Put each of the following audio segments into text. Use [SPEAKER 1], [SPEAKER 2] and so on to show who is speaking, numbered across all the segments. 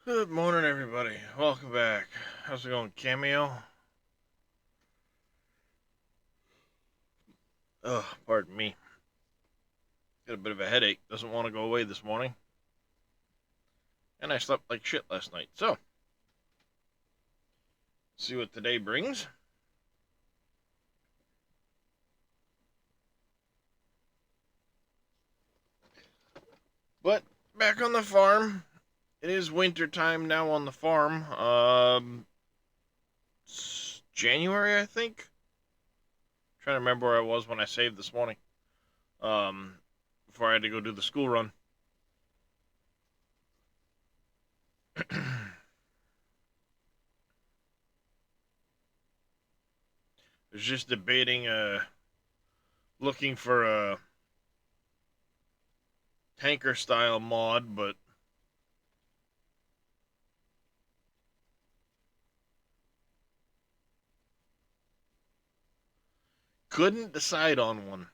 [SPEAKER 1] Good morning, everybody. Welcome back. How's it going, Cameo? Ugh, pardon me. Got a bit of a headache. Doesn't want to go away this morning. And I slept like shit last night. So, see what today brings. But, back on the farm. It is winter time now on the farm. It's January, I think. Trying to remember where I was when I saved this morning. Um, Before I had to go do the school run. I was just debating, looking for a tanker style mod, but couldn't decide on one.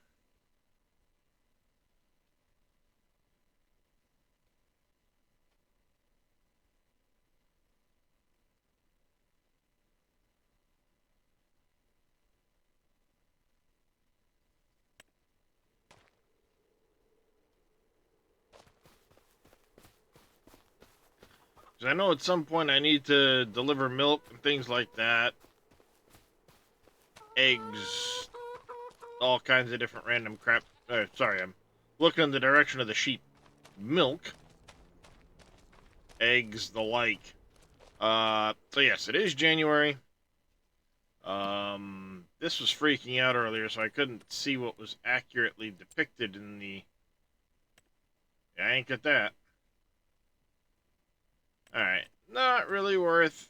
[SPEAKER 1] 'Cause I know at some point I need to deliver milk and things like that, eggs, all kinds of different random crap. Sorry, I'm looking in the direction of the sheep. Milk, eggs, the like. So yes, it is January. This was freaking out earlier, so I couldn't see what was accurately depicted in the. Yeah, I ain't got that. All right, not really worth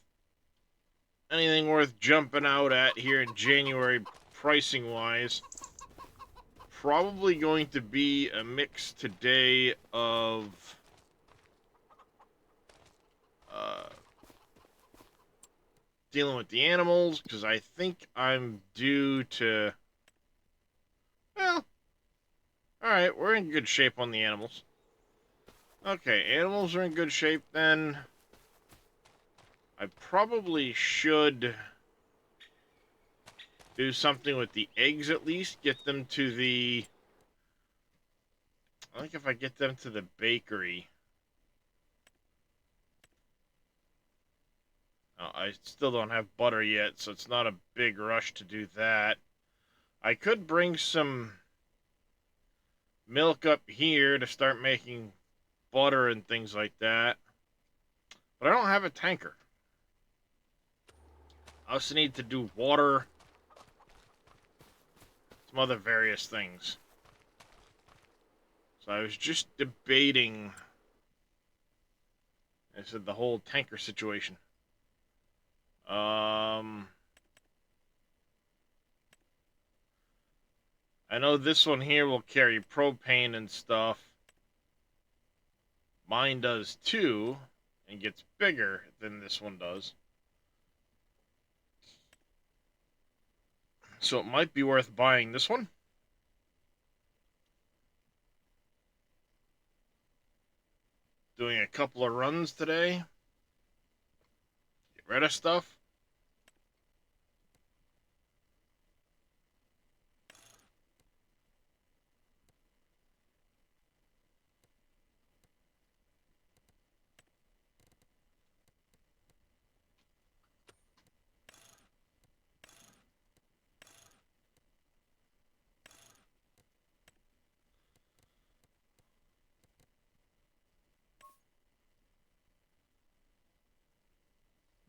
[SPEAKER 1] anything worth jumping out at here in January pricing wise. Probably going to be a mix today of uh, dealing with the animals, because I think I'm due to. Well, alright, we're in good shape on the animals. Okay, animals are in good shape then. I probably should do something with the eggs at least. Get them to the. I think if I get them to the bakery. I still don't have butter yet, so it's not a big rush to do that. I could bring some milk up here to start making butter and things like that. But I don't have a tanker. I also need to do water, some other various things. So I was just debating, I said, the whole tanker situation. Um, I know this one here will carry propane and stuff. Mine does too, and gets bigger than this one does. So it might be worth buying this one. Doing a couple of runs today. Get rid of stuff.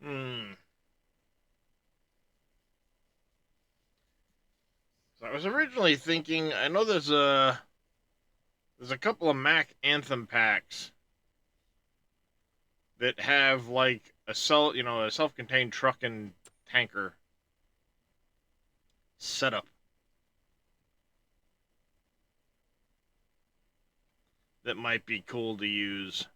[SPEAKER 1] Hmm. So I was originally thinking, I know there's a couple of Mac Anthem packs that have like a self-contained truck and tanker setup that might be cool to use.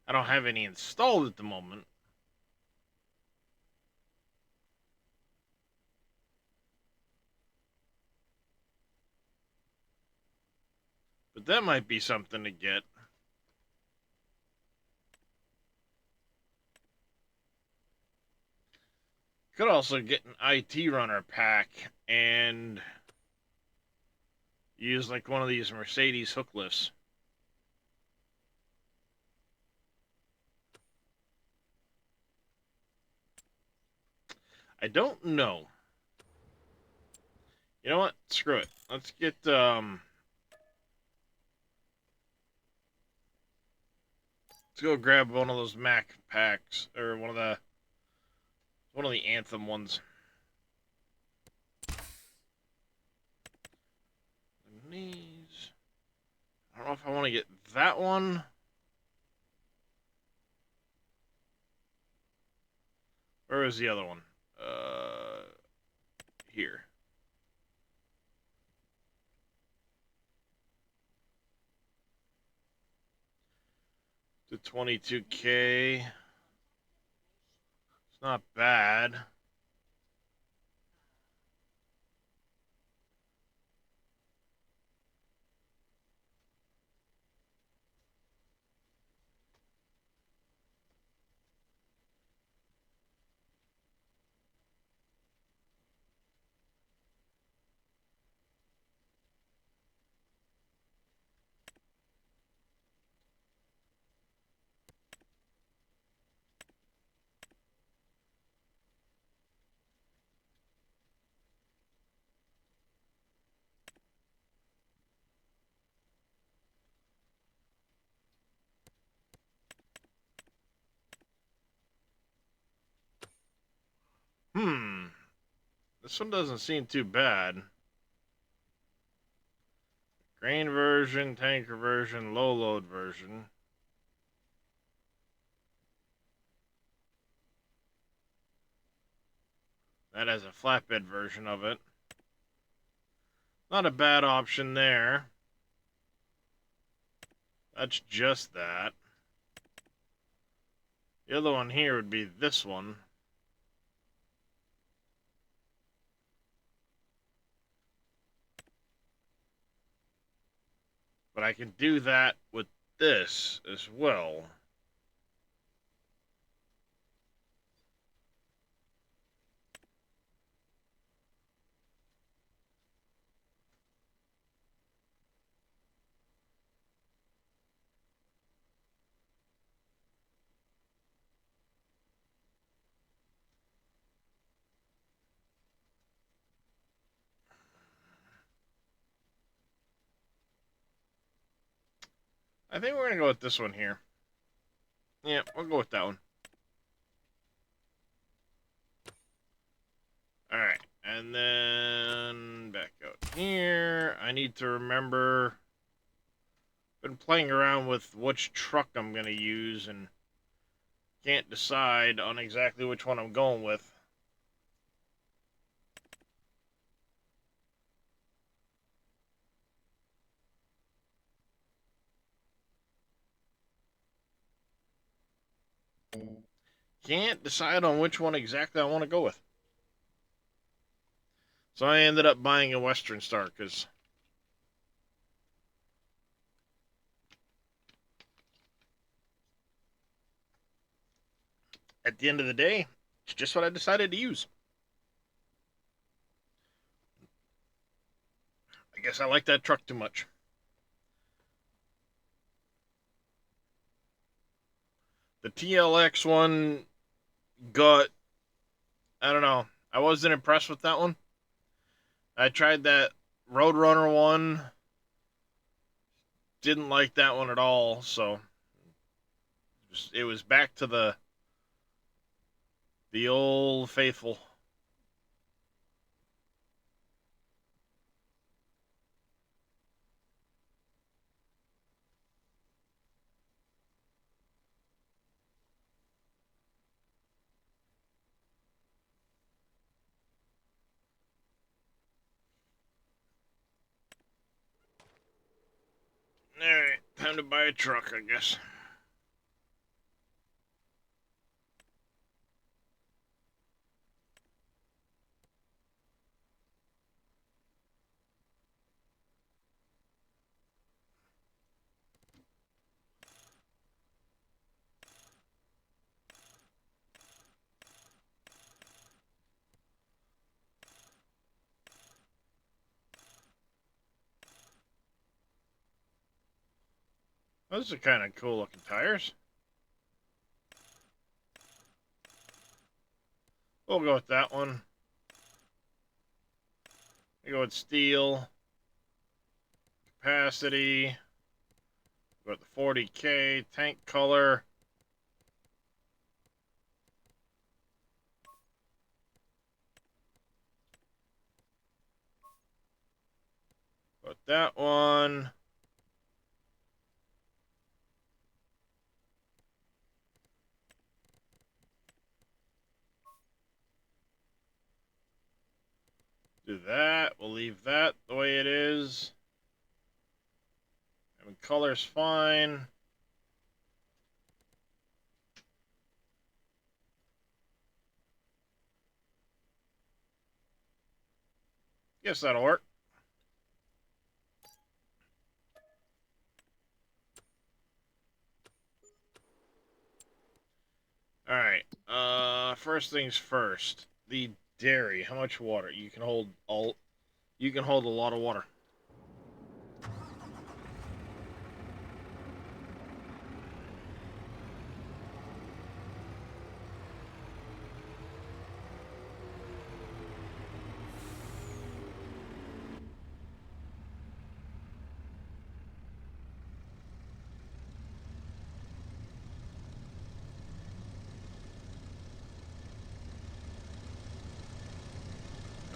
[SPEAKER 1] I don't have any installed at the moment. But that might be something to get. Could also get an IT runner pack and use like one of these Mercedes hook lifts. I don't know. You know what? Screw it. Let's get let's go grab one of those Mac packs or one of the Anthem ones. These. I don't know if I want to get that one. Where is the other one? Here. The 22K. It's not bad. This one doesn't seem too bad. Grain version, tanker version, low load version. That has a flatbed version of it. Not a bad option there. That's just that. The other one here would be this one. But I can do that with this as well. I think we're going to go with this one here. Yeah, we'll go with that one. Alright, and then back out here. I need to remember... Been playing around with which truck I'm going to use and can't decide on exactly which one I'm going with. Can't decide on which one exactly I want to go with. So I ended up buying a Western Star because at the end of the day, it's just what I decided to use. I guess I like that truck too much. The TLX one got, I don't know, I wasn't impressed with that one. I tried that Roadrunner one, didn't like that one at all, so it was back to the old faithful. Alright, time to buy a truck, I guess. Those are kind of cool looking tires. We'll go with that one. We go with steel. Capacity. Go with the 40K. Tank color. Go with that one. Do that. We'll leave that the way it is. I mean, color's fine. Guess that'll work. Alright. First things first. The dairy. How much water? You can hold a lot of water.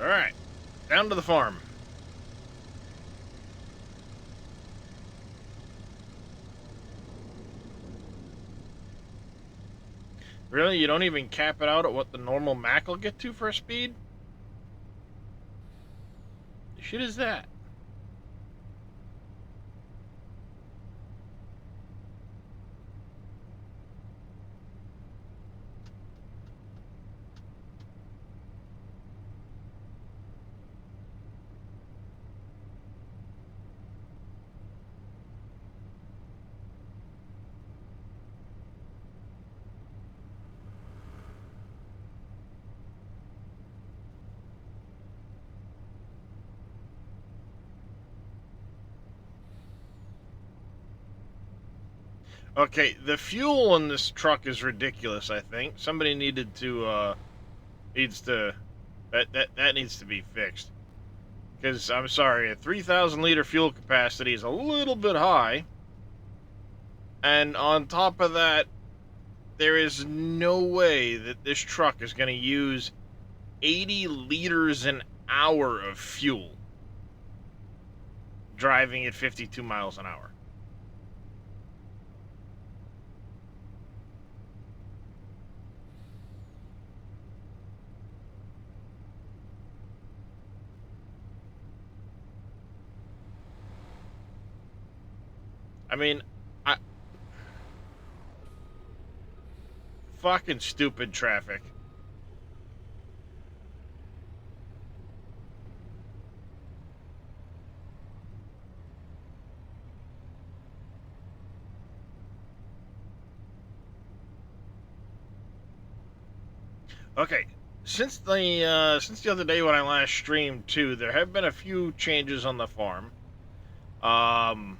[SPEAKER 1] Alright. Down to the farm. Really? You don't even cap it out at what the normal Mac will get to for a speed? The shit is that? Okay, the fuel in this truck is ridiculous, I think. Somebody needed to, needs to, that needs to be fixed. Because, I'm sorry, a 3,000 liter fuel capacity is a little bit high. And on top of that, there is no way that this truck is going to use 80 liters an hour of fuel driving at 52 miles an hour. I mean, fucking stupid traffic. Okay, since the other day when I last streamed too, there have been a few changes on the farm. Um,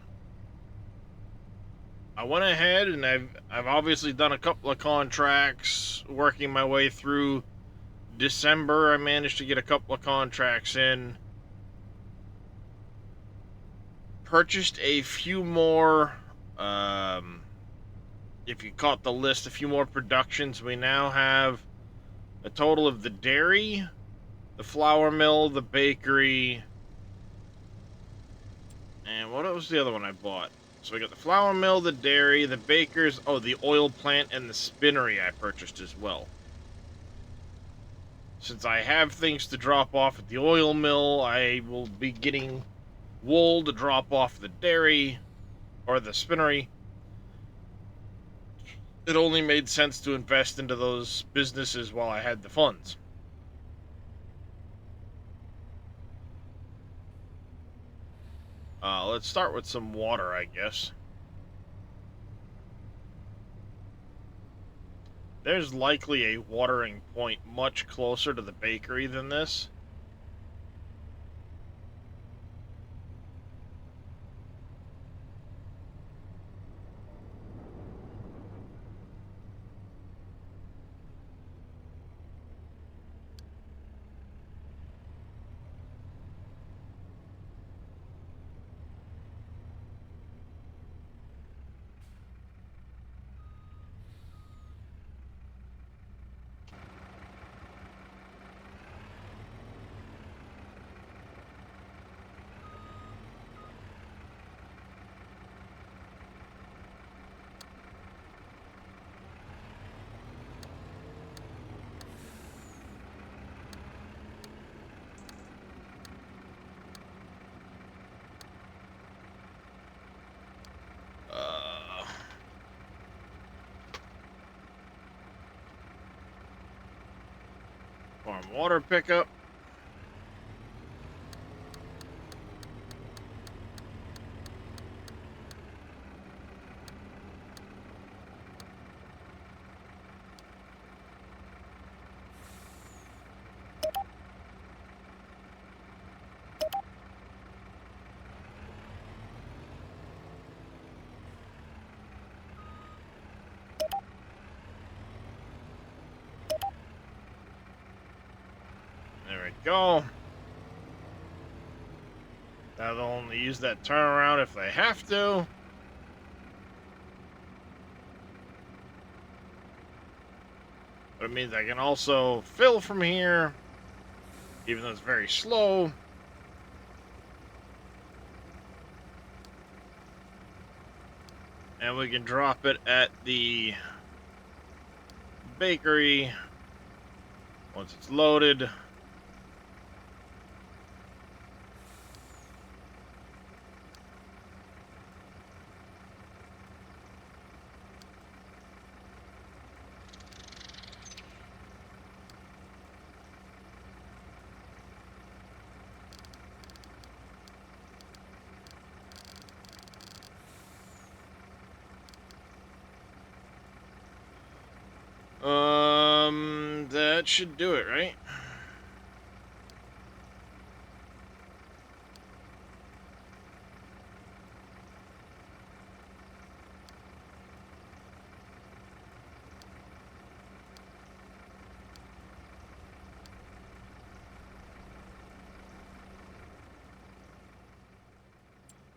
[SPEAKER 1] I went ahead and I've obviously done a couple of contracts, working my way through December. I managed to get a couple of contracts in. Purchased a few more. If you caught the list, a few more productions. We now have a total of the dairy, the flour mill, the bakery, and what was the other one I bought? So we got the flour mill, the dairy, the bakers, oh, the oil plant, and the spinnery I purchased as well. Since I have things to drop off at the oil mill, I will be getting wool to drop off the dairy, or the spinnery. It only made sense to invest into those businesses while I had the funds. Let's start with some water, I guess. There's likely a watering point much closer to the bakery than this. on water pickup. There we go. Now they'll only use that turnaround if they have to. But it means I can also fill from here, even though it's very slow. And we can drop it at the bakery once it's loaded. That should do it, right?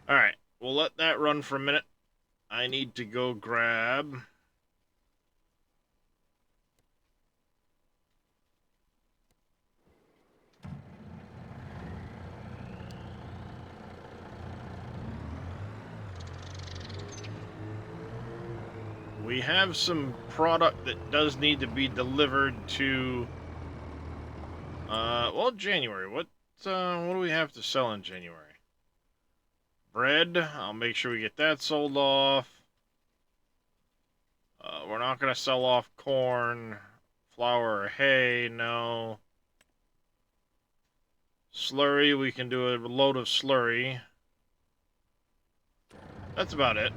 [SPEAKER 1] Alright, we'll let that run for a minute. I need to go grab... We have some product that does need to be delivered to... well, January. What do we have to sell in January? Bread. I'll make sure we get that sold off. We're not going to sell off corn, flour, or hay, no. Slurry, we can do a load of slurry. That's about it.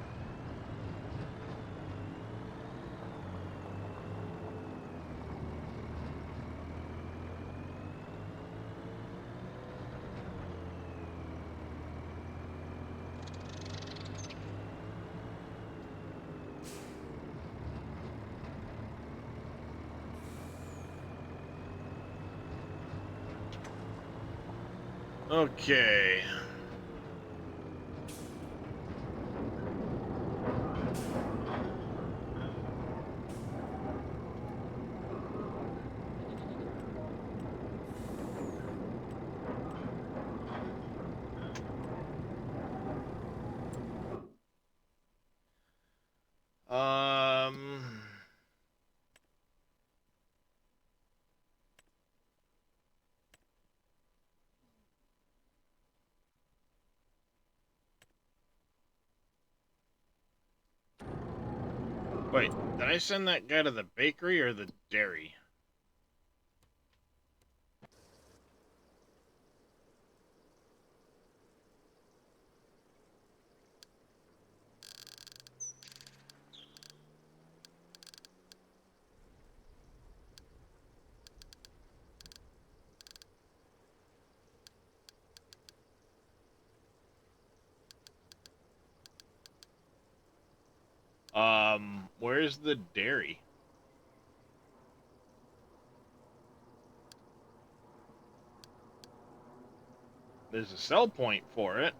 [SPEAKER 1] Okay. Wait, did I send that guy to the bakery or the dairy? Where's the dairy? There's a sell point for it.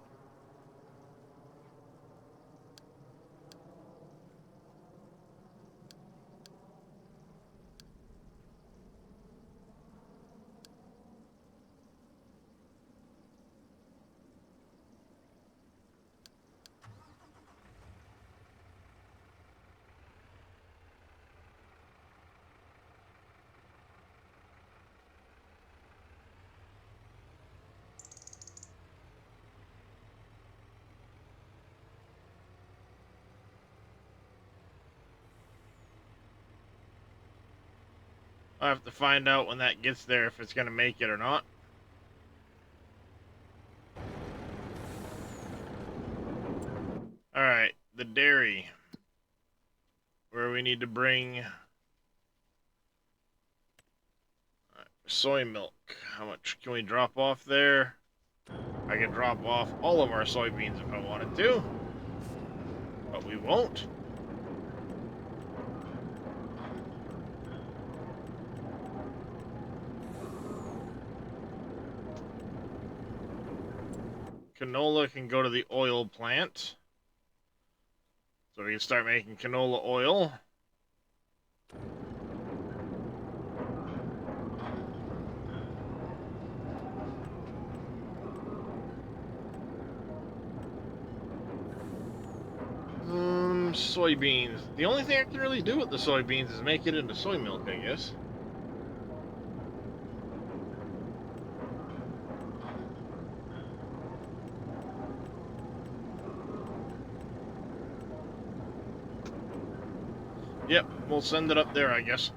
[SPEAKER 1] I'll have to find out when that gets there if it's going to make it or not. Alright, the dairy. Where we need to bring soy milk. How much can we drop off there? I can drop off all of our soybeans if I wanted to, but we won't. Canola can go to the oil plant. So we can start making canola oil. Soybeans. The only thing I can really do with the soybeans is make it into soy milk, I guess. Yep, we'll send it up there, I guess.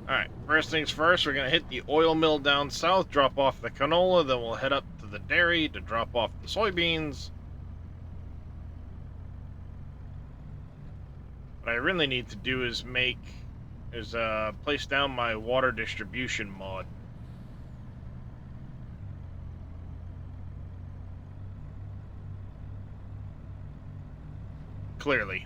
[SPEAKER 1] Alright, first things first, we're going to hit the oil mill down south, drop off the canola, then we'll head up to the dairy to drop off the soybeans. What I really need to do is place down my water distribution mod. Clearly.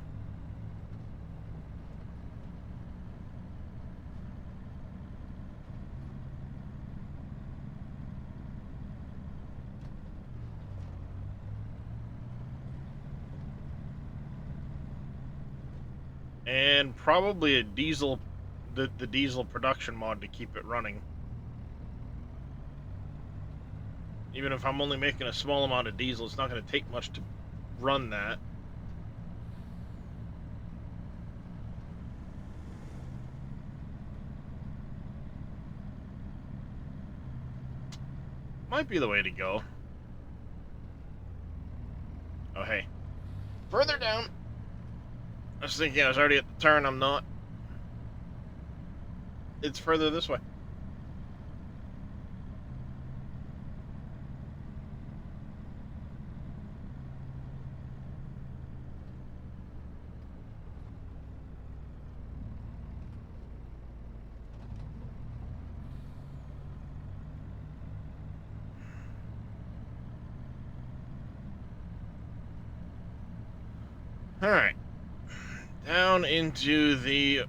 [SPEAKER 1] And probably a diesel, the diesel production mod to keep it running. Even if I'm only making a small amount of diesel, it's not going to take much to run that. Might be the way to go. Oh, hey. Further down. I was thinking I was already at the turn. I'm not. It's further this way. Alright. Down into the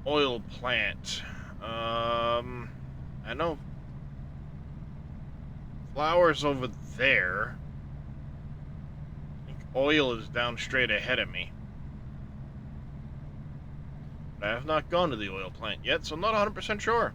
[SPEAKER 1] oil plant. I know flour's over there. I think oil is down straight ahead of me. But I have not gone to the oil plant yet, so I'm not 100% sure.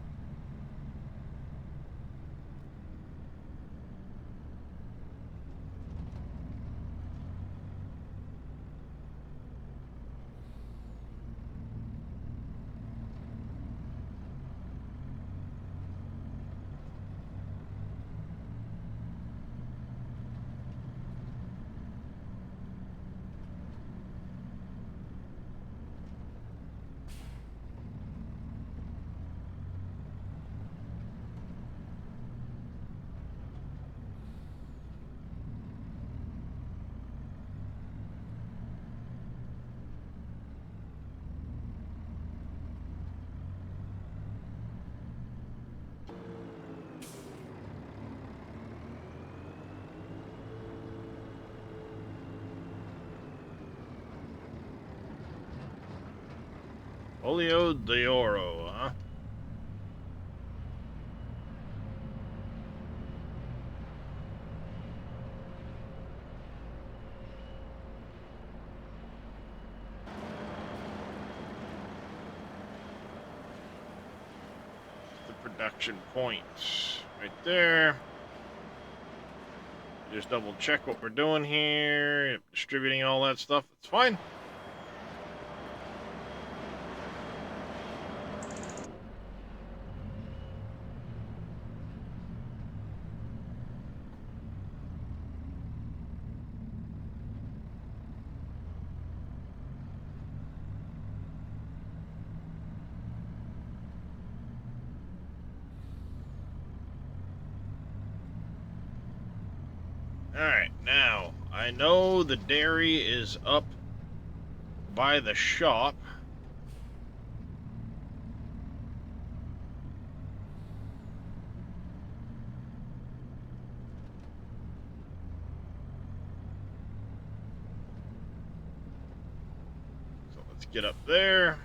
[SPEAKER 1] Olio de Oro, huh? production point right there. Just double check what we're doing here, distributing all that stuff. It's fine. Alright, now, I know the dairy is up by the shop. So let's get up there.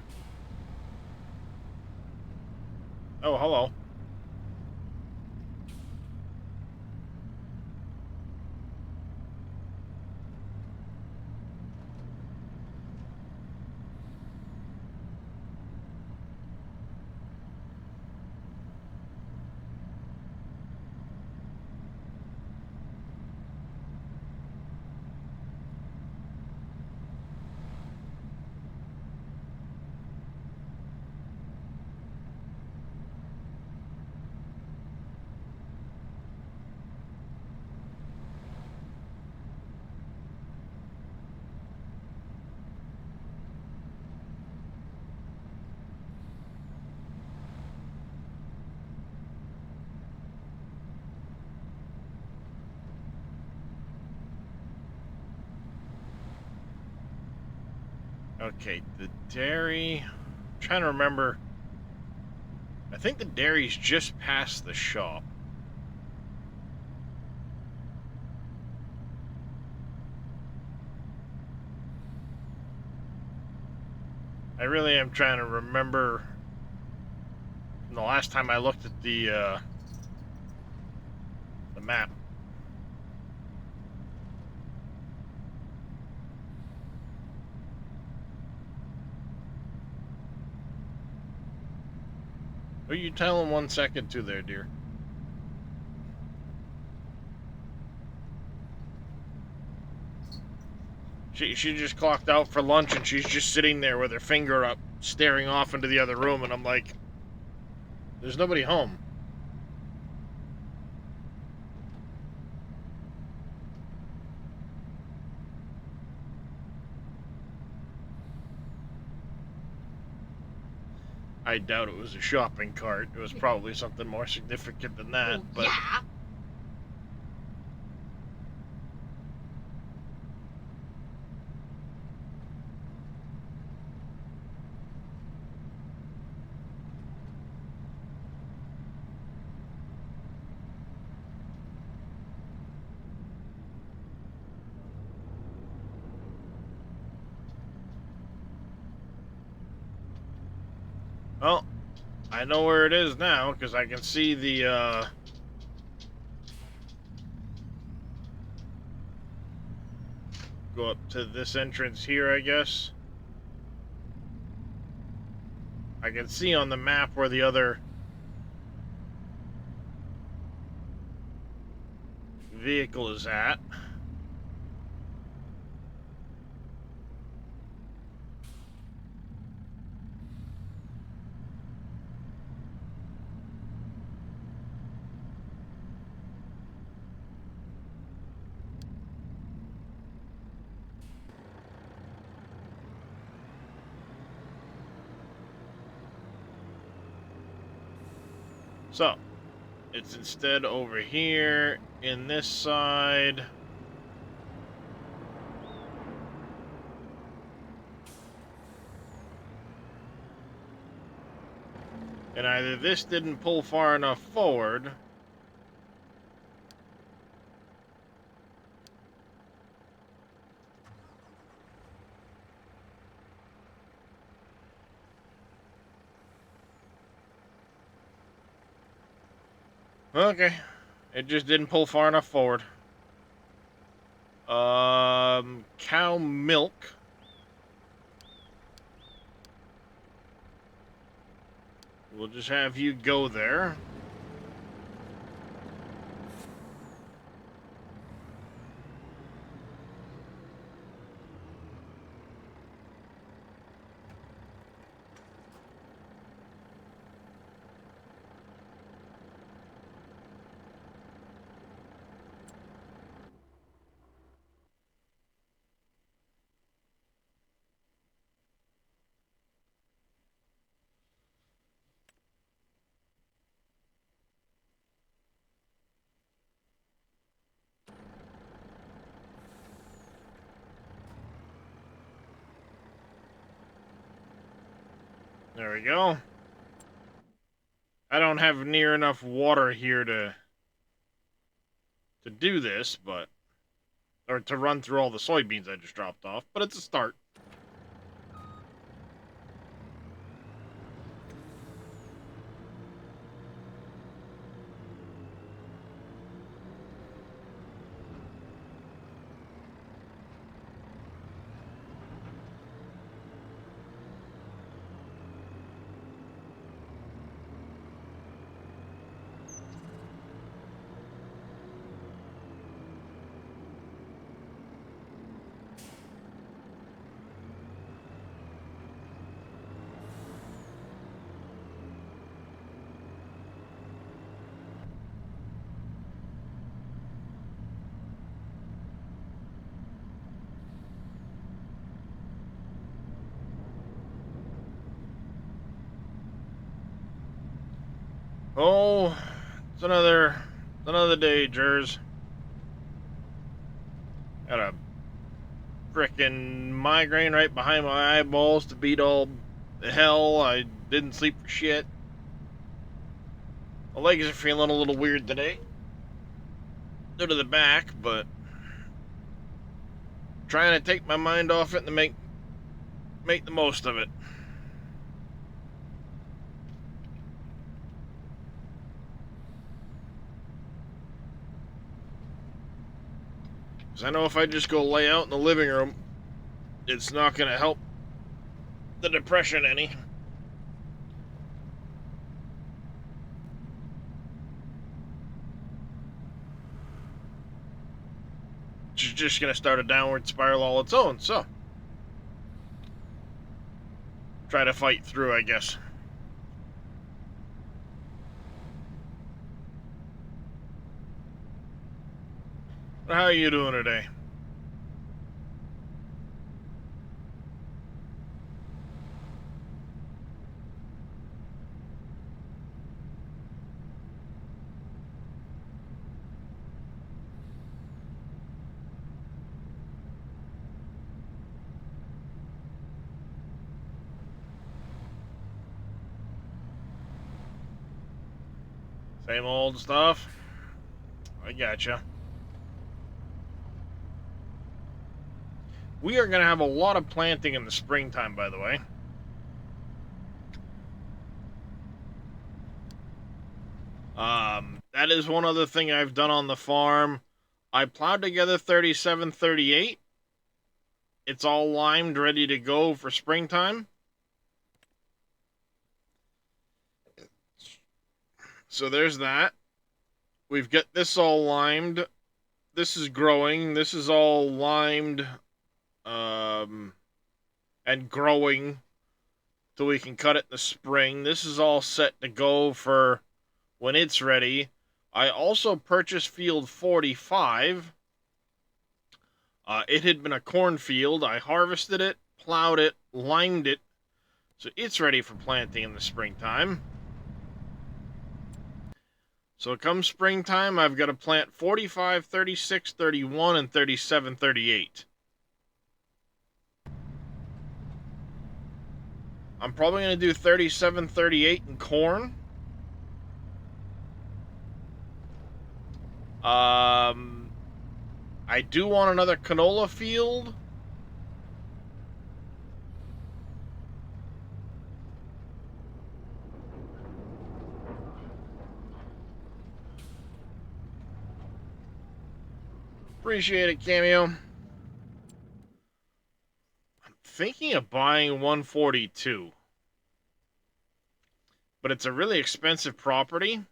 [SPEAKER 1] Oh, hello. Okay, the dairy. I'm trying to remember. I think the dairy's just past the shop. I really am trying to remember from the last time I looked at the map. Who you telling 1 second to there, dear? She just clocked out for lunch and she's just sitting there with her finger up, staring off into the other room, and I'm like, there's nobody home. I doubt it was a shopping cart. It was probably something more significant than that,
[SPEAKER 2] Well,
[SPEAKER 1] but...
[SPEAKER 2] yeah.
[SPEAKER 1] Well, I know where it is now, because I can see the, go up to this entrance here, I guess. I can see on the map where the other vehicle is at. So, it's instead over here in this side. And either this didn't pull far enough forward, okay, it just didn't pull far enough forward. Cow milk. We'll just have you go there. There we go. I don't have near enough water here to do this, but or to run through all the soybeans I just dropped off, but it's a start. Oh, it's another day, Jers. Got a frickin' migraine right behind my eyeballs to beat all the hell. I didn't sleep for shit. My legs are feeling a little weird today. Due to the back, but trying to take my mind off it and make the most of it. Because I know if I just go lay out in the living room, it's not going to help the depression any. It's just going to start a downward spiral all its own, so try to fight through, I guess. How are you doing today? Same old stuff? I gotcha. We are going to have a lot of planting in the springtime, by the way. That is one other thing I've done on the farm. I plowed together 3738. It's all limed, ready to go for springtime. So there's that. We've got this all limed. This is growing. This is all limed and growing till we can cut it in the spring. This is all set to go for when it's ready. I also purchased field 45. It had been a cornfield. I harvested it, plowed it, limed it, so it's ready for planting in the springtime. So come springtime, I've got to plant 45, 36, 31, and 37, 38. I'm probably going to do 37, 38 in corn. I do want another canola field. Appreciate it, Cameo. I'm thinking of buying 142. but it's a really expensive property.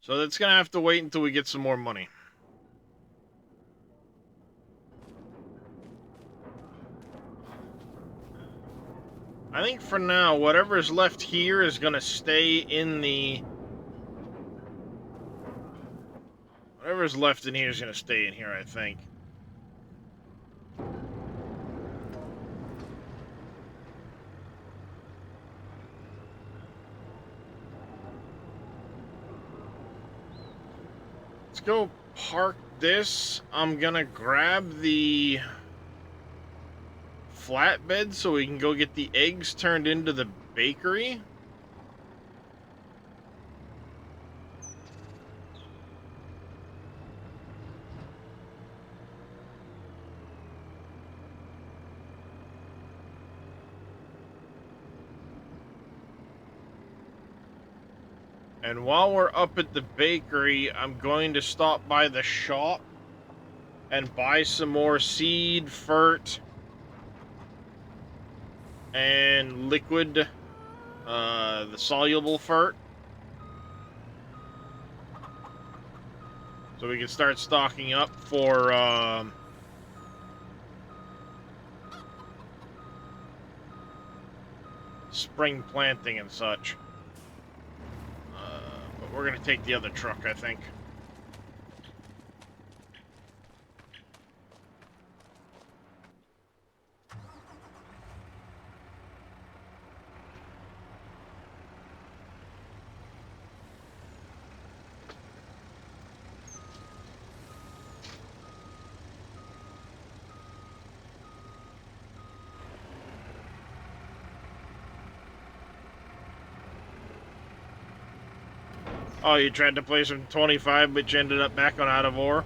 [SPEAKER 1] So that's going to have to wait until we get some more money. I think for now, whatever's left here is going to stay in the... Whatever's left in here is going to stay in here, I think. Let's go park this. I'm going to grab the flatbed so we can go get the eggs turned into the bakery. And while we're up at the bakery, I'm going to stop by the shop and buy some more seed, fert, and liquid, the soluble fert. So we can start stocking up for, spring planting and such. But we're going to take the other truck, I think. Oh, you tried to play some 25, but you ended up back on out of ore?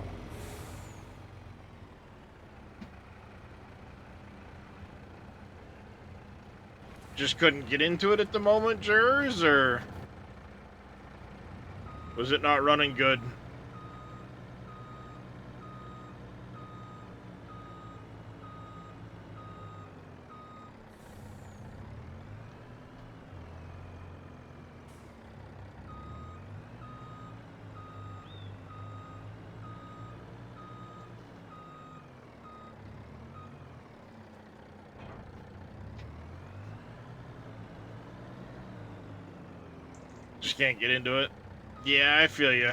[SPEAKER 1] Just couldn't get into it at the moment, jurors, or was it not running good? Just can't get into it. Yeah, I feel you.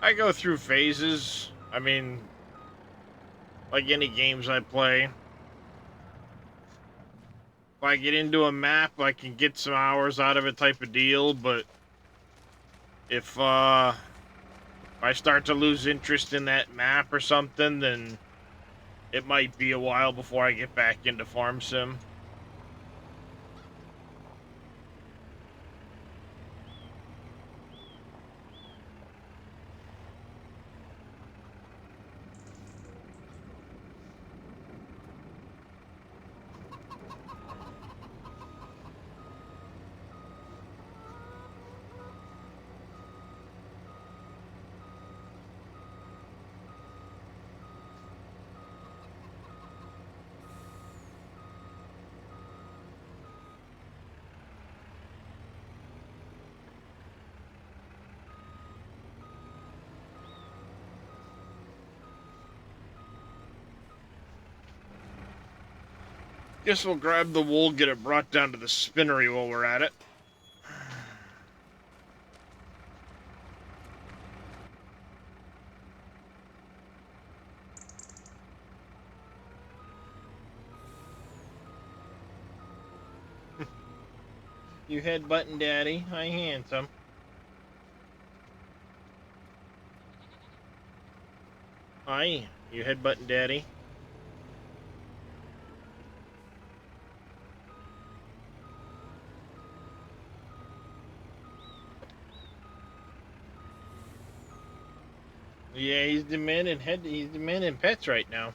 [SPEAKER 1] I go through phases. I mean, like any games I play. If I get into a map, I can get some hours out of it type of deal, but if I start to lose interest in that map or something, then it might be a while before I get back into Farm Sim. Guess we'll grab the wool, get it brought down to the spinnery while we're at it. You headbutting daddy, I handsome. Aye, you headbutting daddy. Yeah, he's demanding pets right now.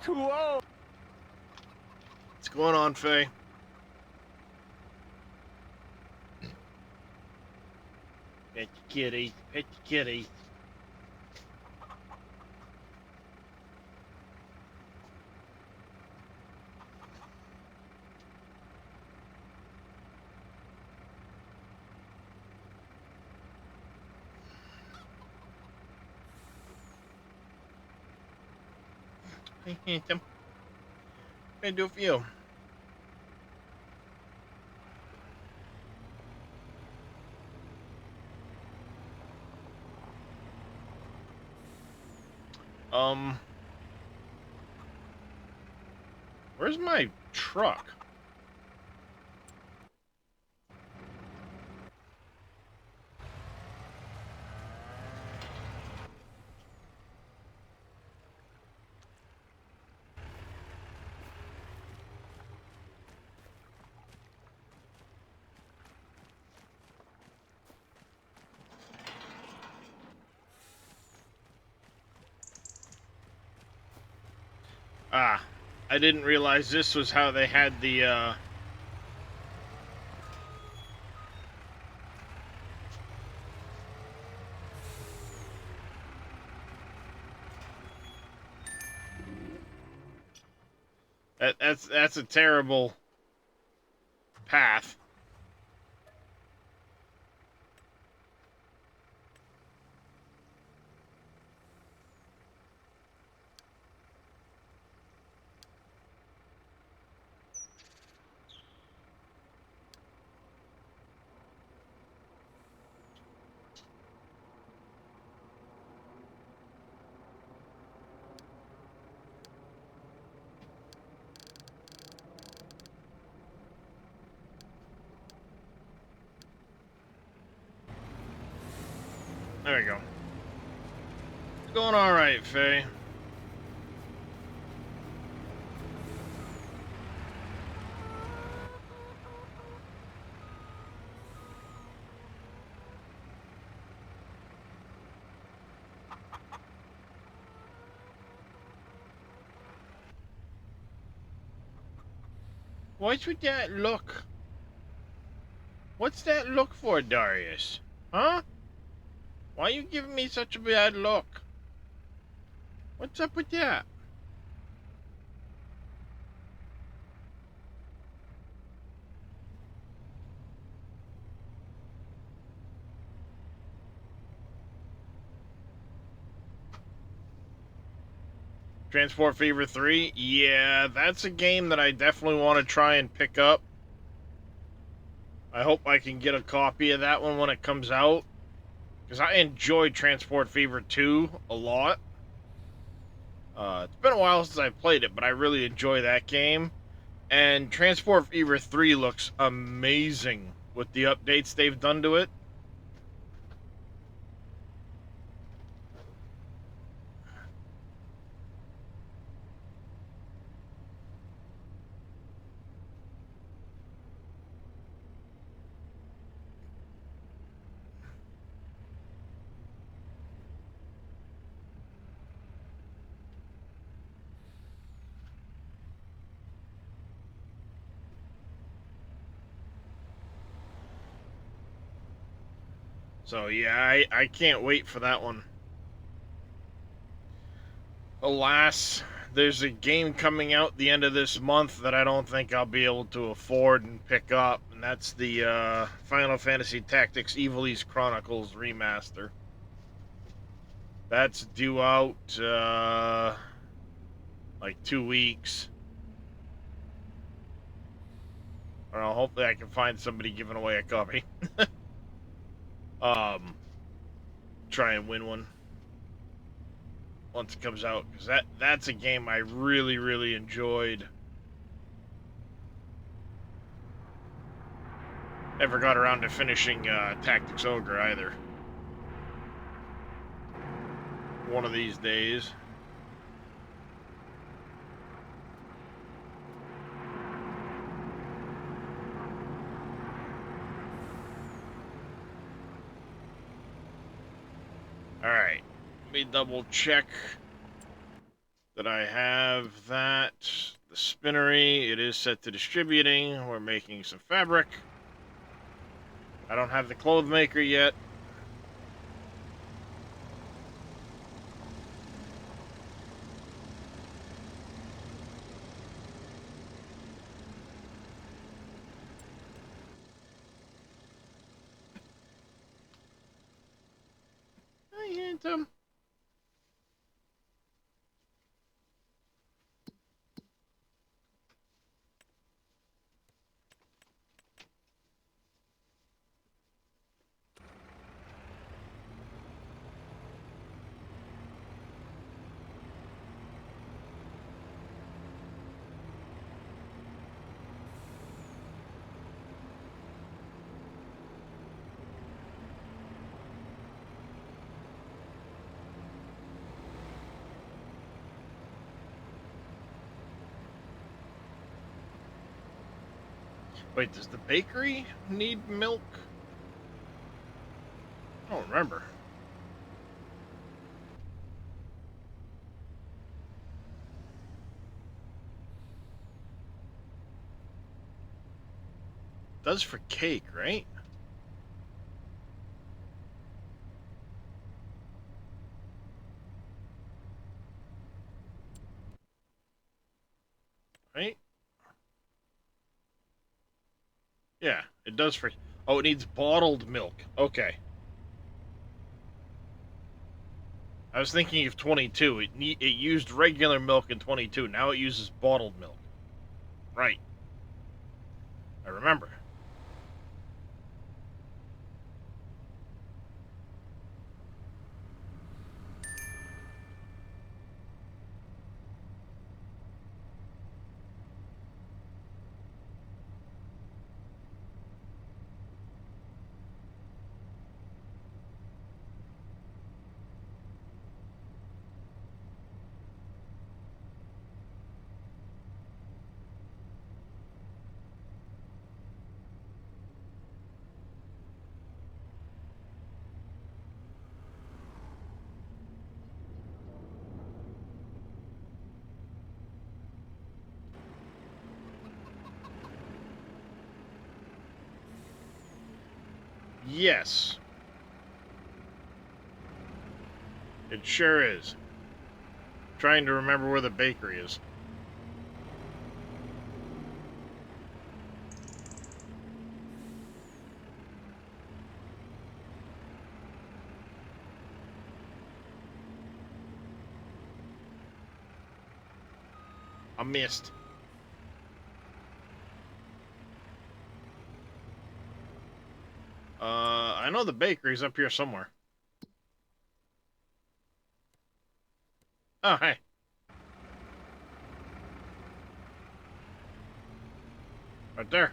[SPEAKER 2] Whoa!
[SPEAKER 1] What's going on, Faye? Pet your kitty. Pet your kitty. Hey, handsome. What can I do for you? Where's my truck? Ah, I didn't realize this was how they had the, that's a terrible path. There we go. It's going all right, Faye. What's with that look? What's that look for, Darius? Huh? Why are you giving me such a bad look? What's up with that? Transport Fever 3? Yeah, that's a game that I definitely want to try and pick up. I hope I can get a copy of that one when it comes out. Because I enjoyed Transport Fever 2 a lot. It's been a while since I played it, but I really enjoy that game. And Transport Fever 3 looks amazing with the updates they've done to it. So yeah, I can't wait for that one. Alas, there's a game coming out the end of this month that I don't think I'll be able to afford and pick up, and that's the Final Fantasy Tactics Evil's Chronicles Remaster. That's due out like 2 weeks. I don't know, hopefully I can find somebody giving away a copy. um, Try and win one once it comes out, because that's a game I really enjoyed. Never got around to finishing Tactics Ogre either. One of these days. Alright, let me double check that I have that. The spinnery, it is set to distributing. We're making some fabric. I don't have the cloth maker yet. I hint him. Wait, does the bakery need milk? I don't remember. It does for cake, right? Right? Yeah, it does for... Oh, it needs bottled milk. Okay. I was thinking of 22. It used regular milk in 22. Now it uses bottled milk. Right. I remember. Yes. It sure is. Trying to remember where the bakery is. I missed. I know the bakery's up here somewhere. Oh, hey. Right there.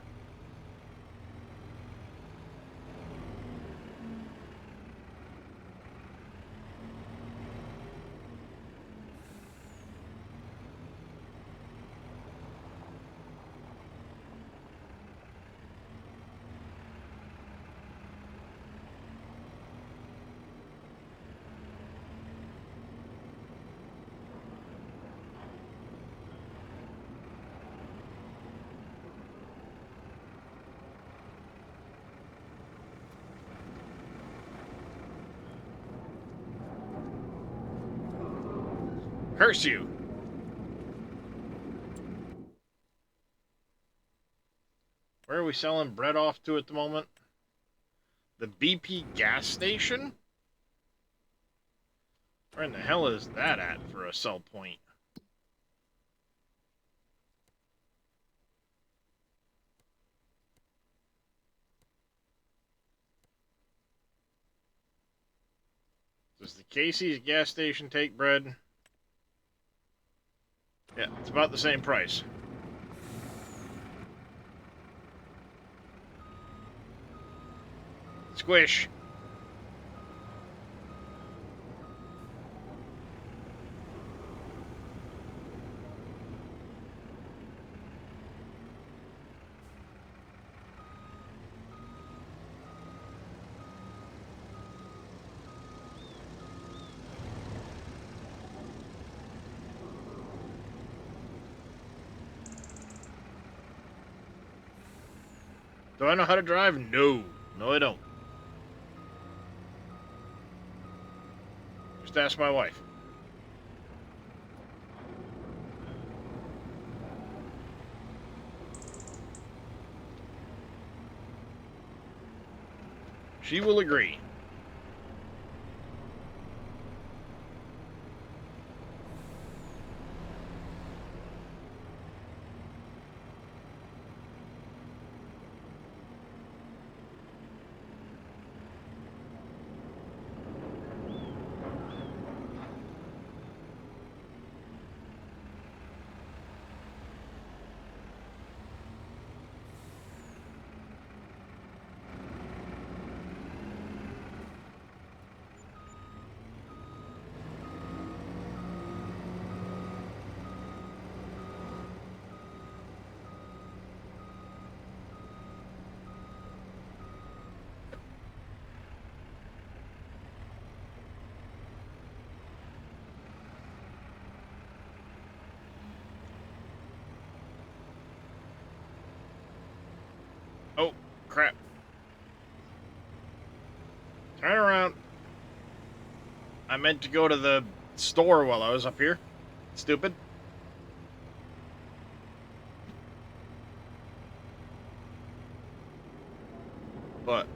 [SPEAKER 1] Curse you. Where are we selling bread off to at the moment? The BP gas station? Where in the hell is that at for a sell point? Does the Casey's gas station take bread? Yeah, it's about the same price. Squish. Do I know how to drive? No. No, I don't. Just ask my wife. She will agree. Oh, crap. Turn around. I meant to go to the store while I was up here. Stupid. But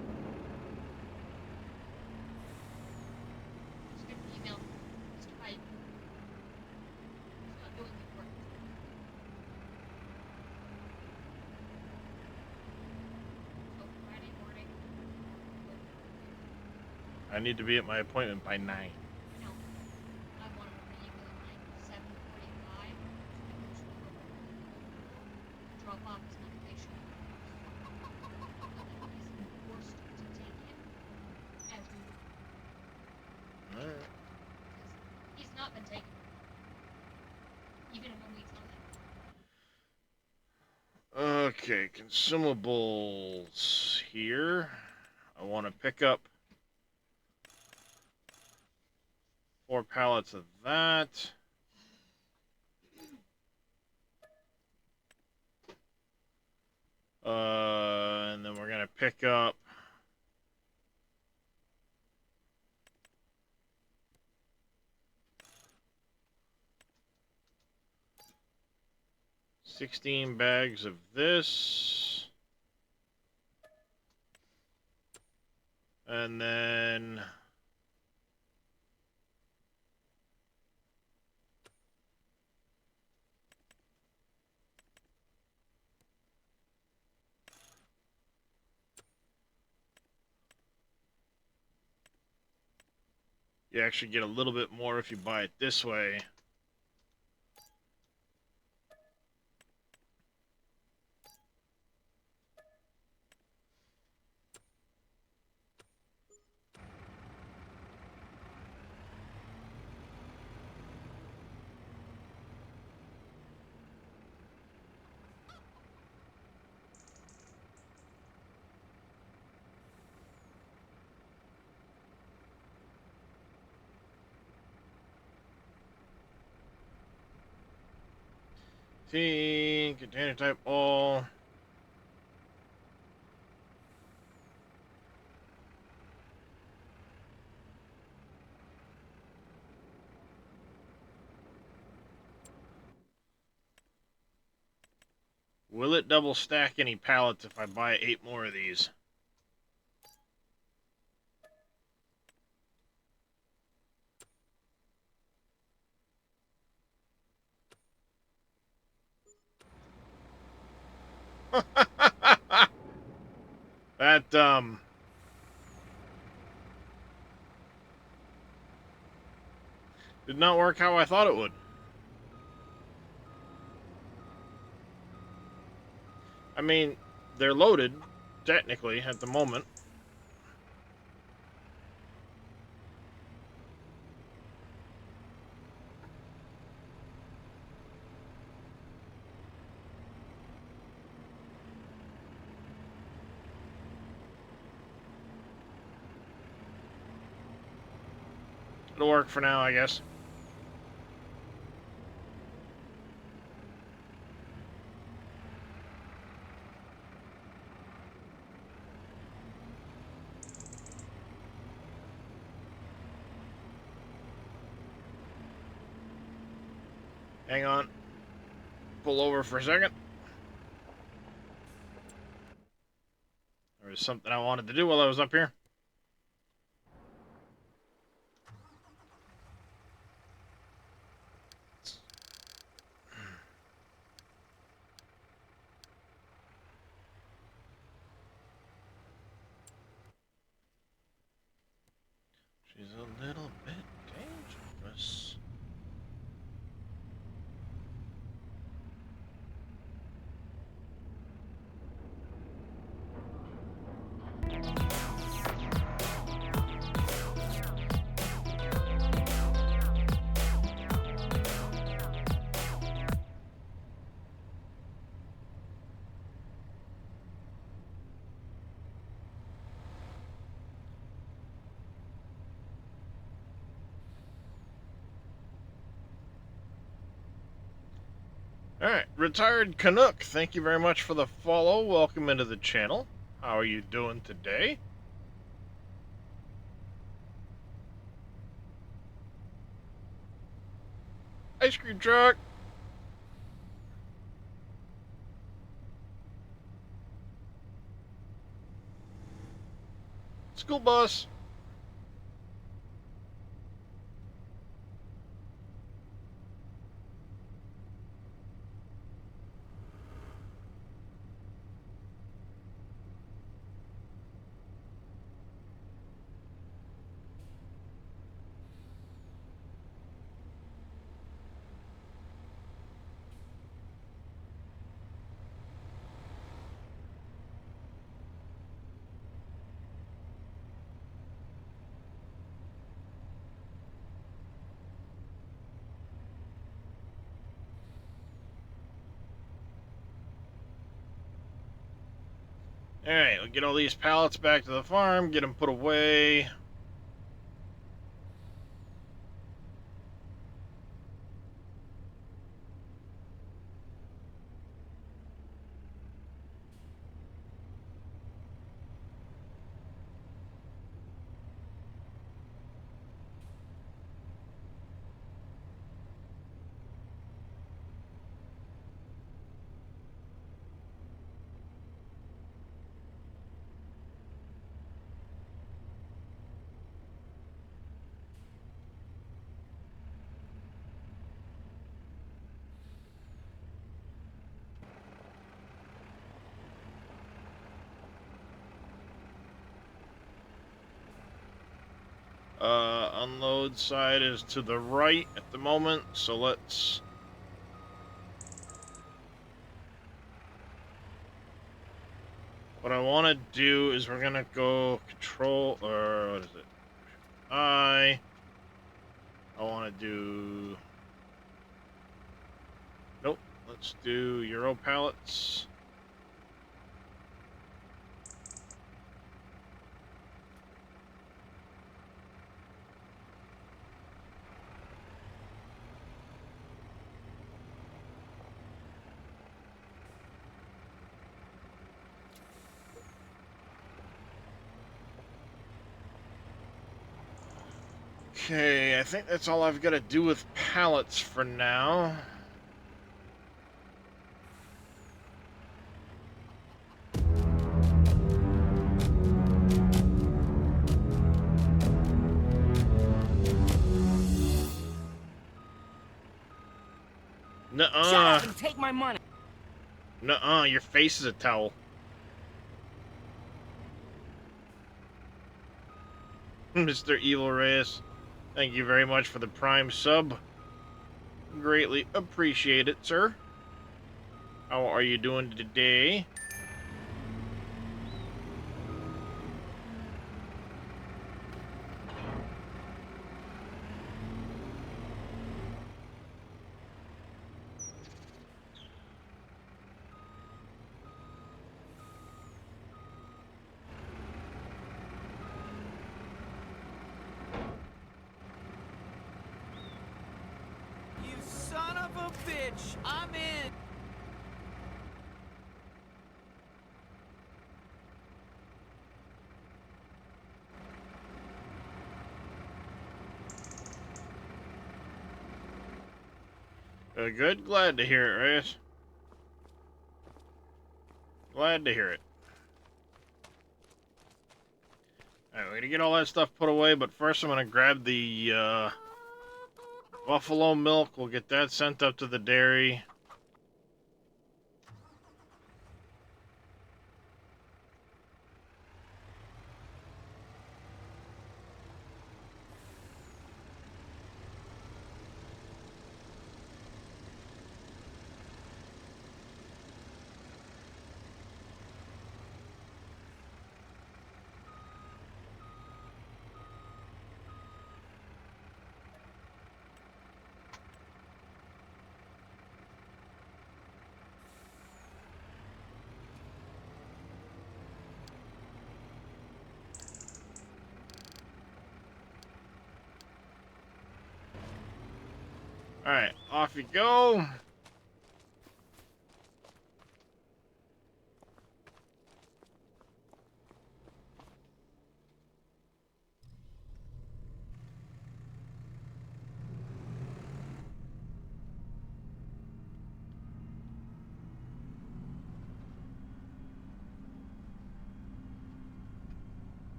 [SPEAKER 1] I need to be at my appointment by 9. Okay, consumables here. I want to pick up 4 pallets of that. And then we're going to pick up 16 bags of this. And then you actually get a little bit more if you buy it this way. Container type all. Will it double stack any pallets if I buy 8 more of these? That, did not work how I thought it would. I mean, they're loaded, technically, at the moment. It'll work for now, I guess. Hang on. Pull over for a second. There was something I wanted to do while I was up here. She's a little bit dangerous. Alright, Retired Canuck, thank you very much for the follow. Welcome into the channel. How are you doing today? Ice cream truck! School bus! Alright, we'll get all these pallets back to the farm, get them put away. Unload side is to the right at the moment, so let's... What I want to do is we're going to go control, or what is it? I want to do... Nope, let's do Euro pallets. Okay, I think that's all I've got to do with pallets for now. Nuh-uh.
[SPEAKER 2] Shut up and take my money.
[SPEAKER 1] Nuh-uh, your face is a towel. Mr. Evil Reyes, thank you very much for the Prime sub. Greatly appreciate it, sir. How are you doing today?
[SPEAKER 2] You son of a bitch! I'm in!
[SPEAKER 1] Good. Glad to hear it, Reyes. Glad to hear it. Alright, we're gonna get all that stuff put away, but first I'm gonna grab the buffalo milk. We'll get that sent up to the dairy. Alright, off you go.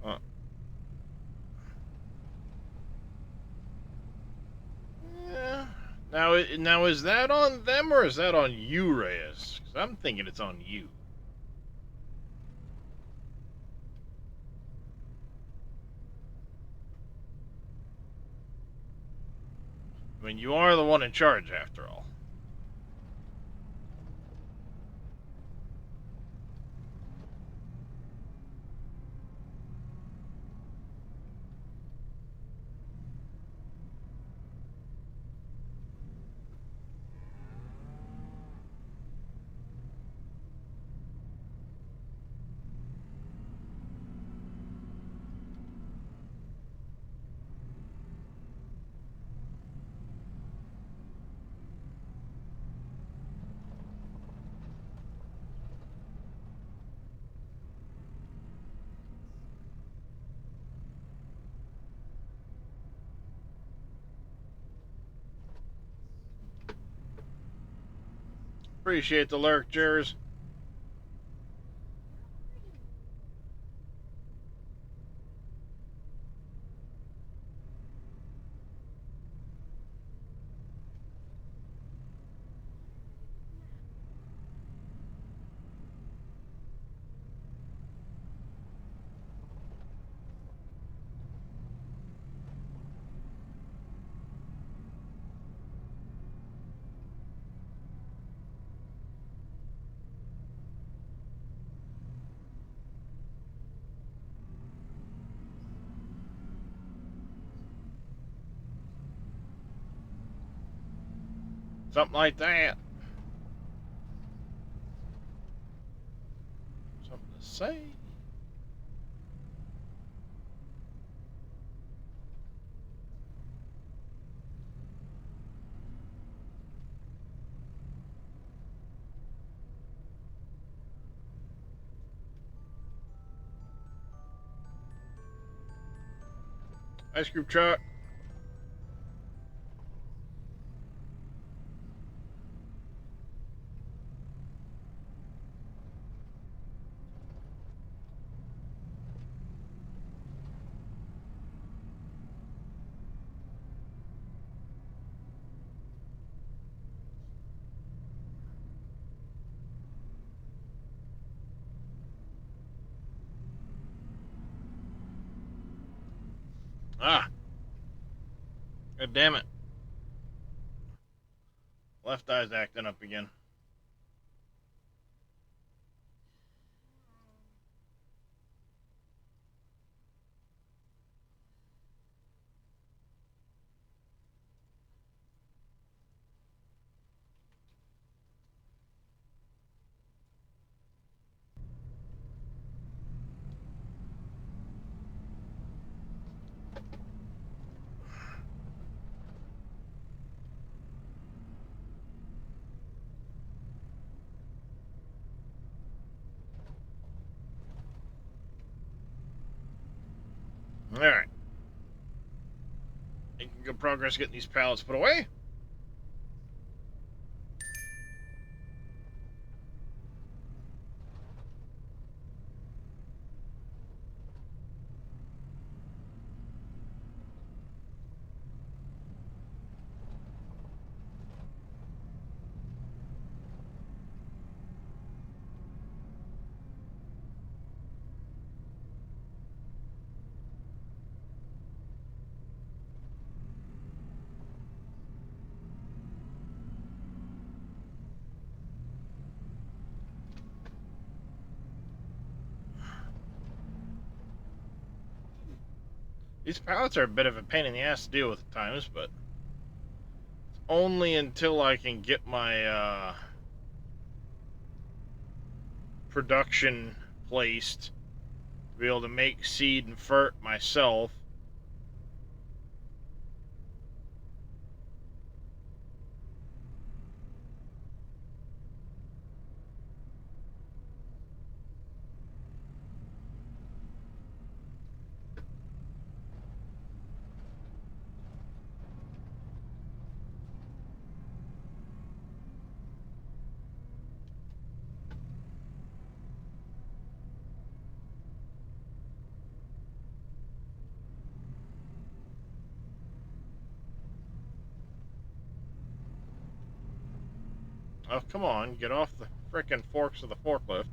[SPEAKER 1] Uh, yeah. Now is that on them or is that on you, Reyes? 'Cause I'm thinking it's on you. I mean, you are the one in charge, after all. Appreciate the lurk, Jers. Something like that. Something to say. Ice cream truck. Ah, god damn it. Left eye's acting up again. Alright. Making good progress getting these pallets put away. These pallets are a bit of a pain in the ass to deal with at times, but only until I can get my production placed to be able to make seed and fert myself. Oh, come on, get off the frickin' forks of the forklift.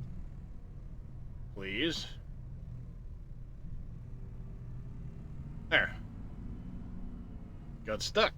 [SPEAKER 1] Please. There. Got stuck.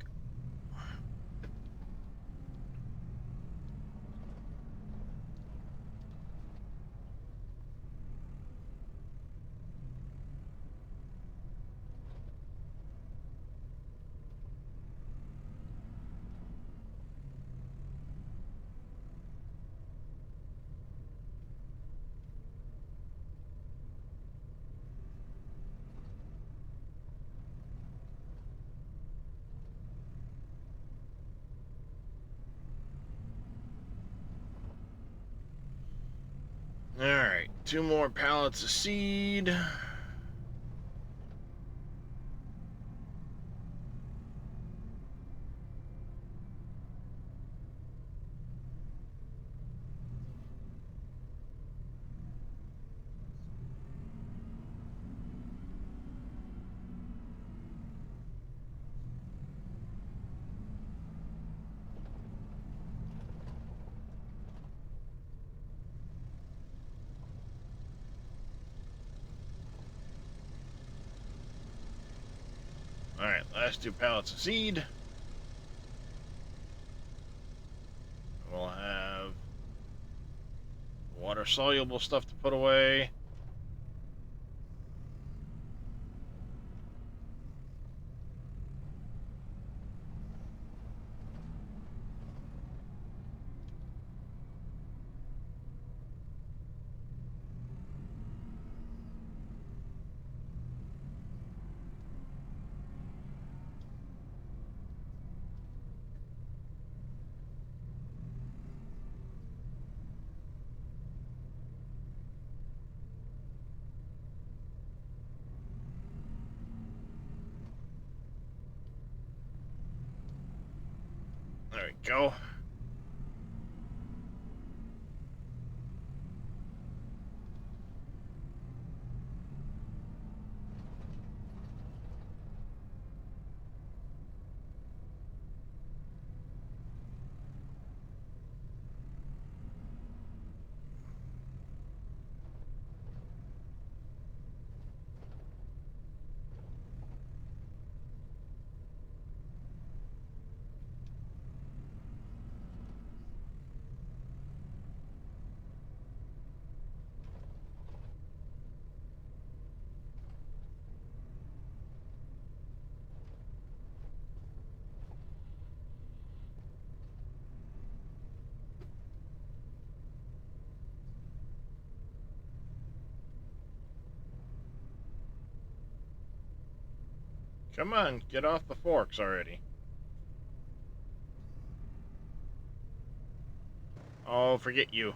[SPEAKER 1] Alright, 2 more pallets of seed. Alright, last 2 pallets of seed. We'll have water-soluble stuff to put away. There we go. Come on, get off the forks already. Oh, forget you.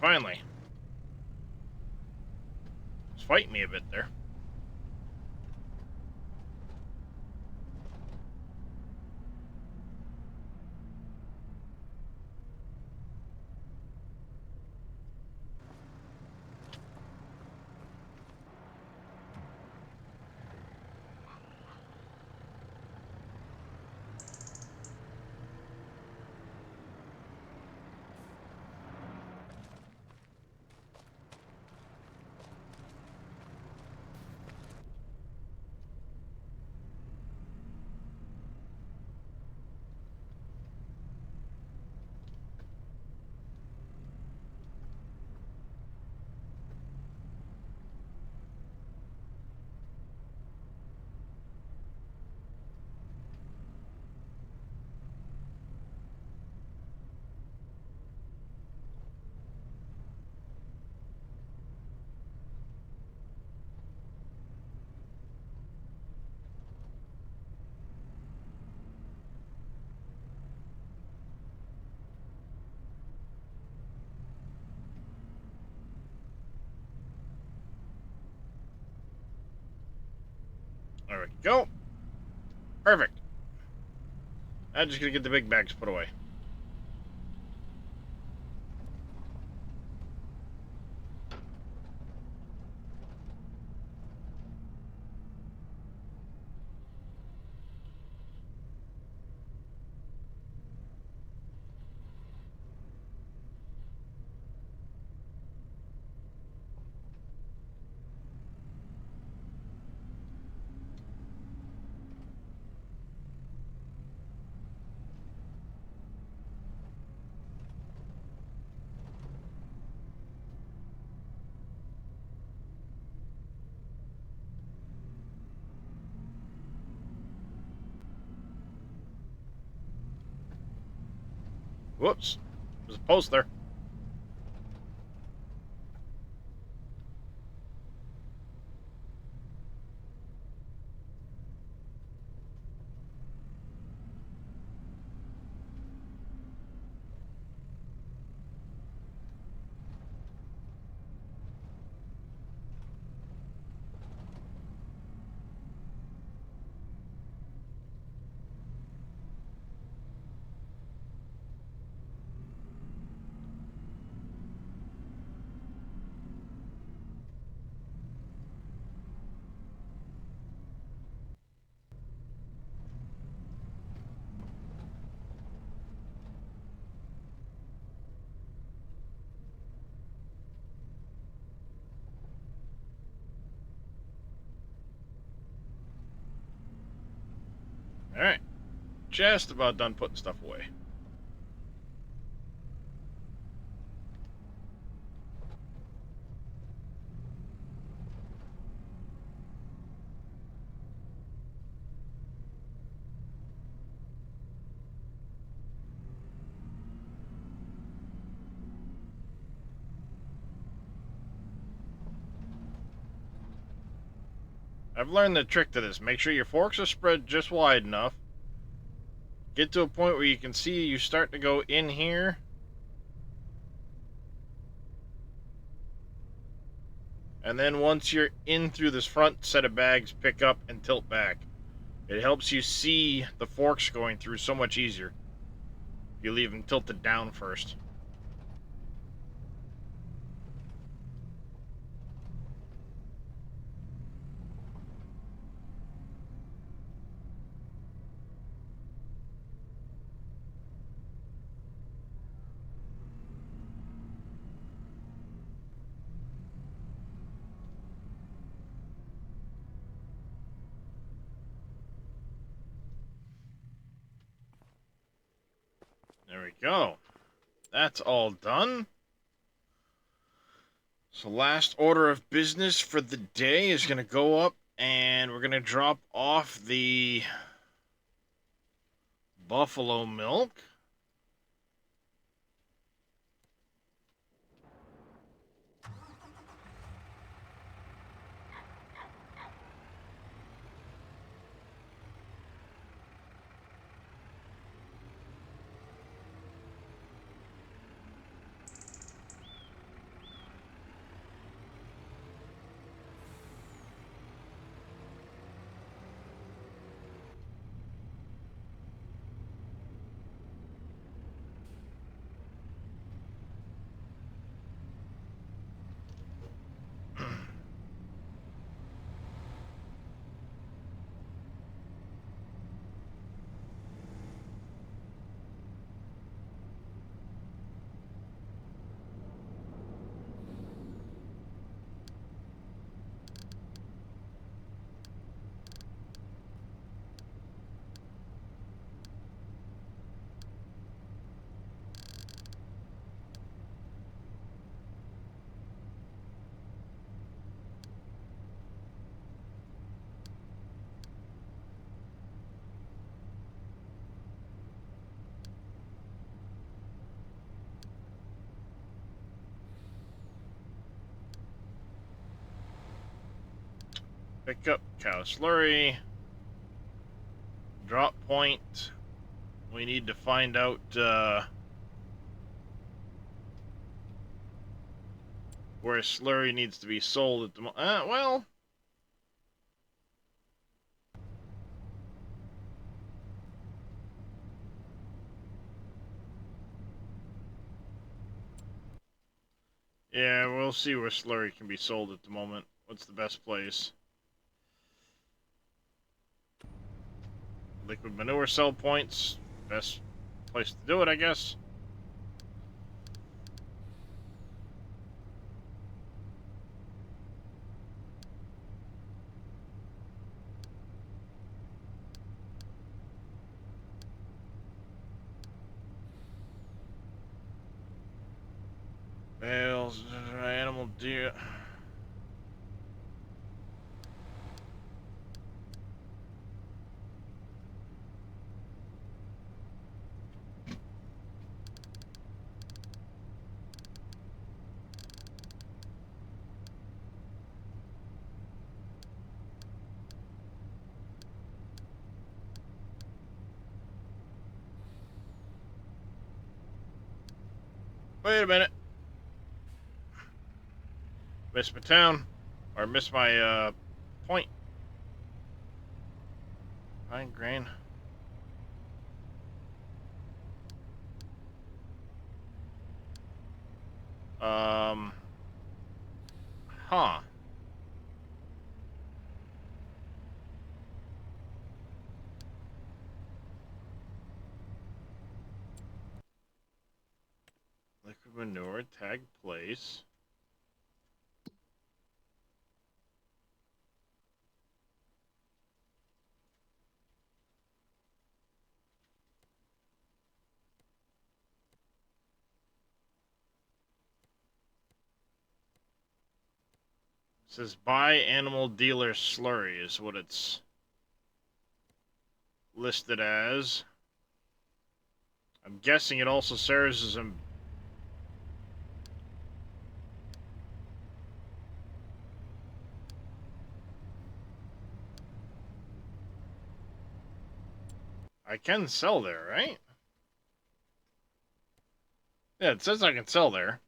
[SPEAKER 1] finally. It's fighting me a bit there. There we go. Perfect. I'm just gonna get the big bags put away. Whoops. There's a post there. Alright. Just about done putting stuff away. I've learned the trick to this. Make sure your forks are spread just wide enough. Get to a point where you can see you start to go in here. And then once you're in through this front set of bags, pick up and tilt back. It helps you see the forks going through so much easier. You leave them tilted down first. There we go. That's all done. So last order of business for the day is going to go up, and we're going to drop off the buffalo milk. Pick up cow slurry. Drop point. We need to find out where slurry needs to be sold at the moment. Well. Yeah, we'll see where slurry can be sold at the moment. What's the best place? Liquid manure sell points. Best place to do it, I guess. Bales, animal deer. Wait a minute. Missed my town. Or missed my, point. Fine grain. Um. Huh. Liquid manure, tag place. It says buy animal dealer slurry is what it's listed as. I'm guessing it also serves as a... I can sell there, right? Yeah, it says I can sell there.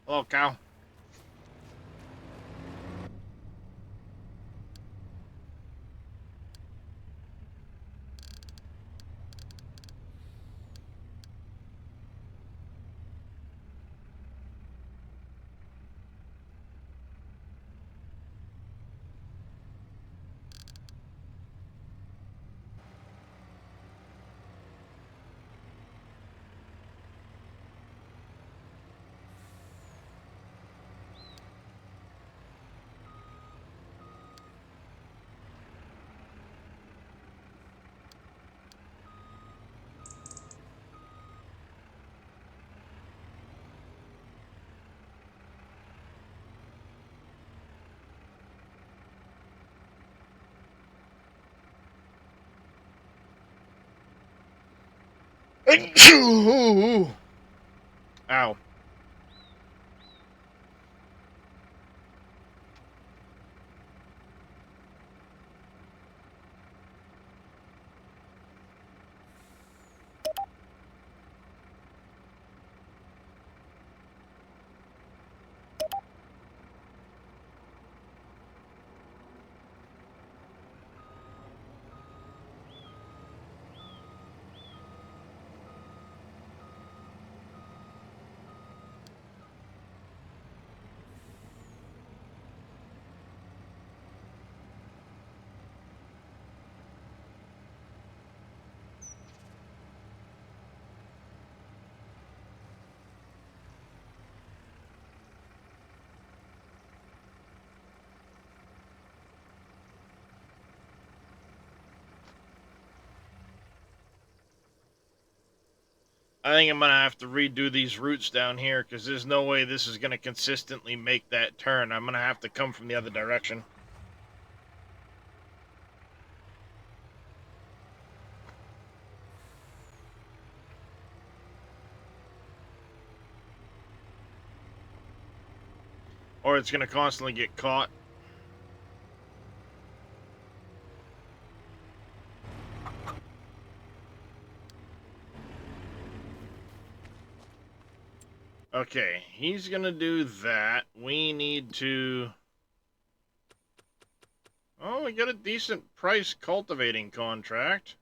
[SPEAKER 1] Hello, cow. Ow. I think I'm going to have to redo these routes down here because there's no way this is going to consistently make that turn. I'm going to have to come from the other direction. Or it's going to constantly get caught. Okay, he's going to do that. We need to... Oh, we got a decent price cultivating contract.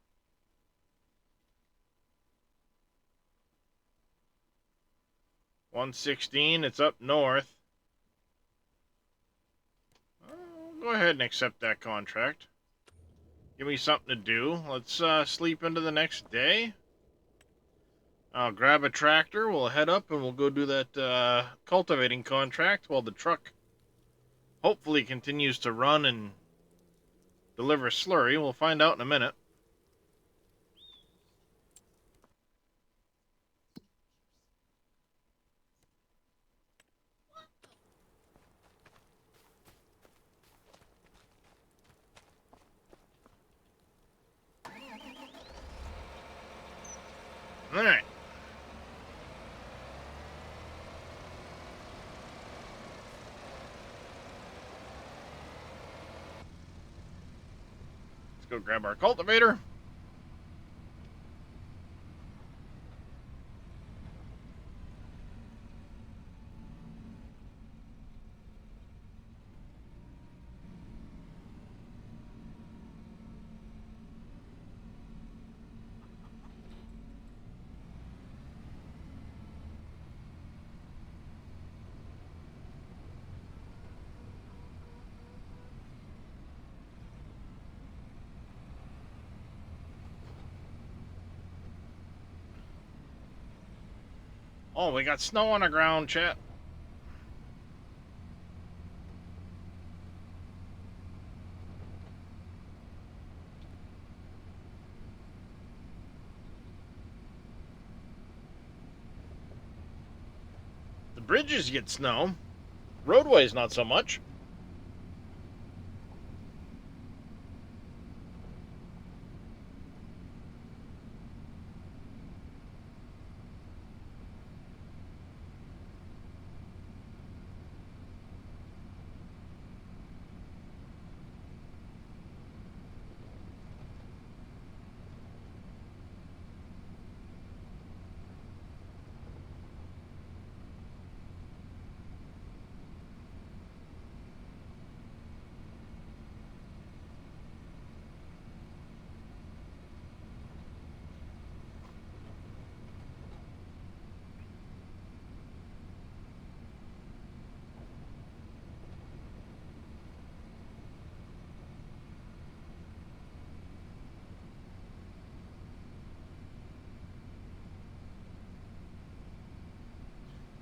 [SPEAKER 1] $116, it's up north. Go ahead and accept that contract. Give me something to do. Let's sleep into the next day. I'll grab a tractor, we'll head up, and we'll go do that cultivating contract while the truck hopefully continues to run and deliver slurry. We'll find out in a minute. Alright. Let's go grab our cultivator. Oh, we got snow on the ground, chat. The bridges get snow. Roadways, not so much.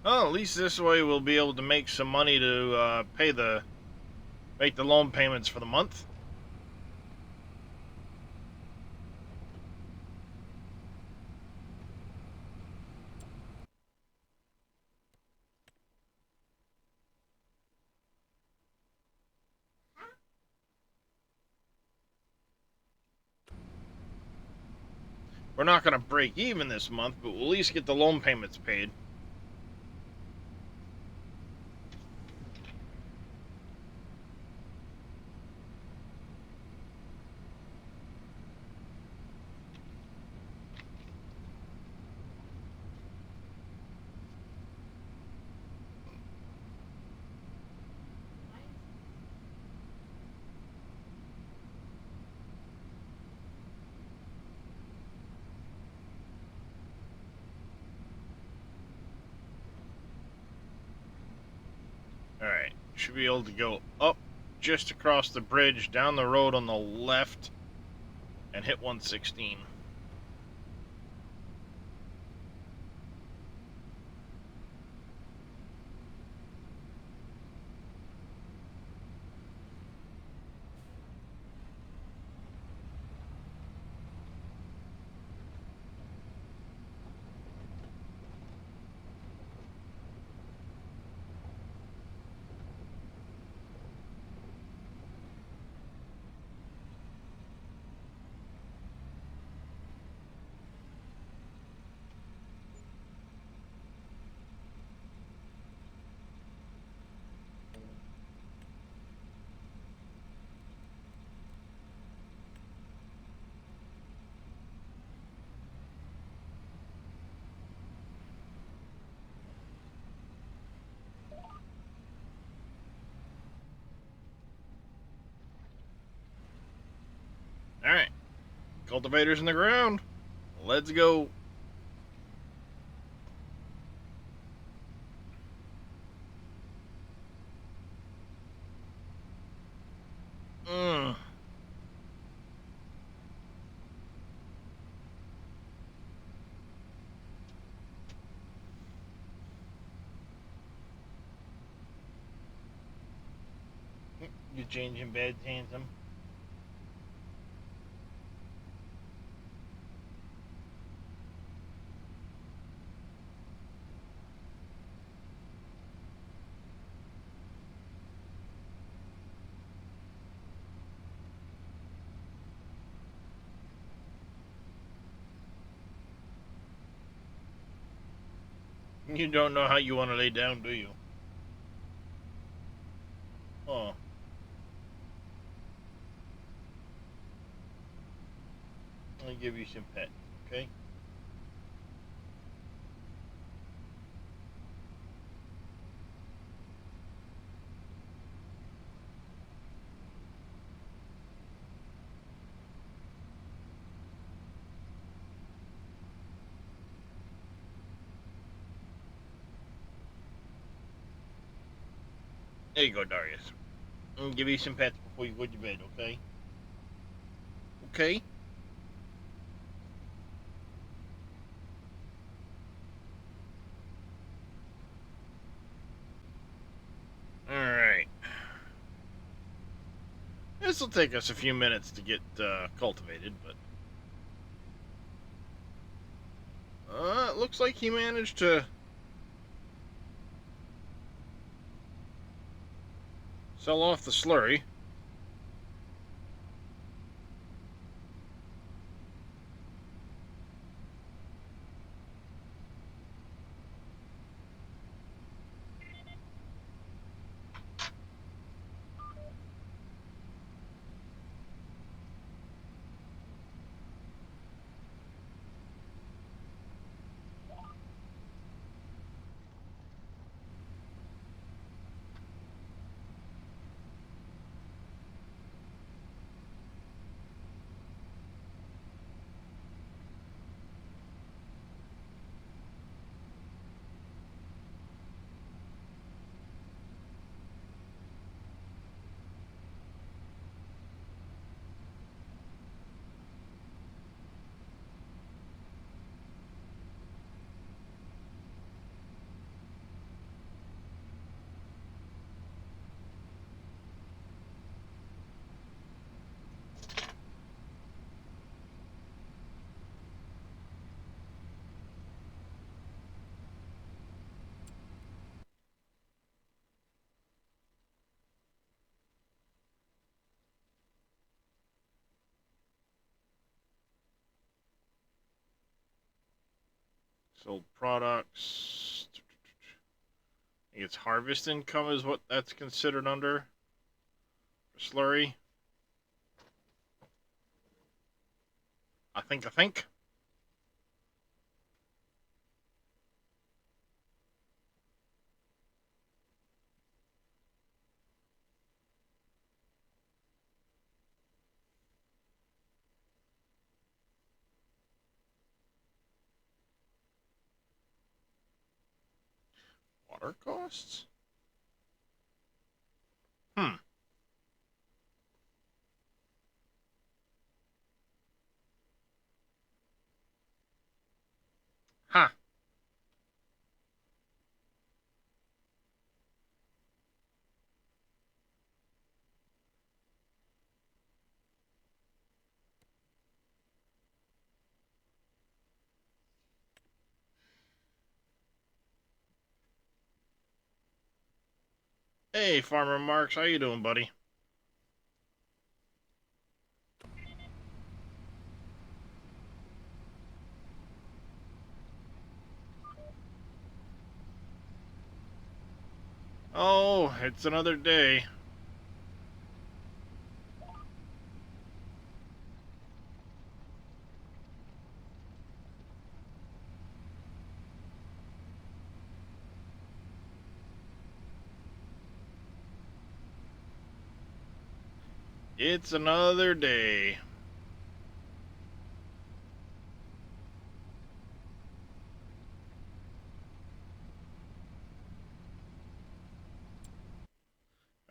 [SPEAKER 1] Well, at least this way we'll be able to make some money to make the loan payments for the month. We're not going to break even this month, but we'll at least get the loan payments paid. Alright, should be able to go up just across the bridge, down the road on the left, and hit 116. Cultivators in the ground. Let's go. Mm. You changing beds, handsome? You don't know how you want to lay down, do you? Oh. I'll give you some pets, okay? There you go, Darius. I'll give you some pets before you go to bed, okay? Okay? Alright. This will take us a few minutes to get cultivated, but... it looks like he managed to... sell off the slurry. Sold products. I think it's harvest income is what that's considered under. Slurry. I think. Water costs? Hmm. Huh. Hey, Farmer Marks, how you doing, buddy? Oh, it's another day. It's another day.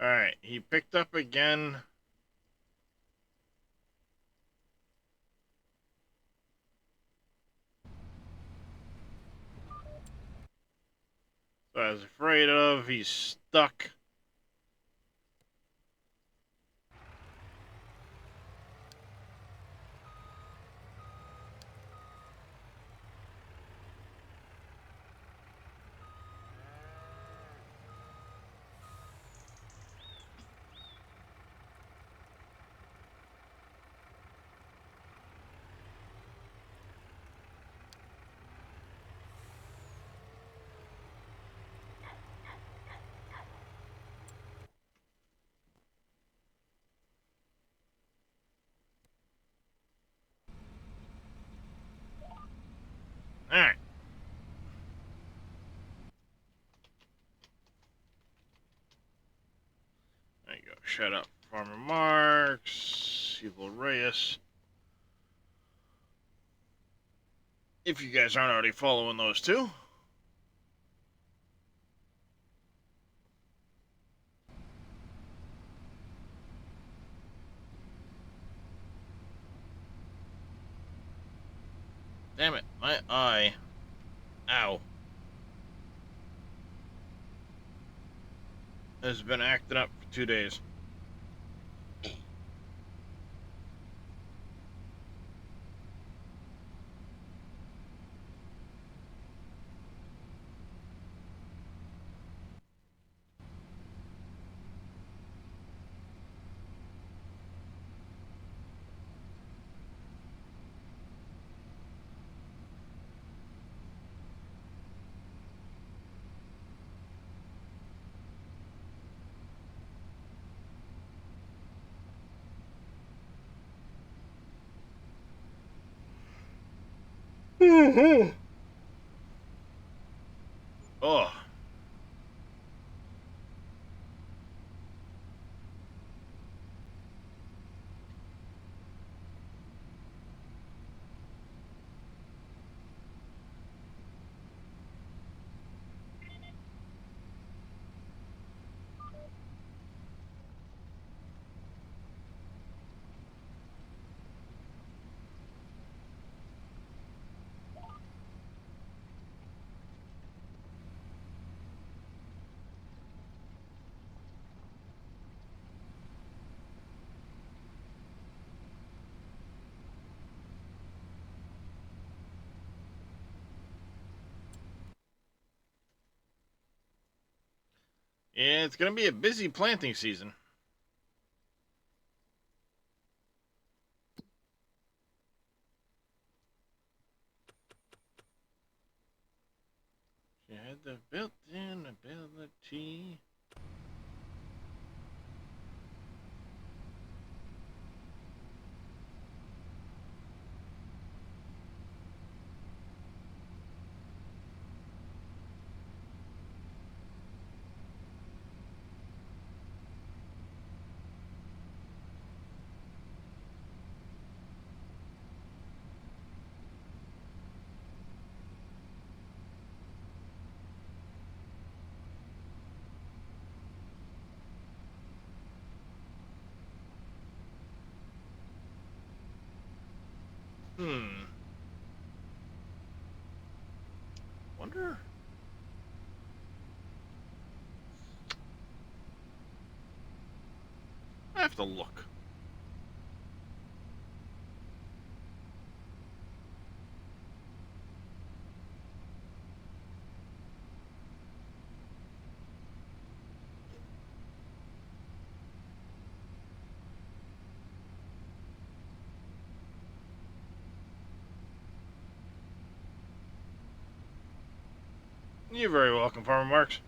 [SPEAKER 1] Alright, he picked up again. So I was afraid of. He's stuck. Alright. There you go. Shut up, Farmer Marks. Evil Reyes. If you guys aren't already following those two. Damn it, my eye. Ow. Has been acting up for 2 days. Oh. Yeah, it's gonna be a busy planting season. She had the built-in ability. Hmm. Wonder. I have to look. You're very welcome, Farmer Marks.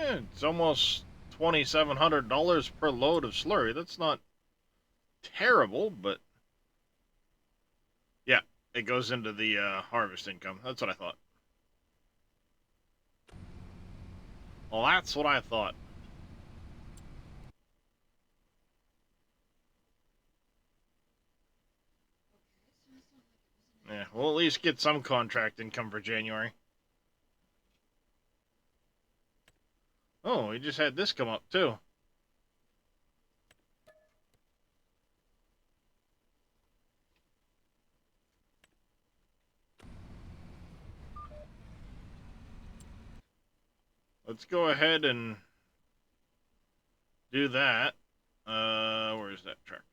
[SPEAKER 1] Yeah, it's almost $2,700 per load of slurry. That's not terrible, but yeah, it goes into the harvest income. That's what I thought. Well, that's what I thought. Yeah, we'll at least get some contract income for January. Oh, we just had this come up too. Let's go ahead and do that. Where's that tractor?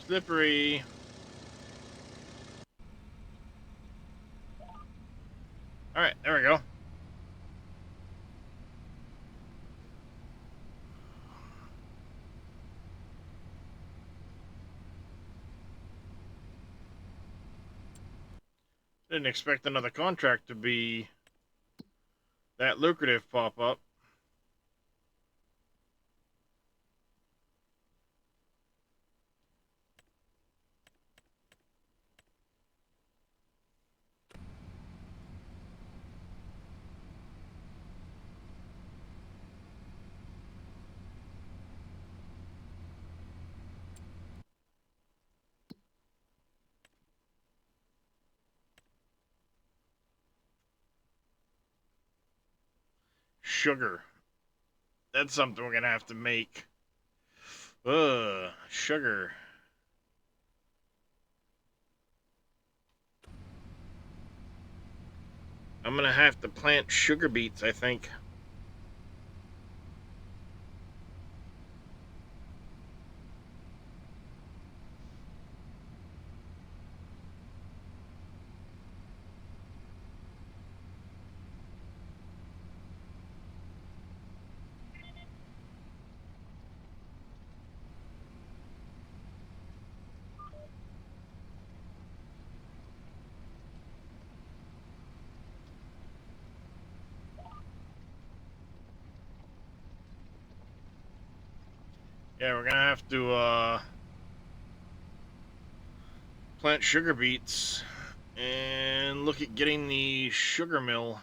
[SPEAKER 1] Slippery. Alright, there we go. Didn't expect another contract to be that lucrative pop up. Sugar. That's something we're gonna have to make. Sugar. I'm gonna have to plant sugar beets, I think. Yeah, we're gonna have to plant sugar beets and look at getting the sugar mill.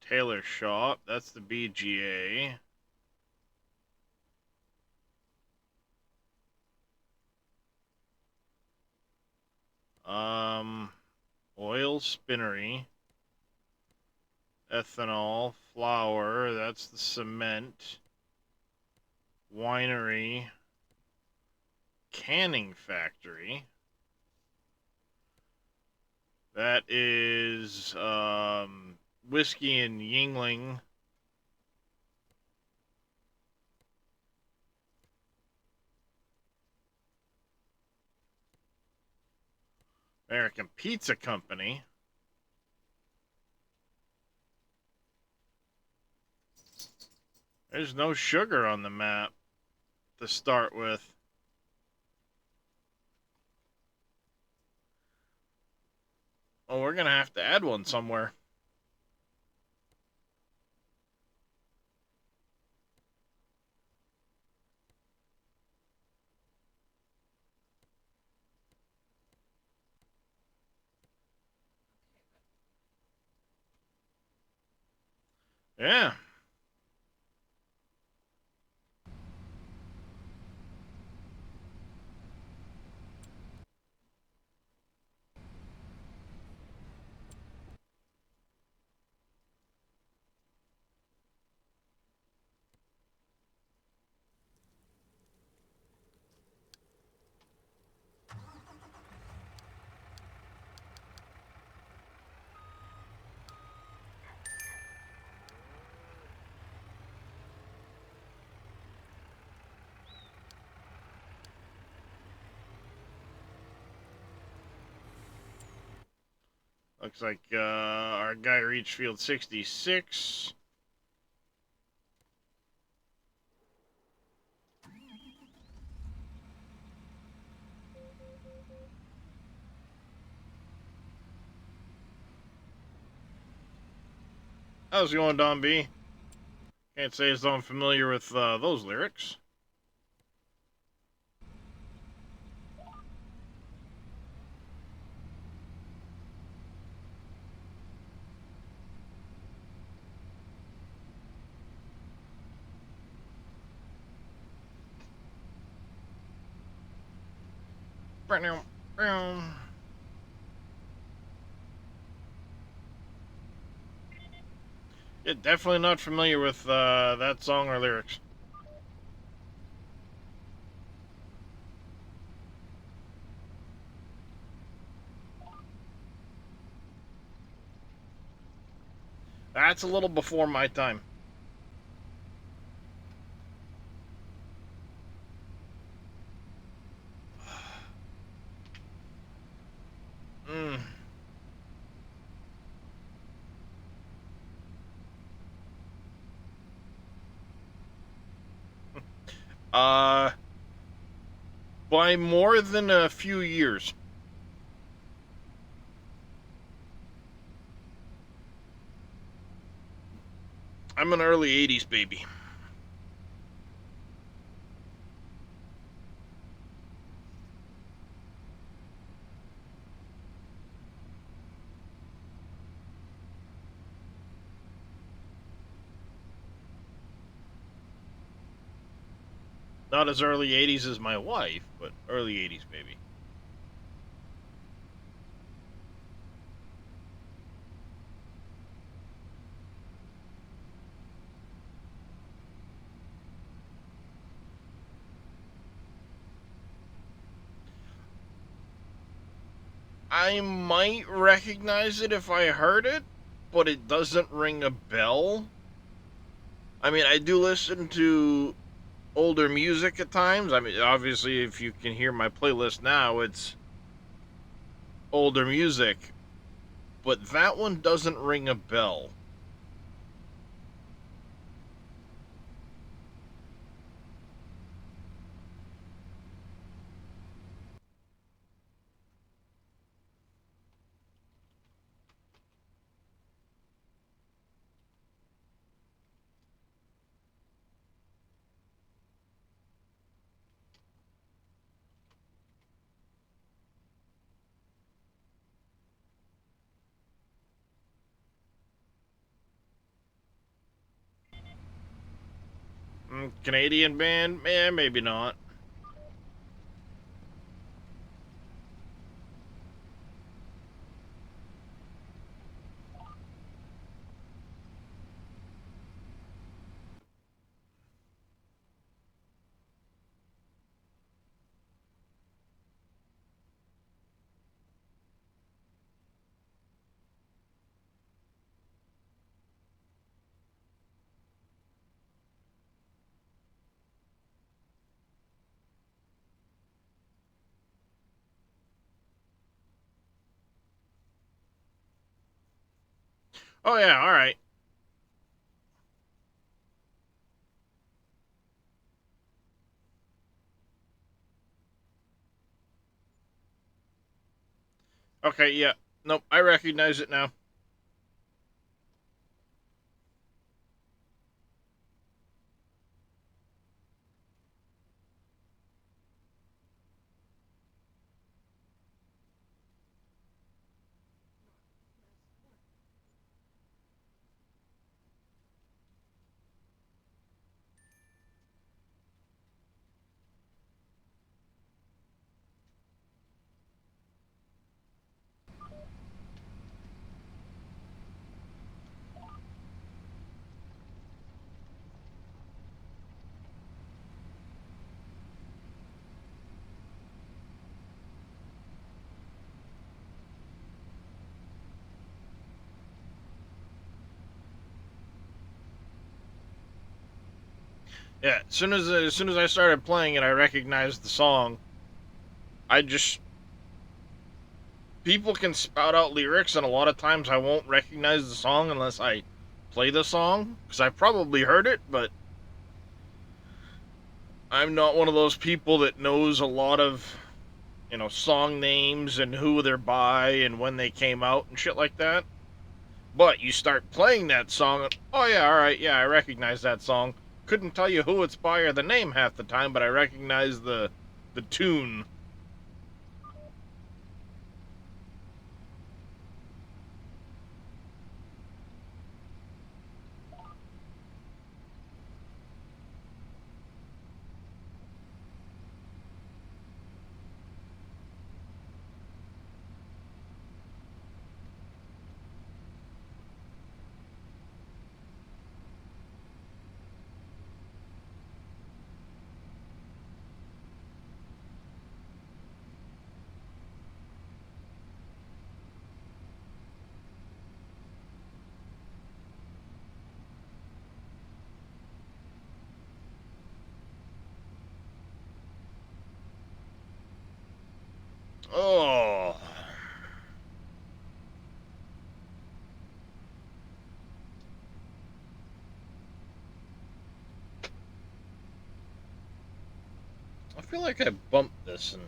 [SPEAKER 1] Tailor shop. That's the BGA. Um, Oil spinnery. Ethanol, flour. That's the cement. Winery. Canning factory. That is whiskey and Yingling. American Pizza Company. There's no sugar on the map to start with. Oh, we're gonna have to add one somewhere. Yeah. Looks like our guy reached field 66. How's it going, Don B? Can't say as though I'm familiar with those lyrics. Yeah, definitely not familiar with that song or lyrics. That's a little before my time. Mm. Uh, by more than a few years. I'm an early 80s baby. Not as early 80s as my wife, but early 80s baby. I might recognize it if I heard it, but it doesn't ring a bell. I mean, I do listen to older music at times. I mean, obviously, if you can hear my playlist now, it's older music, but that one doesn't ring a bell. Canadian band? Maybe not. Oh, yeah, alright. Okay, yeah. Nope, I recognize it now. Yeah, as soon as I started playing it, I recognized the song. I just people can spout out lyrics, and a lot of times I won't recognize the song unless I play the song, because I probably heard it, but I'm not one of those people that knows a lot of, song names and who they're by and when they came out and shit like that. But you start playing that song, and, oh yeah, alright, yeah, I recognize that song. Couldn't tell you who it's by or the name half the time, but I recognize the tune. Oh. I feel like I bumped this and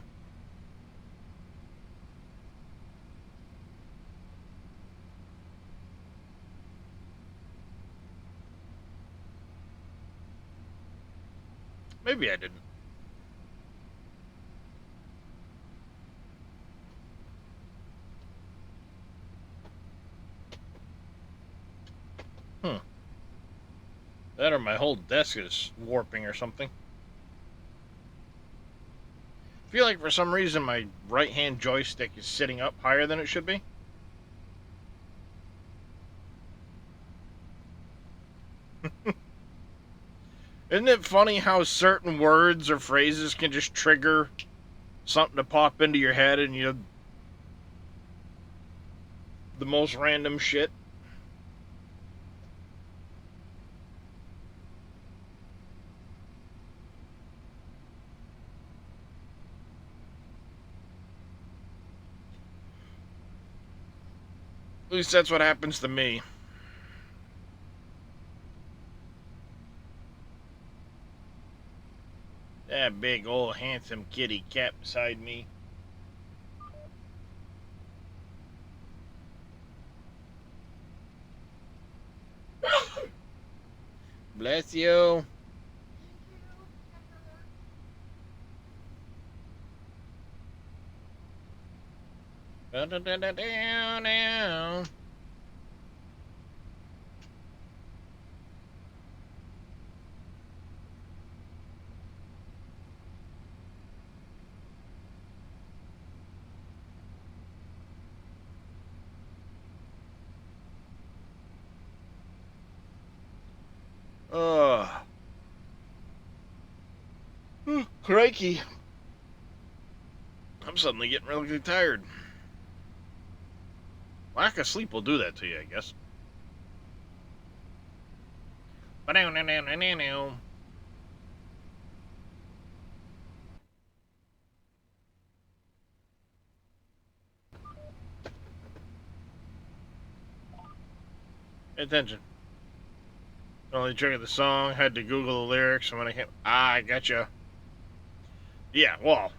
[SPEAKER 1] maybe I didn't. Hmm. That or my whole desk is warping or something. I feel like for some reason my right hand joystick is sitting up higher than it should be. Isn't it funny how certain words or phrases can just trigger something to pop into your head and the most random shit? At least that's what happens to me. That big old handsome kitty cat beside me. Bless you. Da-da-da-da-down. Ugh. Crikey. I'm suddenly getting really tired. Lack of sleep will do that to you, I guess. Pay attention. Only triggered the song, had to Google the lyrics, and when I came. Ah, I gotcha. Yeah, well,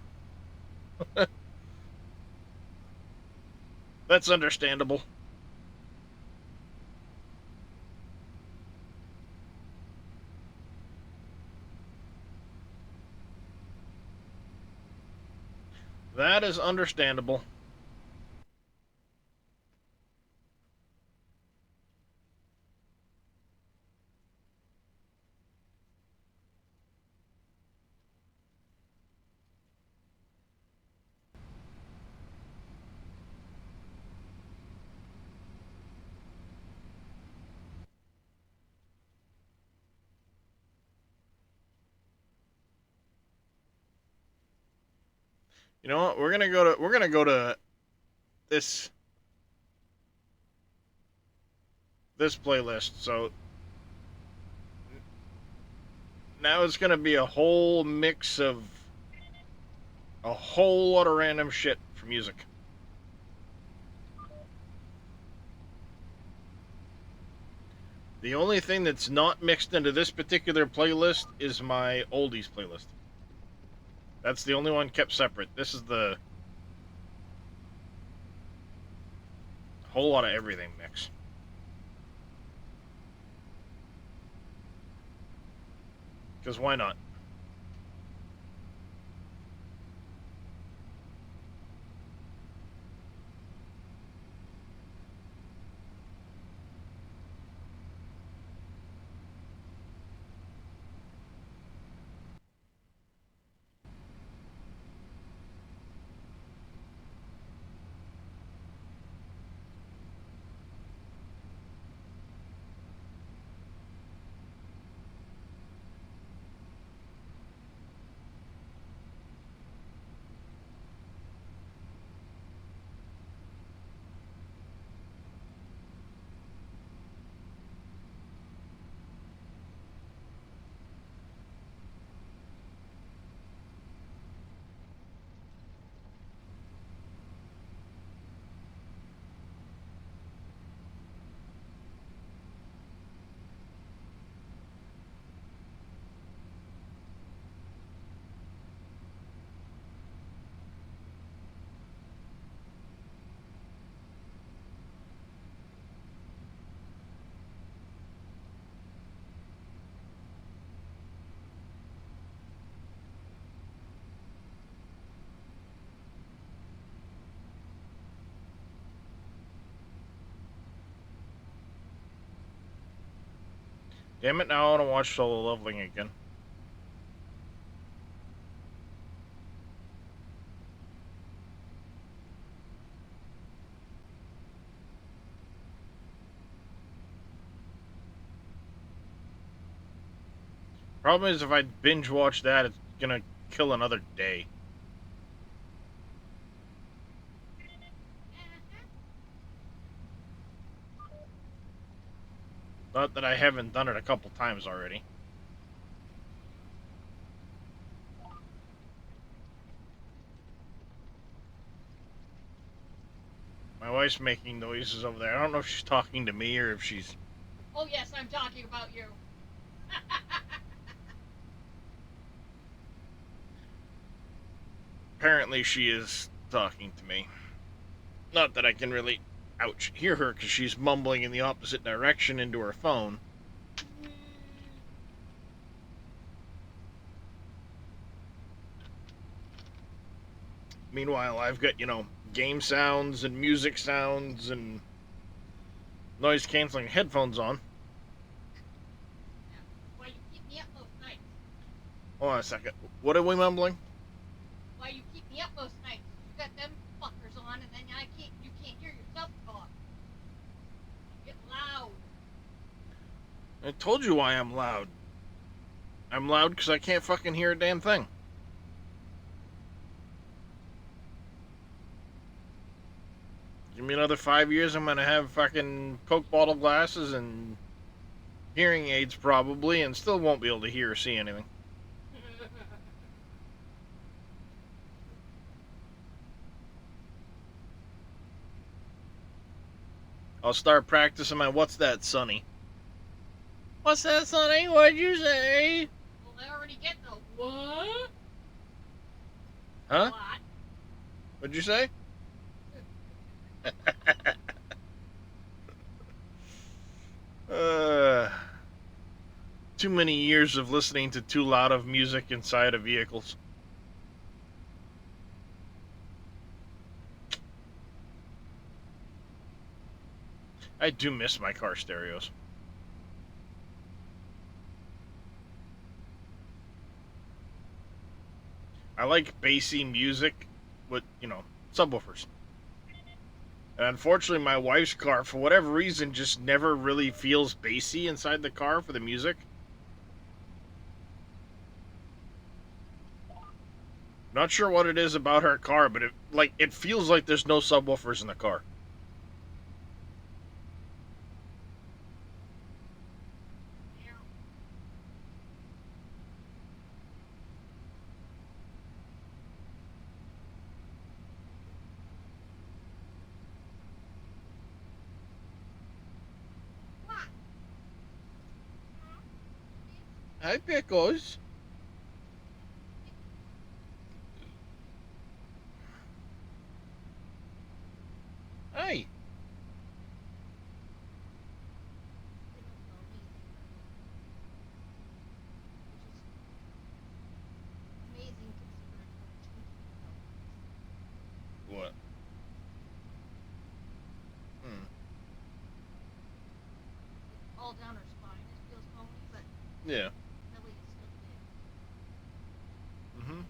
[SPEAKER 1] that's understandable. That is understandable. You know what? We're gonna go to this this playlist. So now it's gonna be a whole mix of a whole lot of random shit for music. The only thing that's not mixed into this particular playlist is my oldies playlist. That's the only one kept separate. This is the whole lot of everything mix. Because why not? Damn it, now I want to watch Solo Leveling again. Problem is, if I binge watch that, it's gonna kill another day. Not that I haven't done it a couple times already. My wife's making noises over there. I don't know if she's talking to me or if she's...
[SPEAKER 3] Oh, yes, I'm talking about you.
[SPEAKER 1] Apparently she is talking to me. Not that I can really, ouch, hear her because she's mumbling in the opposite direction into her phone. Meanwhile, I've got, game sounds and music sounds and noise canceling headphones on.
[SPEAKER 3] Why you keep me up most nights?
[SPEAKER 1] Hold on a second. What are we mumbling?
[SPEAKER 3] Why you keep me up most nights? You got them fuckers on, and then you can't hear yourself talk. You get loud.
[SPEAKER 1] I told you why I'm loud. I'm loud because I can't fucking hear a damn thing. Give me another 5 years, I'm gonna have fucking Coke bottle glasses and hearing aids probably, and still won't be able to hear or see anything. I'll start practicing my "What's that, Sonny?" What's that, Sonny? What'd you say?
[SPEAKER 3] Well, they already get the what?
[SPEAKER 1] Huh?
[SPEAKER 3] What?
[SPEAKER 1] What'd you say? uh, Too many years of listening to too loud of music inside of vehicles. I do miss my car stereos. I like bassy music with, subwoofers. And unfortunately, my wife's car, for whatever reason, just never really feels bassy inside the car for the music. Not sure what it is about her car, but it feels like there's no subwoofers in the car. Hi, Pickles. Hi.
[SPEAKER 3] They don't know me, which is amazing considering what
[SPEAKER 1] What? Hmm.
[SPEAKER 3] all down her spine it feels bony, but
[SPEAKER 1] Yeah.
[SPEAKER 3] belly is still big.
[SPEAKER 1] Mm-hmm.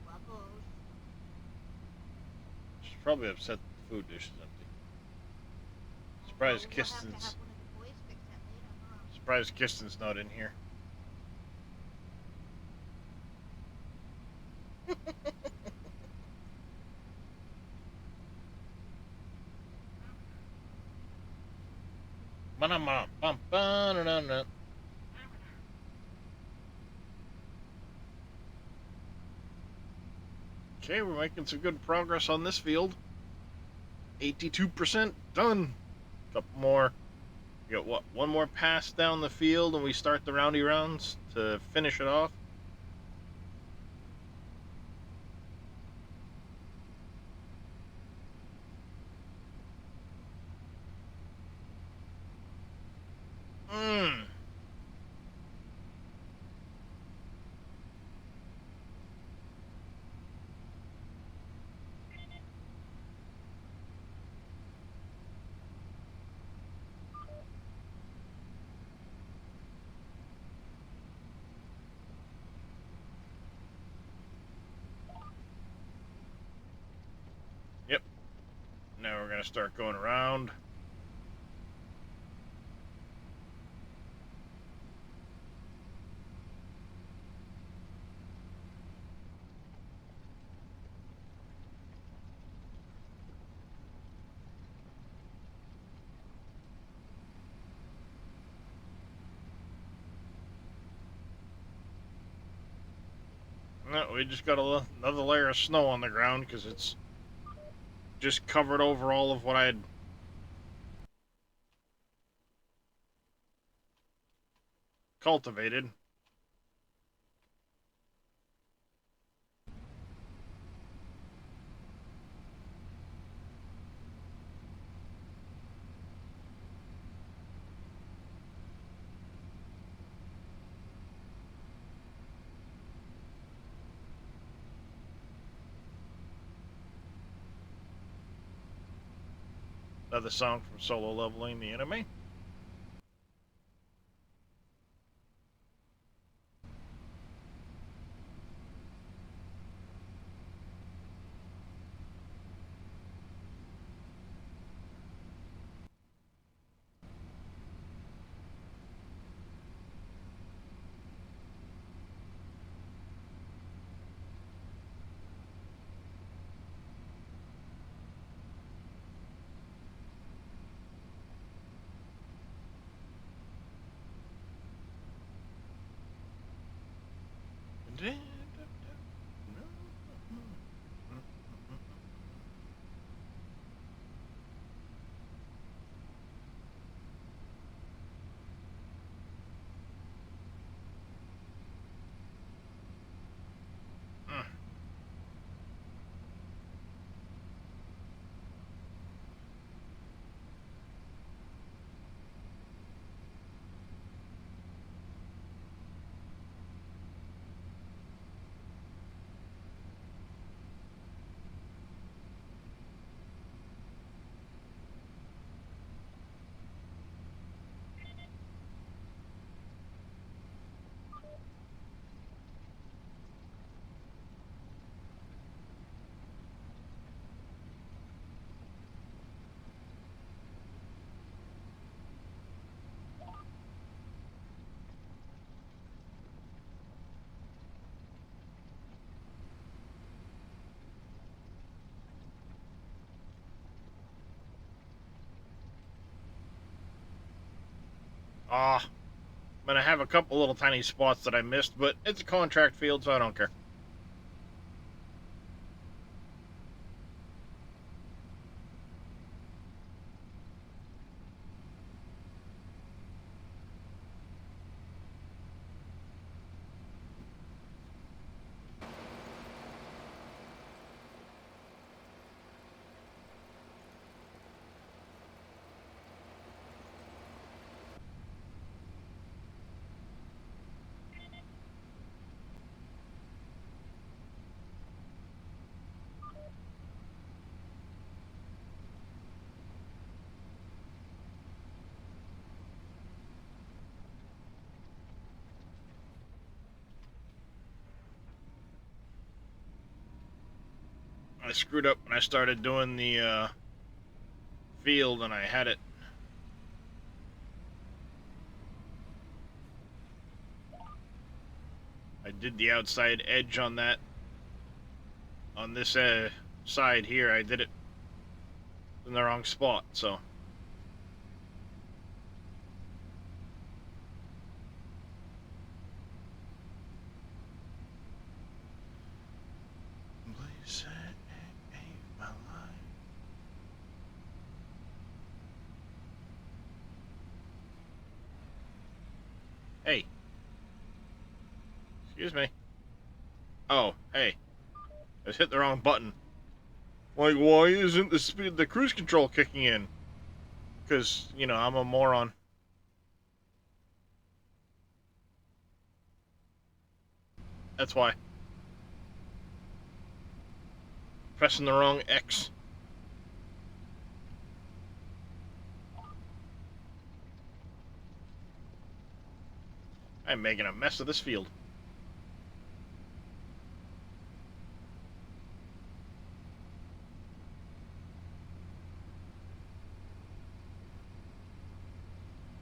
[SPEAKER 3] Waggles.
[SPEAKER 1] She's probably upset that the food dish is empty.
[SPEAKER 3] Well,
[SPEAKER 1] Surprised
[SPEAKER 3] you'll have to
[SPEAKER 1] Kisten's.
[SPEAKER 3] have one of the boys fix that later, huh?
[SPEAKER 1] Surprised Kisten's not in here. Ba-dum-bum-bum-ba-da-dum-dum. Okay, we're making some good progress on this field. 82% done. Couple more. We got what? One more pass down the field, and we start the roundy rounds to finish it off. Mmm. Yep. Now we're gonna start going around. No, we just got another layer of snow on the ground because it's just covered over all of what I had cultivated. Another song from Solo Leveling the Anime. Ah, I'm gonna have a couple little tiny spots that I missed, but it's a contract field, so I don't care. I screwed up when I started doing the field, and I had it. I did the outside edge on that. On this side here, I did it in the wrong spot, so. Hey. Excuse me. Oh, hey. I just hit the wrong button. Like, why isn't the cruise control kicking in? Because, you know, I'm a moron. That's why. Pressing the wrong X. I'm making a mess of this field.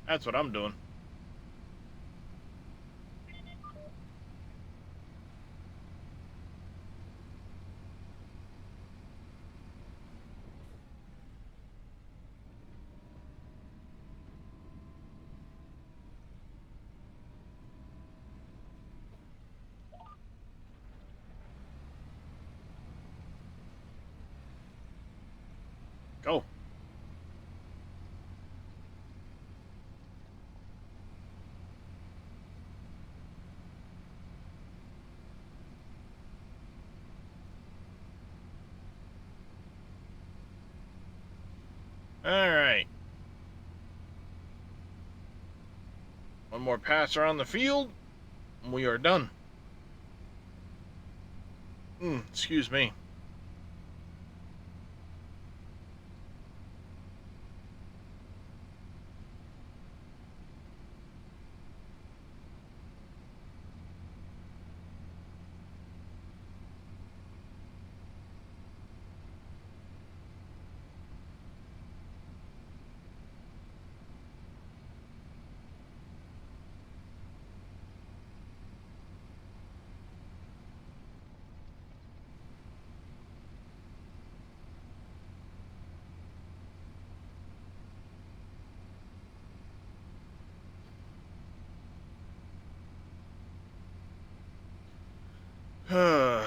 [SPEAKER 1] That's what I'm doing. Go. Alright. One more pass around the field, and we are done. Excuse me. I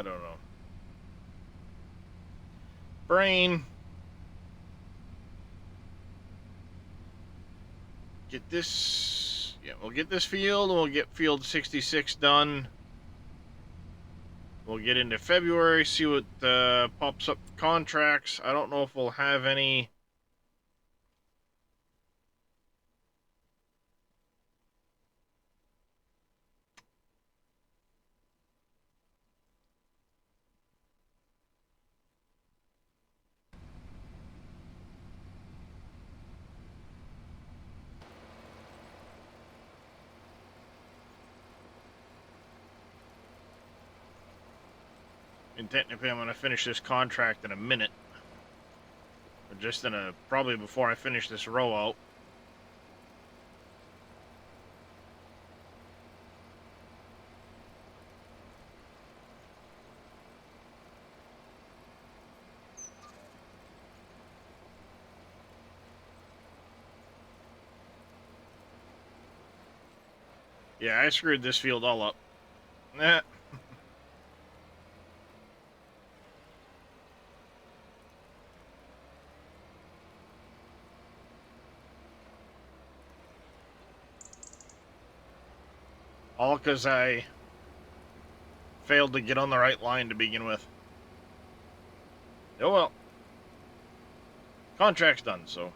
[SPEAKER 1] don't know. Brain. Get this. Yeah, we'll get this field, and we'll get field 66 done. We'll get into February, see what pops up contracts. I don't know if we'll have any. And technically, I'm going to finish this contract in a minute. Or just in a. Probably before I finish this row out. Yeah, I screwed this field all up. Nah. All because I failed to get on the right line to begin with. Oh well. Contract's done, so.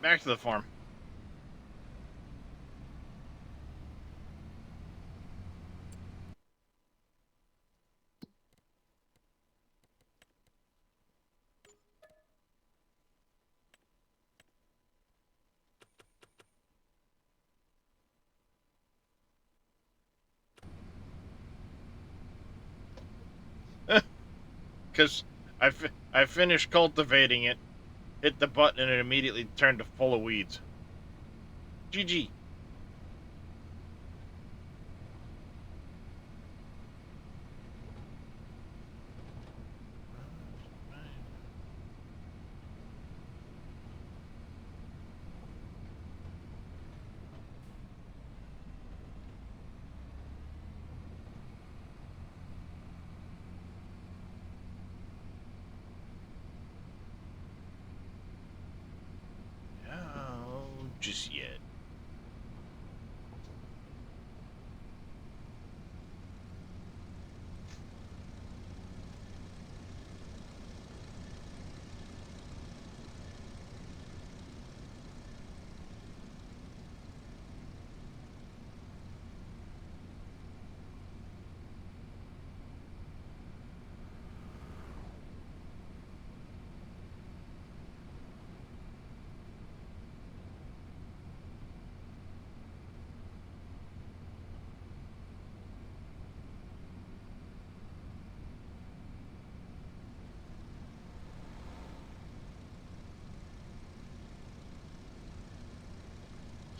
[SPEAKER 1] Back to the farm. because I finished cultivating it, hit the button, and it immediately turned to full of weeds. GG. No, just yet.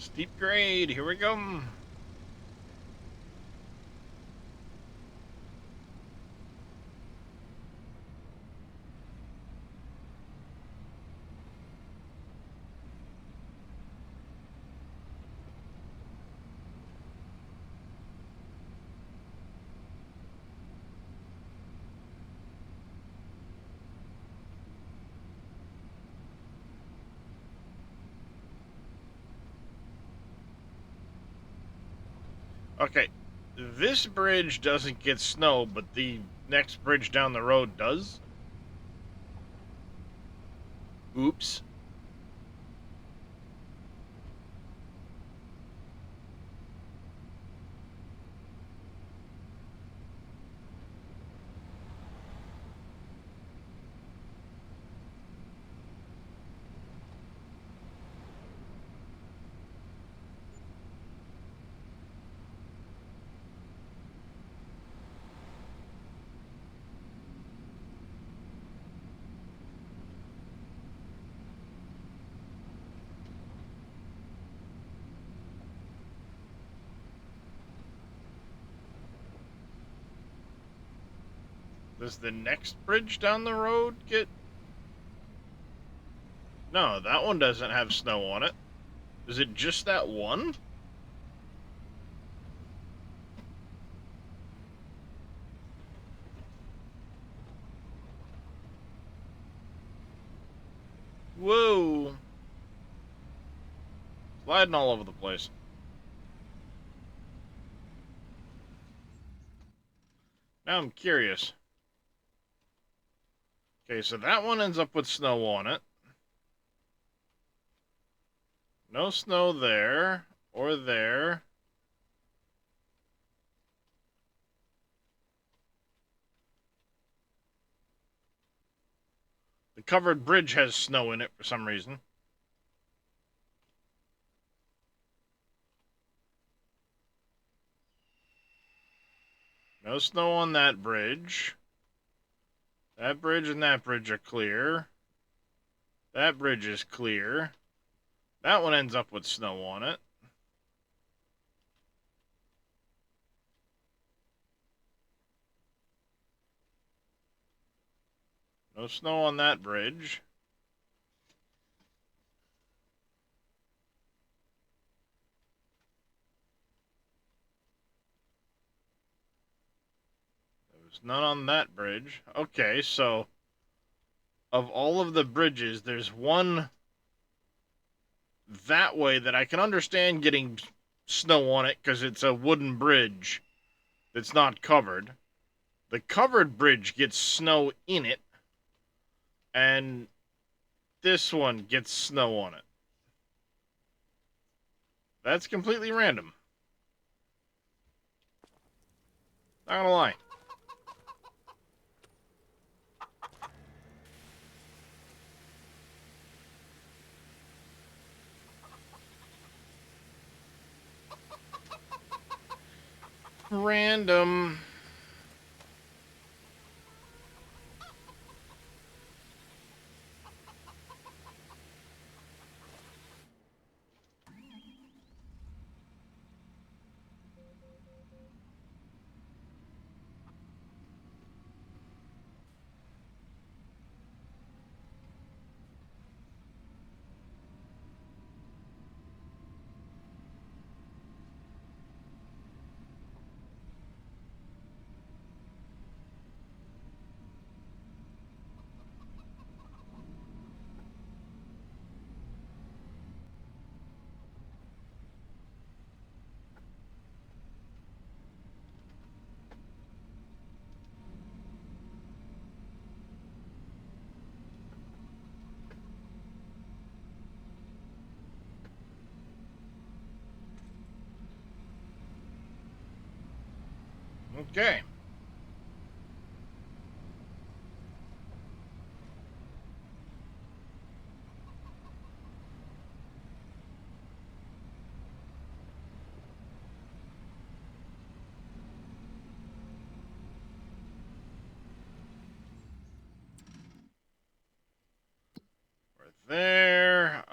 [SPEAKER 1] Steep grade, here we go. Okay, this bridge doesn't get snow, but the next bridge down the road does. Oops. Does the next bridge down the road get... No, that one doesn't have snow on it. Is it just that one? Whoa. Sliding all over the place. Now I'm curious. Okay, so that one ends up with snow on it. No snow there, or there. The covered bridge has snow in it for some reason. No snow on that bridge. That bridge and that bridge are clear. That bridge is clear. That one ends up with snow on it. No snow on that bridge. There's none on that bridge. Okay, so of all of the bridges, there's one that way that I can understand getting snow on it because it's a wooden bridge that's not covered. The covered bridge gets snow in it, and this one gets snow on it. That's completely random. Not gonna lie. Random. Okay. We're there.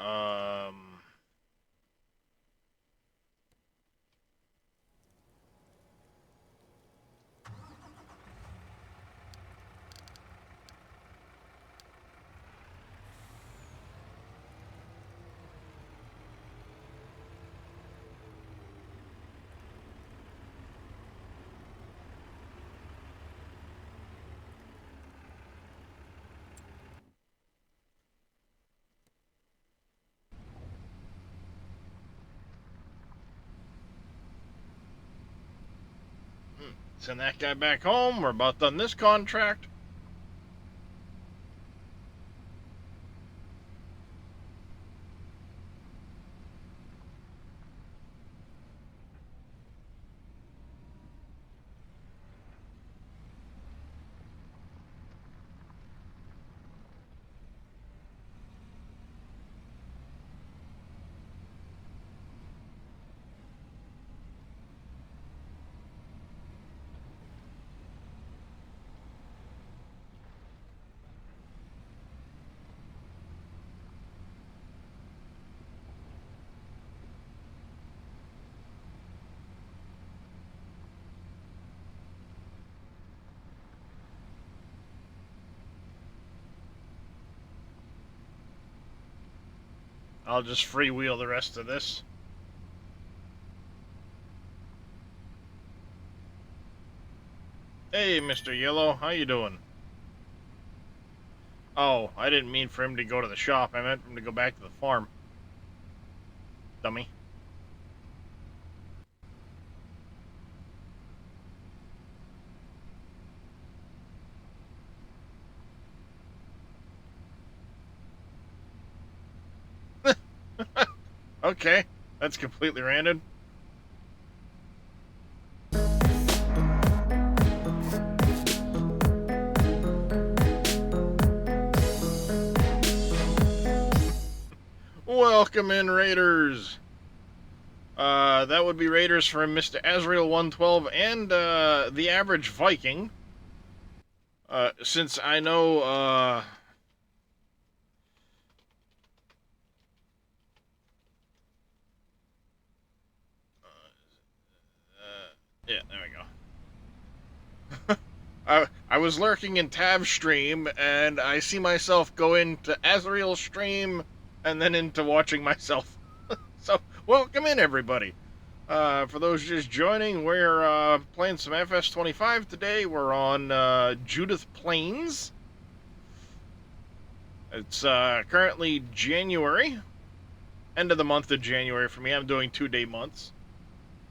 [SPEAKER 1] Send that guy back home. We're about done this contract. I'll just freewheel the rest of this. Hey, Mr. Yellow, how you doing? Oh, I didn't mean for him to go to the shop. I meant for him to go back to the farm. Dummy. Okay, that's completely random. Welcome in, Raiders. That would be Raiders from Mr. Azrael 112 and the average Viking. Since I know yeah, there we go. I was lurking in Tab stream and I see myself go into Azrael stream and then into watching myself. So welcome in, everybody. For those just joining, we're playing some FS25 today. We're on Judith Plains. It's currently January, end of the month of January for me. I'm doing 2-day months.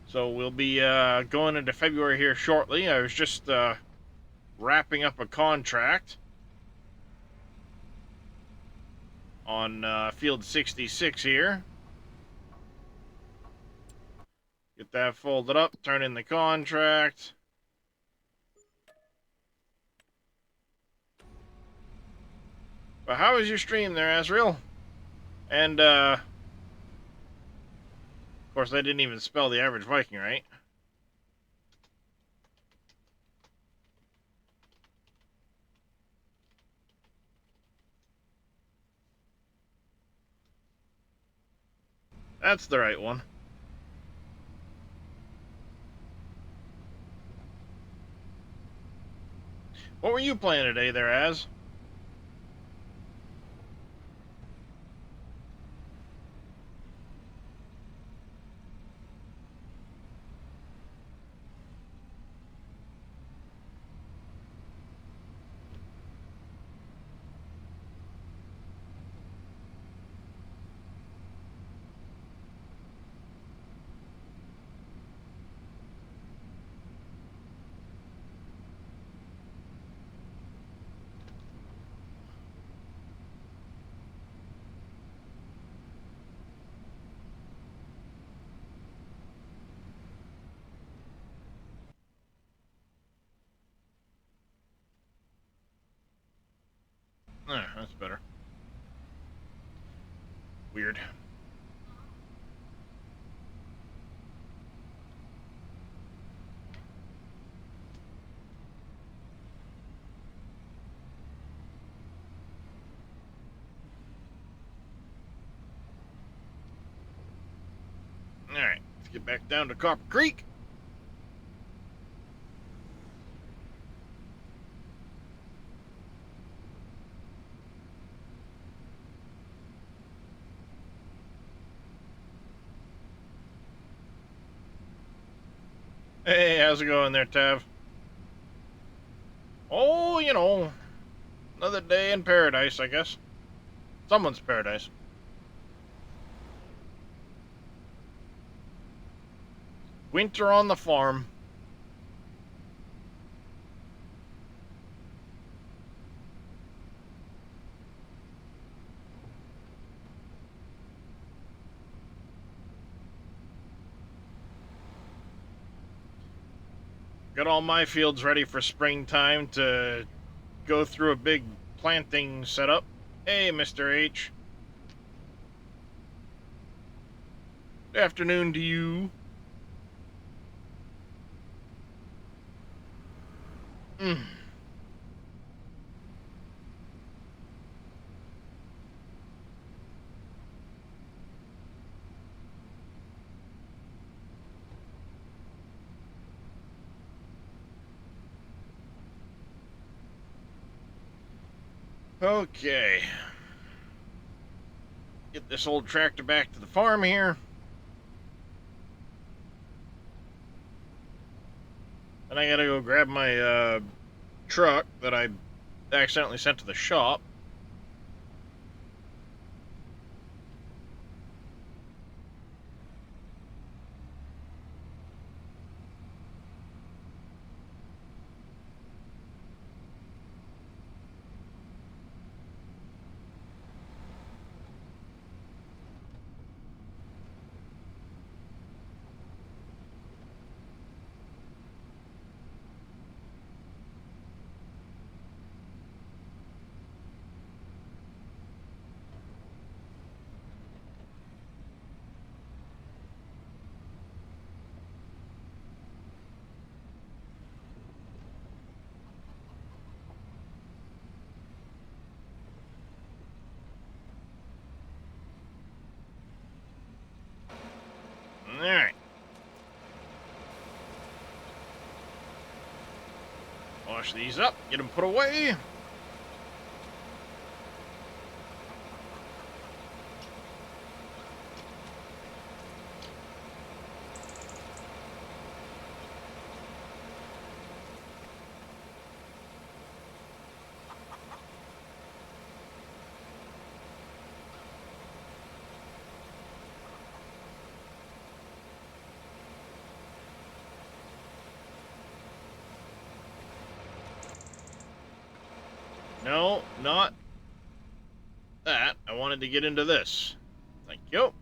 [SPEAKER 1] So we'll be going into February here shortly. I was just wrapping up a contract on field 66 here. Get that folded up, turn in the contract. But how was your stream there, Azrael? And, of course, I didn't even spell the average Viking right. That's the right one. What were you playing today there, Az? That's better. Weird. Alright, let's get back down to Copper Creek. Hey, how's it going there, Tav? Oh, you know, another day in paradise, I guess. Someone's paradise. Winter on the farm. Got all my fields ready for springtime to go through a big planting setup. Hey, Mr. H. Good afternoon to you. Mm. Okay. Get this old tractor back to the farm here. And I gotta go grab my truck that I accidentally sent to the shop. Alright. Wash these up, get them put away. No, not that. I wanted to get into this. Thank you.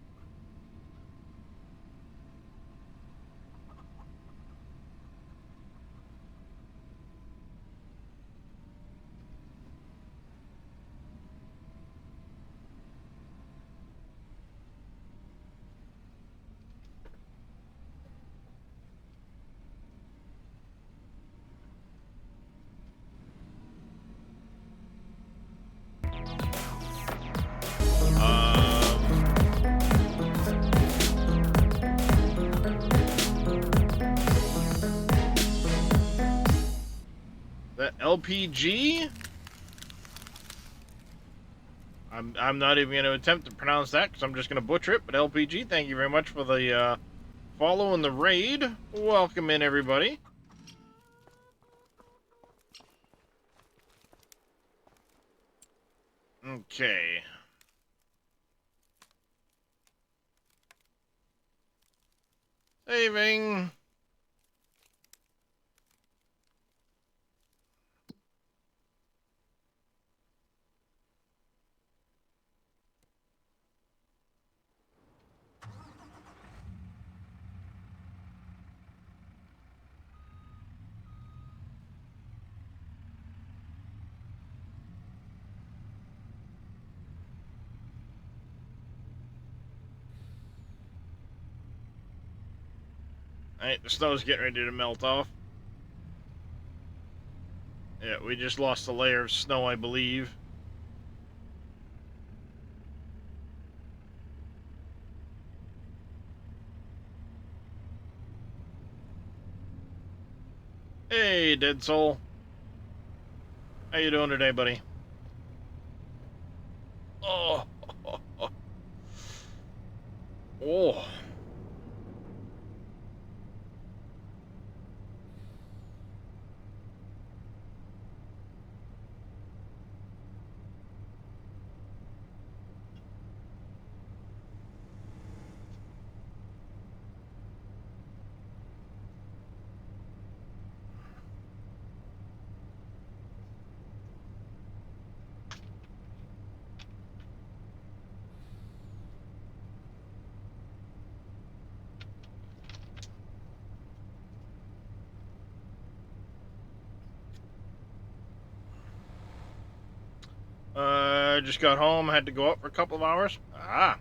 [SPEAKER 1] That LPG? I'm not even going to attempt to pronounce that because I'm just going to butcher it. But LPG, thank you very much for the follow and the raid. Welcome in, everybody. Okay. Saving. Alright, the snow's getting ready to melt off. Yeah, we just lost a layer of snow, I believe. Hey, Dead Soul. How you doing today, buddy? Oh. Oh. Just got home, had to go out for a couple of hours. Ah.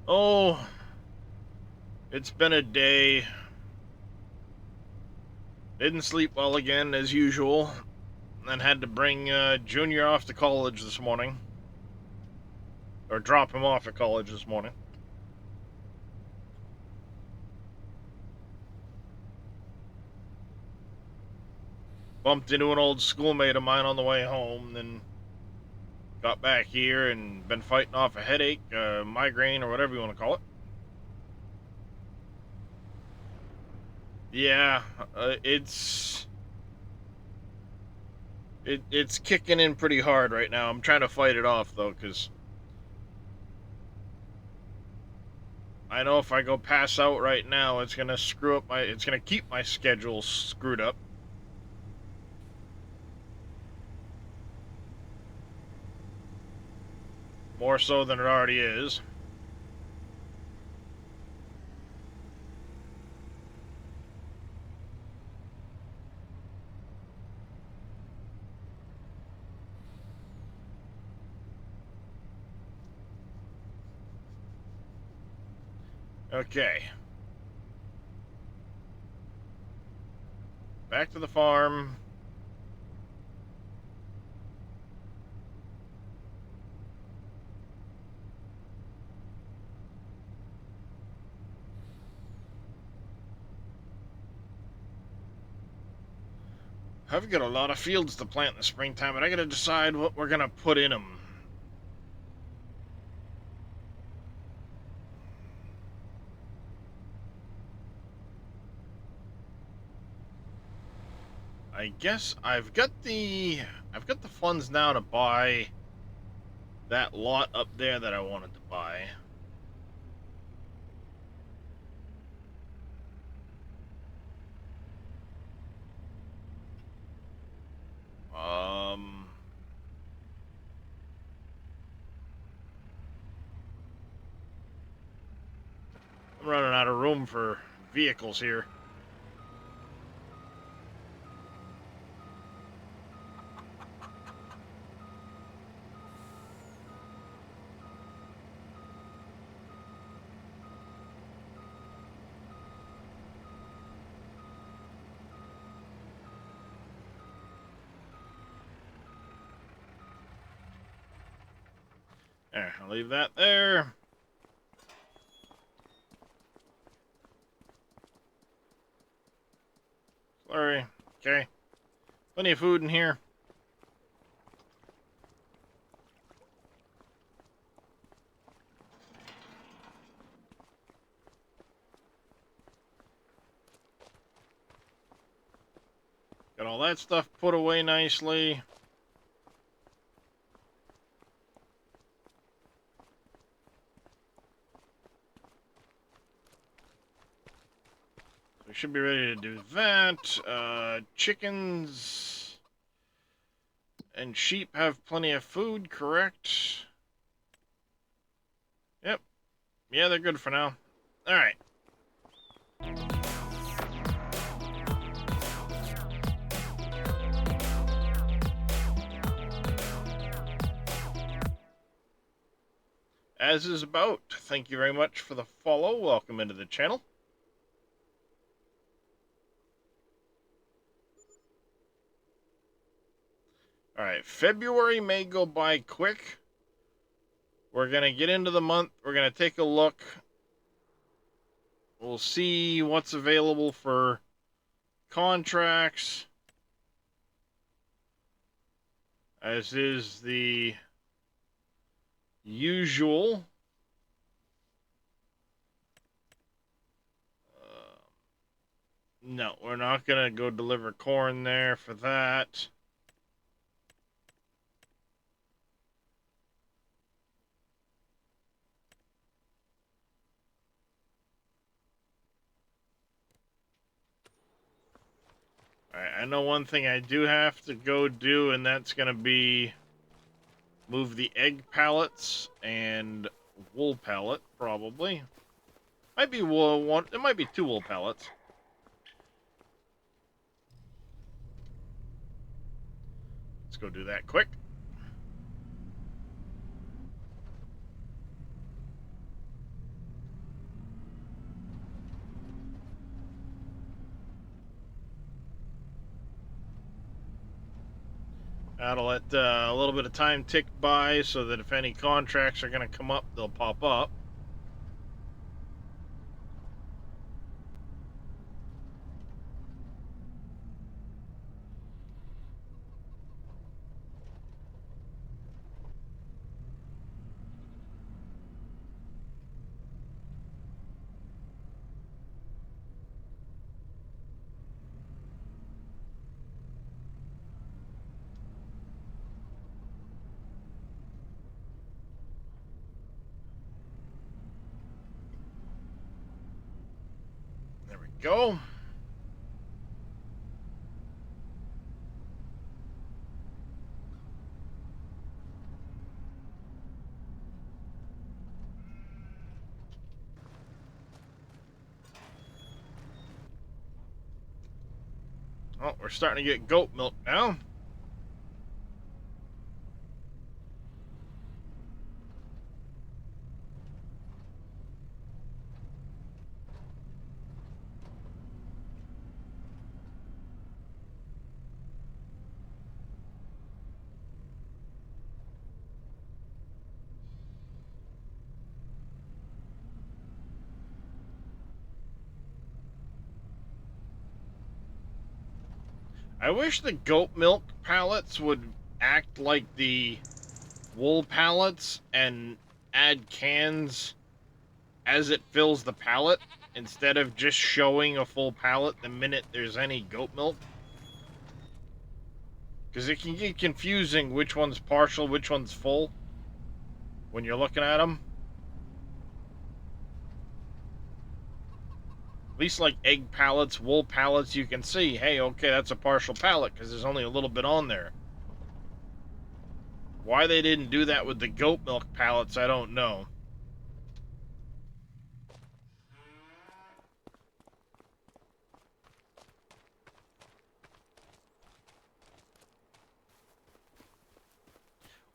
[SPEAKER 1] Oh. It's been a day. Didn't sleep well again, as usual. Then had to bring Junior off to college this morning. Or drop him off at college this morning. Bumped into an old schoolmate of mine on the way home, then got back here and been fighting off a headache, migraine, or whatever you want to call it. Yeah, it's kicking in pretty hard right now. I'm trying to fight it off though, because I know if I go pass out right now, it's gonna screw up it's gonna keep my schedule screwed up. More so than it already is. Okay. Back to the farm. I've got a lot of fields to plant in the springtime, but I gotta decide what we're gonna put in them. I guess I've got the funds now to buy that lot up there that I wanted to buy. I'm running out of room for vehicles here. There, I'll leave that there. Slurry. Okay. Plenty of food in here. Got all that stuff put away nicely. We should be ready to do that. Chickens and sheep have plenty of food, correct? Yep. Yeah, they're good for now. Alright. As is about, thank you very much for the follow. Welcome into the channel. Alright, February may go by quick. We're going to get into the month. We're going to take a look. We'll see what's available for contracts. As is the usual. No, we're not going to go deliver corn there for that. Alright, I know one thing I do have to go do, and that's going to be move the egg pallets and wool pallet, probably. Might be one. It might be 2 wool pallets. Let's go do that quick. That'll let a little bit of time tick by so that if any contracts are going to come up, they'll pop up. There we go. Oh, we're starting to get goat milk now. I wish the goat milk pallets would act like the wool pallets and add cans as it fills the pallet instead of just showing a full pallet the minute there's any goat milk. Because it can get confusing which one's partial, which one's full when you're looking at them. At least like egg pallets, wool pallets, you can see, hey, okay, that's a partial pallet because there's only a little bit on there. Why they didn't do that with the goat milk pallets, I don't know.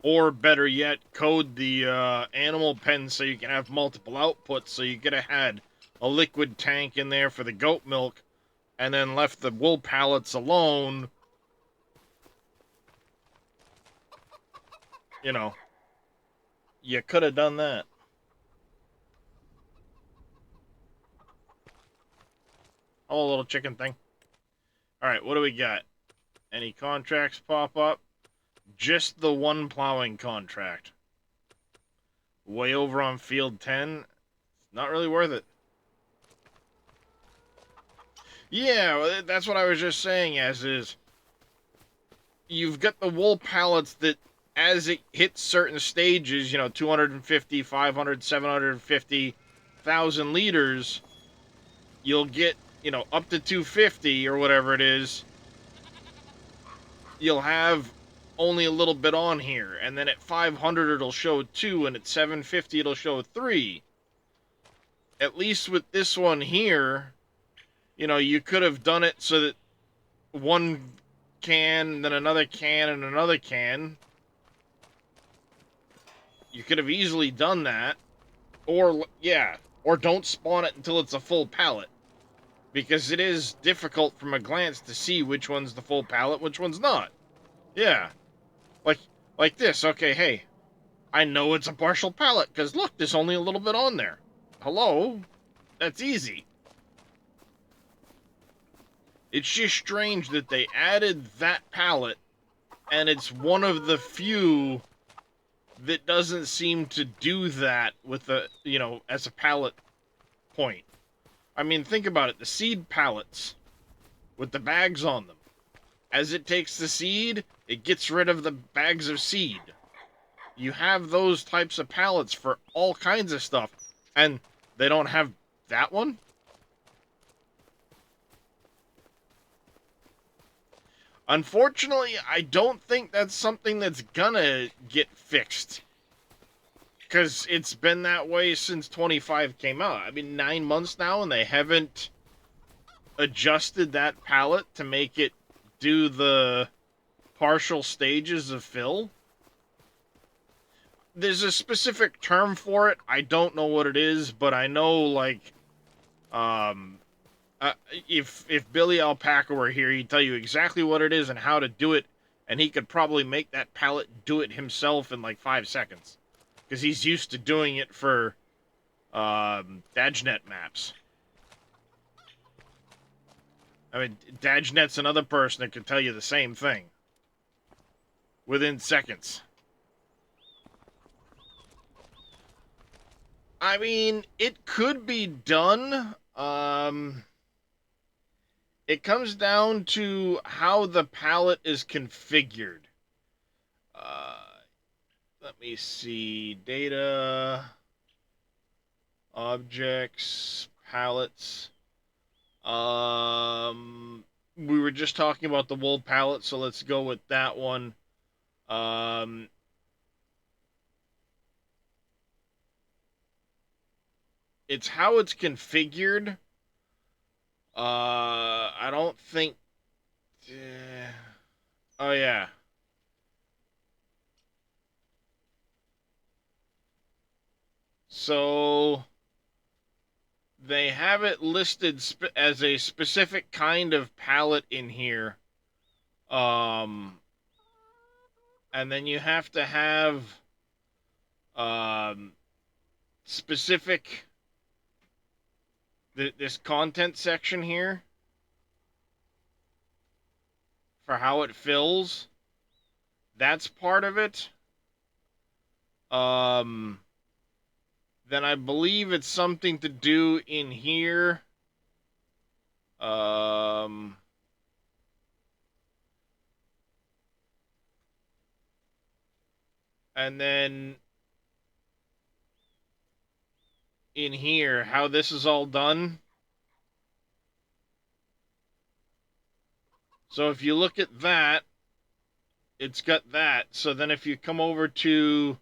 [SPEAKER 1] Or better yet, code the animal pen so you can have multiple outputs. So you could have had a liquid tank in there for the goat milk and then left the wool pallets alone. You know, you could have done that. Oh, little chicken thing. All right, what do we got? Any contracts pop up? Just the one plowing contract. Way over on field 10. Not really worth it. Yeah, that's what I was just saying, as is. You've got the wool pallets that, as it hits certain stages, 250, 500, 750,000 liters, you'll get, up to 250 or whatever it is. You'll have only a little bit on here, and then at 500 it'll show 2, and at 750 it'll show 3. At least with this one here, you could have done it so that one can, then another can, and another can. You could have easily done that. Or, yeah, or don't spawn it until it's a full pallet. Because it is difficult from a glance to see which one's the full pallet, which one's not. Yeah. Like this, okay, hey, I know it's a partial pallet, because look, there's only a little bit on there. Hello? That's easy. It's just strange that they added that pallet, and it's one of the few that doesn't seem to do that with a, as a pallet point. I mean, think about it. The seed pallets with the bags on them. As it takes the seed, it gets rid of the bags of seed. You have those types of pallets for all kinds of stuff, and they don't have that one? Unfortunately, I don't think that's something that's gonna get fixed. Because it's been that way since 25 came out. I mean, 9 months now, and they haven't adjusted that palette to make it do the partial stages of fill. There's a specific term for it. I don't know what it is, but I know, like, um, if Billy Alpaca were here, he'd tell you exactly what it is and how to do it, and he could probably make that palette do it himself in like 5 seconds, because he's used to doing it for DadgeNet maps. I mean, DadgeNet's another person that could tell you the same thing within seconds. I mean, it could be done. It comes down to how the palette is configured. Let me see. Data, objects, palettes. We were just talking about the wool palette, so let's go with that one. It's how it's configured. I don't think. Oh yeah. So they have it listed as a specific kind of palette in here. Um, and then you have to have um, specific this content section here for how it fills. That's part of it. Then I believe it's something to do in here. And then in here, how this is all done. So if you look at that, it's got that. So then if you come over to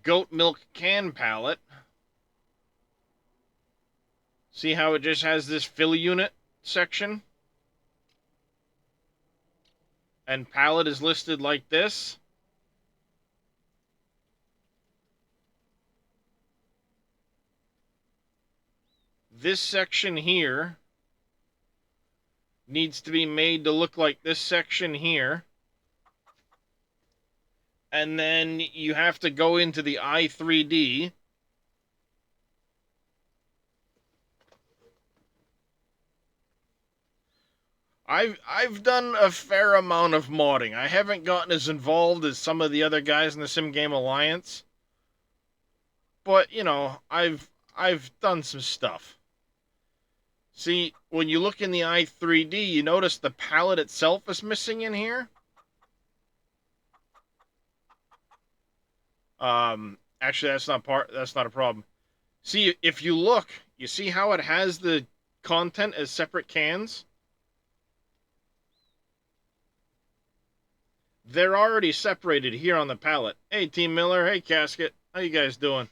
[SPEAKER 1] goat milk can palette, see how it just has this fill unit section? And palette is listed like this. This section here needs to be made to look like this section here. And then you have to go into the i3D. I've done a fair amount of modding. I haven't gotten as involved as some of the other guys in the Sim Game Alliance. But, I've done some stuff. See, when you look in the i3D, you notice the palette itself is missing in here. Actually, that's not a problem. See, if you look, you see how it has the content as separate cans? They're already separated here on the palette. Hey, Team Miller. Hey, Casket. How you guys doing?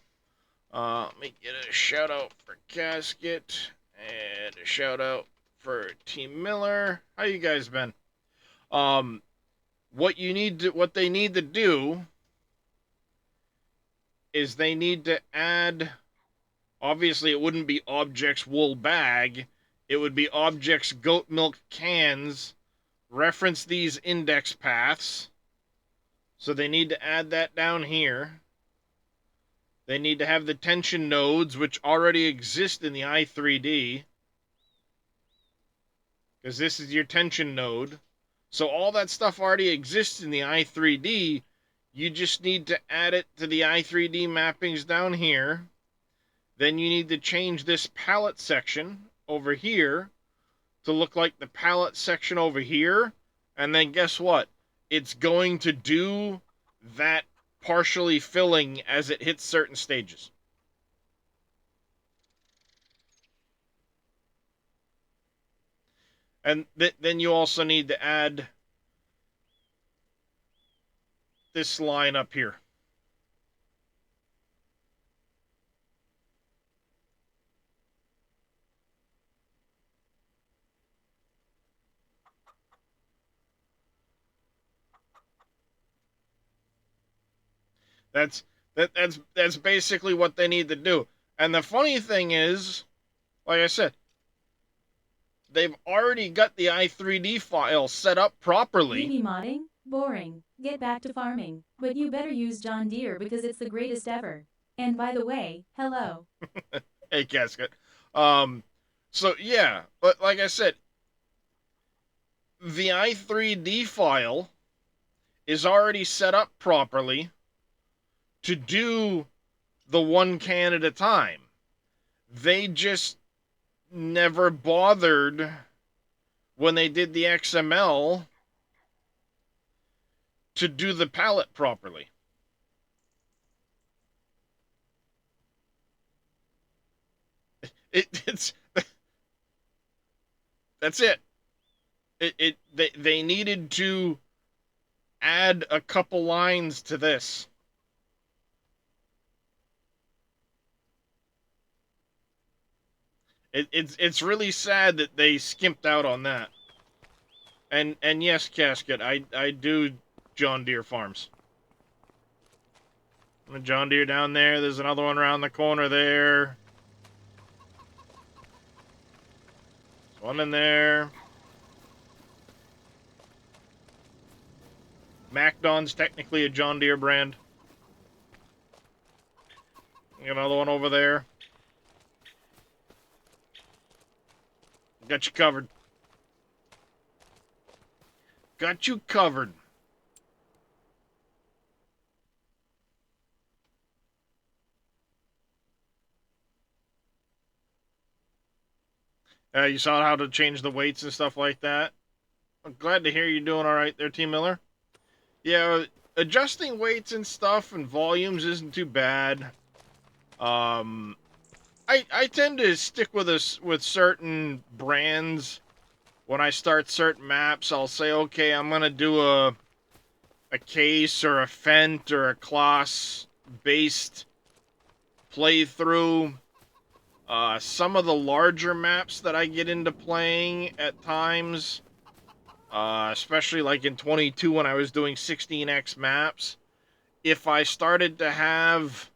[SPEAKER 1] Let me get a shout out for Casket and a shout out for Team Miller. How you guys been? What they need to do is they need to add, obviously it wouldn't be objects wool bag, it would be objects goat milk cans, reference these index paths, So they need to add that down here. They need to have the tension nodes, which already exist in the i3D. Because this is your tension node. So all that stuff already exists in the i3D. You just need to add it to the i3D mappings down here. Then you need to change this palette section over here to look like the palette section over here. And then guess what? It's going to do that partially filling as it hits certain stages. And then you also need to add this line up here. That's basically what they need to do. And the funny thing is, like I said, they've already got the i3D file set up properly.
[SPEAKER 4] DD modding? Boring. Get back to farming. But you better use John Deere because it's the greatest ever. And by the way, hello.
[SPEAKER 1] Hey, Casket. So yeah, but like I said, the i3D file is already set up properly to do the one can at a time. They just never bothered when they did the XML to do the palette properly. It's that's it. They needed to add a couple lines to this. It's really sad that they skimped out on that. And yes, Casket, I do John Deere farms. A John Deere down there. There's another one around the corner there. There's one in there. MacDon's technically a John Deere brand. Got another one over there. Got you covered. Got you covered. You saw how to change the weights and stuff like that. I'm glad to hear you're doing all right there, T. Miller. Yeah, adjusting weights and stuff and volumes isn't too bad. I tend to stick with certain brands. When I start certain maps, I'll say, okay, I'm gonna do a case or a Fent or a class based playthrough. Some of the larger maps that I get into playing at times, especially like in 22 when I was doing 16x maps, if I started to have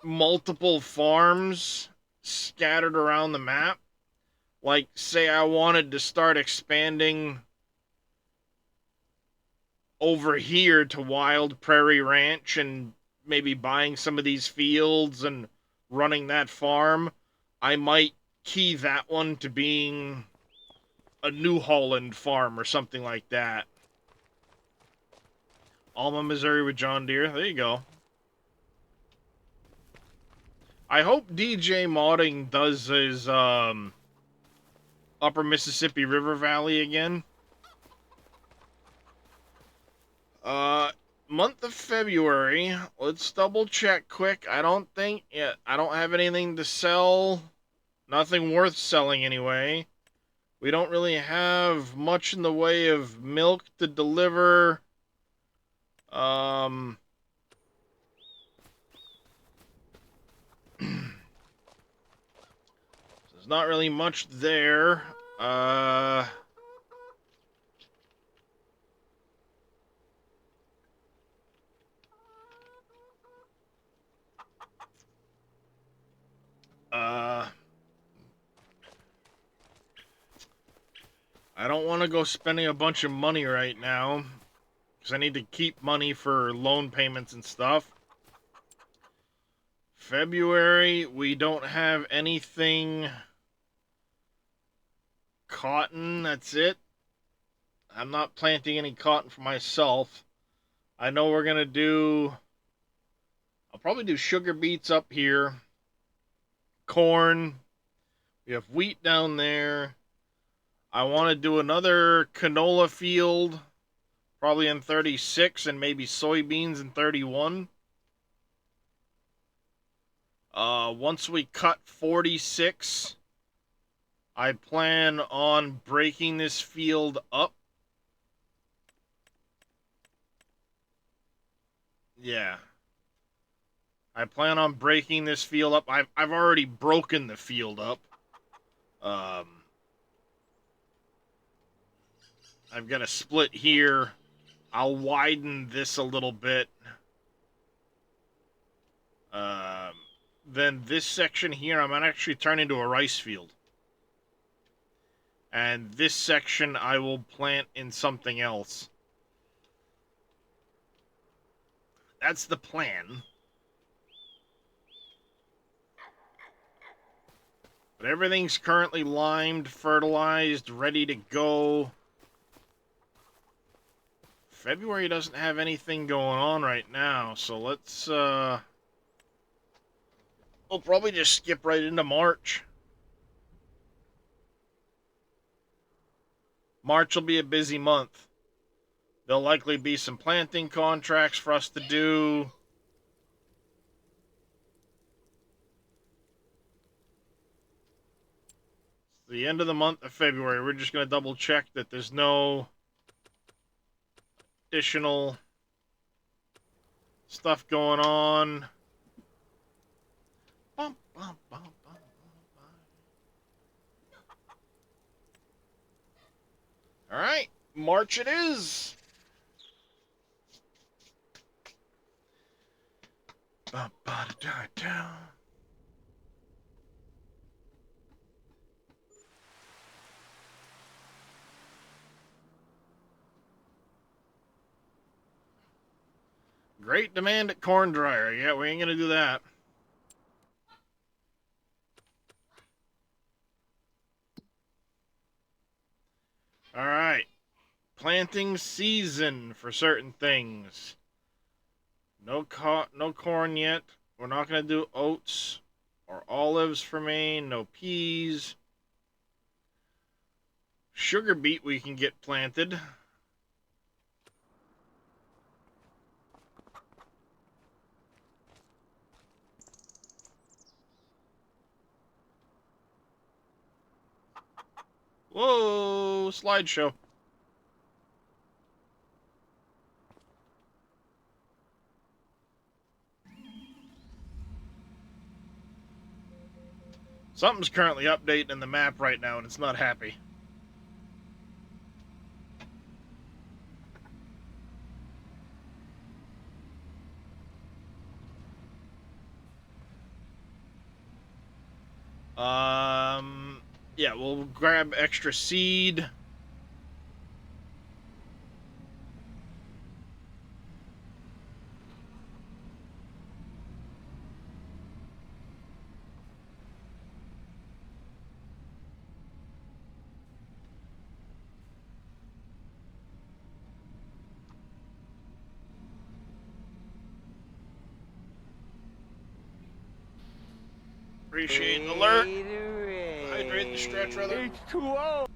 [SPEAKER 1] multiple farms scattered around the map, like say I wanted to start expanding over here to Wild Prairie Ranch and maybe buying some of these fields and running that farm, I might key that one to being a New Holland farm or something like that. Alma, Missouri with John Deere. There you go. I hope DJ Modding does his Upper Mississippi River Valley again. Month of February. Let's double check quick. I don't have anything to sell. Nothing worth selling anyway. We don't really have much in the way of milk to deliver. There's not really much there. I don't want to go spending a bunch of money right now. because I need to keep money for loan payments and stuff. February, we don't have anything. Cotton, that's it. I'm not planting any cotton for myself. I know we're going to do... I'll probably do sugar beets up here. Corn. We have wheat down there. I want to do another canola field, probably in 36, and maybe soybeans in 31. Once we cut 46, I plan on breaking this field up. Yeah. I plan on breaking this field up. I've already broken the field up. I've got a split here. I'll widen this a little bit. Then this section here, I'm going to actually turn into a rice field. And this section I will plant in something else. That's the plan. But everything's currently limed, fertilized, ready to go. February doesn't have anything going on right now, so let's, we'll probably just skip right into March. March will be a busy month. There'll likely be some planting contracts for us to do. The end of the month of February, we're just going to double check that there's no additional stuff going on. Bum, bum, bum, bum, bum. All right, March it is. Ba, ba, da, da, da. Great demand at corn dryer. Yeah, we ain't gonna do that. All right, planting season for certain things. No corn yet. We're not gonna do oats or olives for me. No peas. Sugar beet we can get planted. Whoa, slideshow. Something's currently updating in the map right now, and it's not happy. Yeah, we'll grab extra seed. Appreciate the alert. Hydrate the stretch, rather.
[SPEAKER 2] H2O.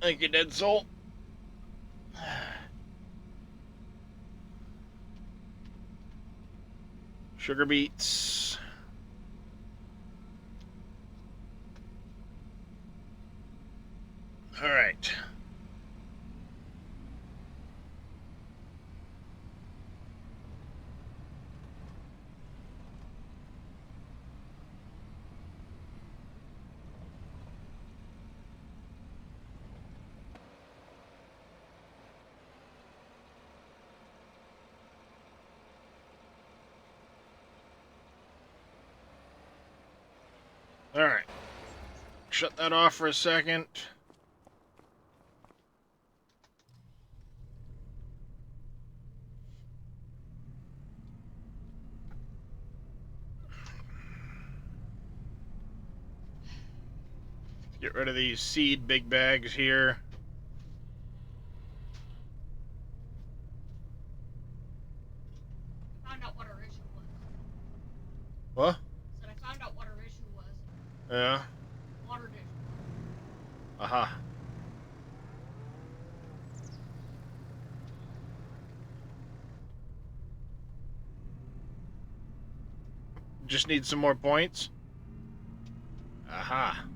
[SPEAKER 1] Thank you, Dead Soul. Sugar beets. All right. All right. Shut that off for a second. Get rid of these seed big bags here.
[SPEAKER 3] I found out what our issue was.
[SPEAKER 1] What?
[SPEAKER 3] Said I found out what our issue was.
[SPEAKER 1] Yeah.
[SPEAKER 3] Water dish.
[SPEAKER 1] Aha. Just need some more points. Aha.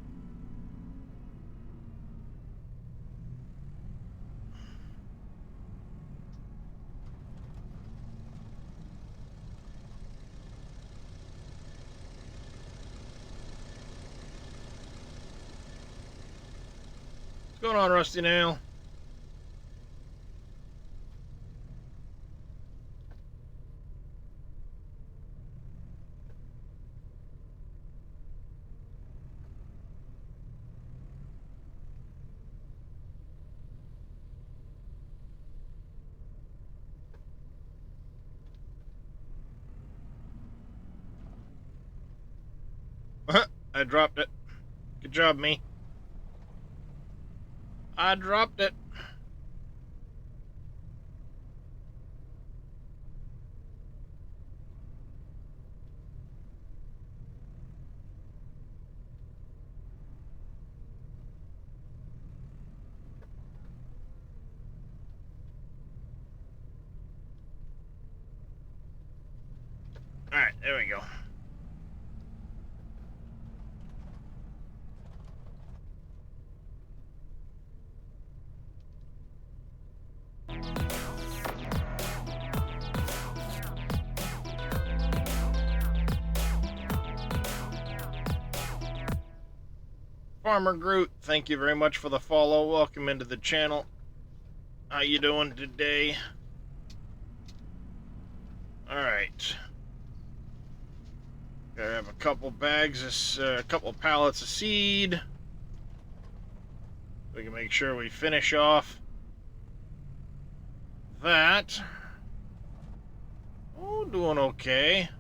[SPEAKER 1] What's going on, Rusty Nail? I dropped it. Good job, me. I dropped it. Alright, there we go. Farmer Groot, thank you very much for the follow. Welcome into the channel. How you doing today? Alright. Gotta have a couple bags, a couple pallets of seed. We can make sure we finish off that. Oh, doing okay.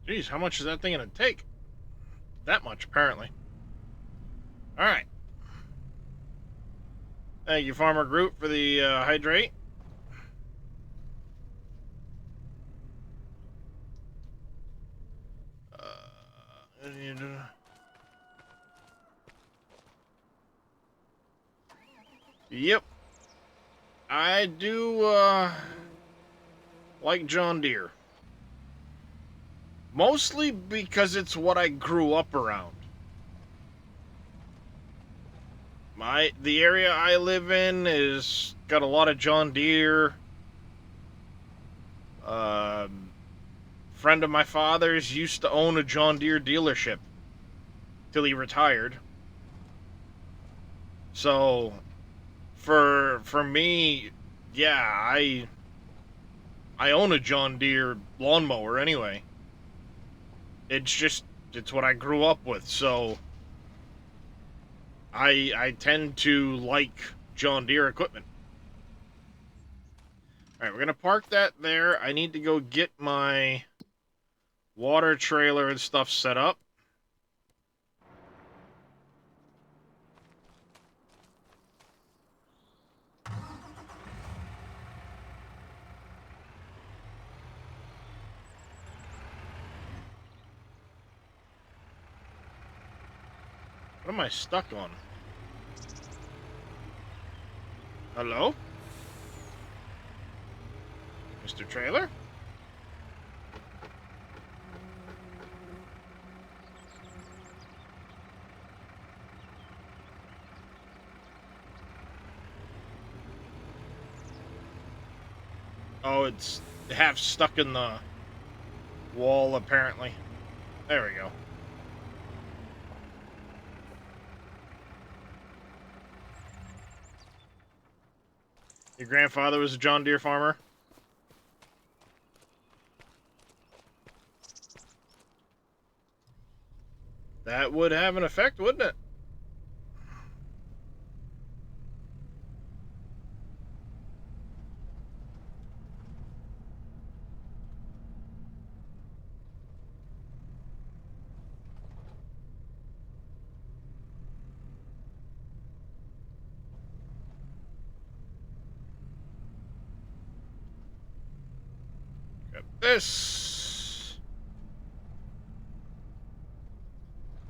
[SPEAKER 1] Jeez, how much is that thing gonna take? That much, apparently. Alright. Thank you, Farmer Groot, for the hydrate. Yep. I do, like John Deere. Mostly because it's what I grew up around. The area I live in is got a lot of John Deere. Friend of my father's used to own a John Deere dealership till he retired. So for me, yeah, I own a John Deere lawnmower anyway. It's what I grew up with, so I tend to like John Deere equipment. Alright, we're gonna park that there. I need to go get my water trailer and stuff set up. What am I stuck on? Hello? Mr. Trailer? Oh, it's half stuck in the wall, apparently. There we go. Your grandfather was a John Deere farmer? That would have an effect, wouldn't it? Got this.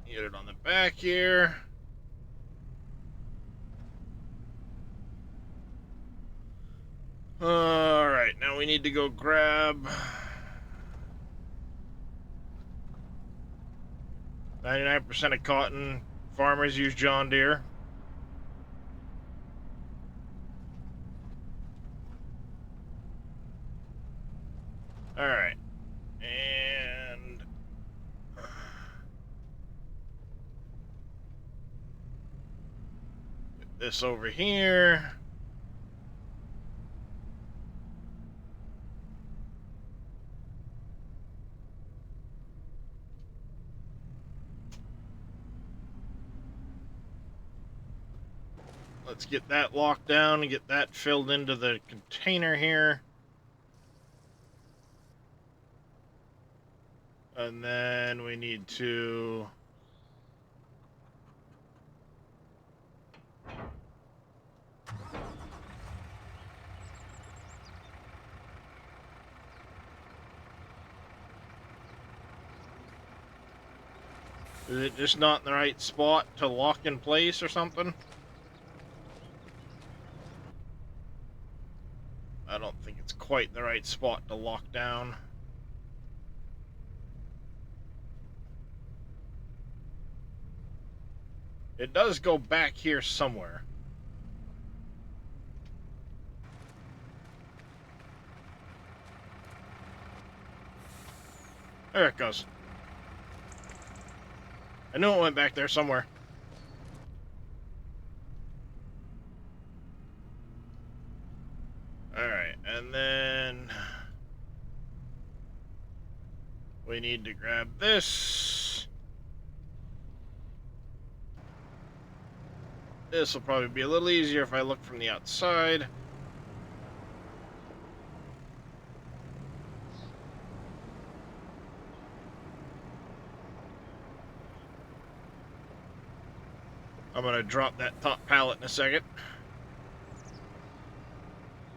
[SPEAKER 1] Get it on the back here. Alright, now we need to go grab 99% of cotton farmers use John Deere. Alright. And get this over here. Let's get that locked down and get that filled into the container here. And then we need to... Is it just not in the right spot to lock in place or something? I don't think it's quite the right spot to lock down. It does go back here somewhere. There it goes. I knew it went back there somewhere. Alright, and then we need to grab this. This will probably be a little easier if I look from the outside. I'm gonna drop that top pallet in a second.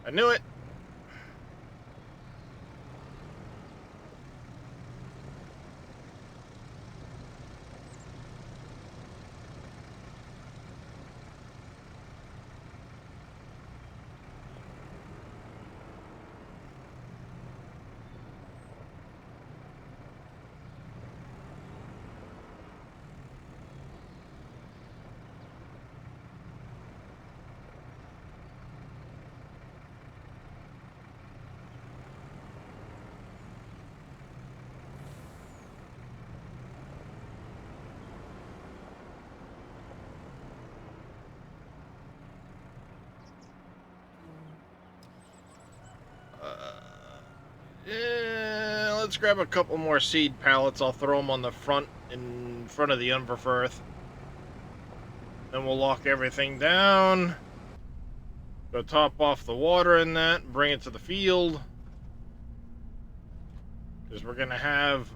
[SPEAKER 1] I knew it. Yeah, let's grab a couple more seed pallets. I'll throw them on the front, in front of the Umberfirth. Then we'll lock everything down. Go top off the water in that and bring it to the field. Because we're going to have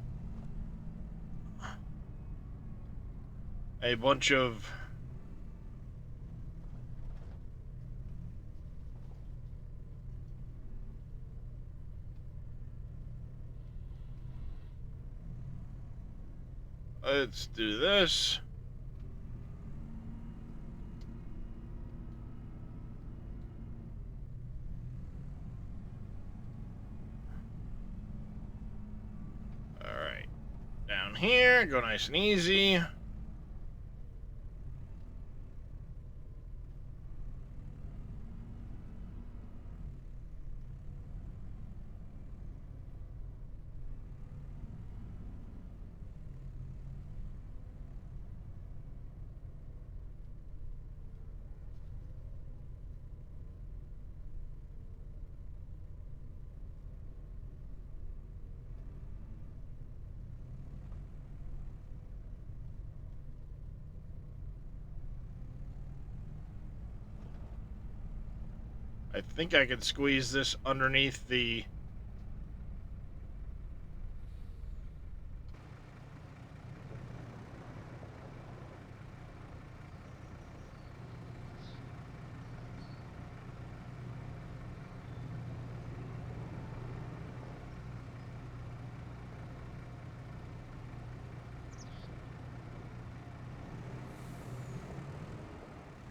[SPEAKER 1] a bunch of let's do this. Alright. Down here, go nice and easy. I think I can squeeze this underneath the...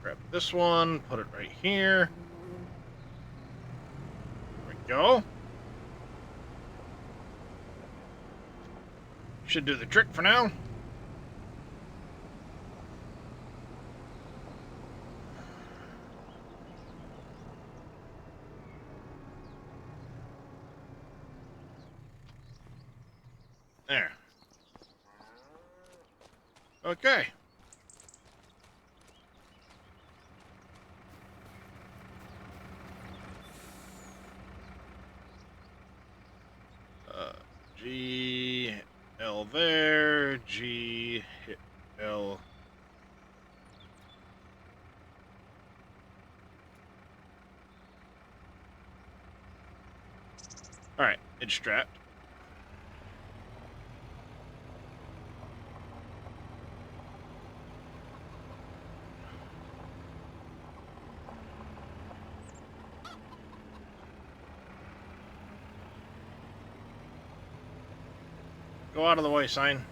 [SPEAKER 1] Grab this one, put it right here. There we go. Should do the trick for now. There. Okay. G, L there, G, hit L. Alright, it's strapped. Go out of the way, sign.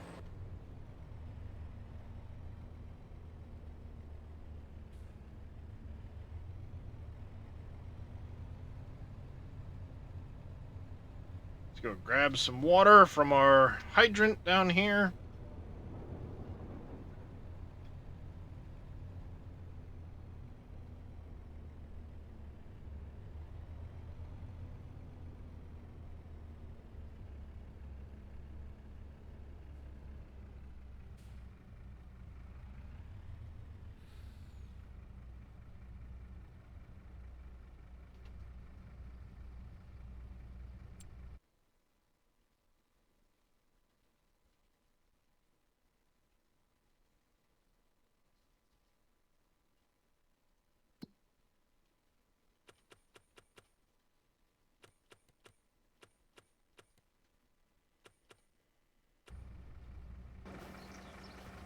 [SPEAKER 1] Let's go grab some water from our hydrant down here.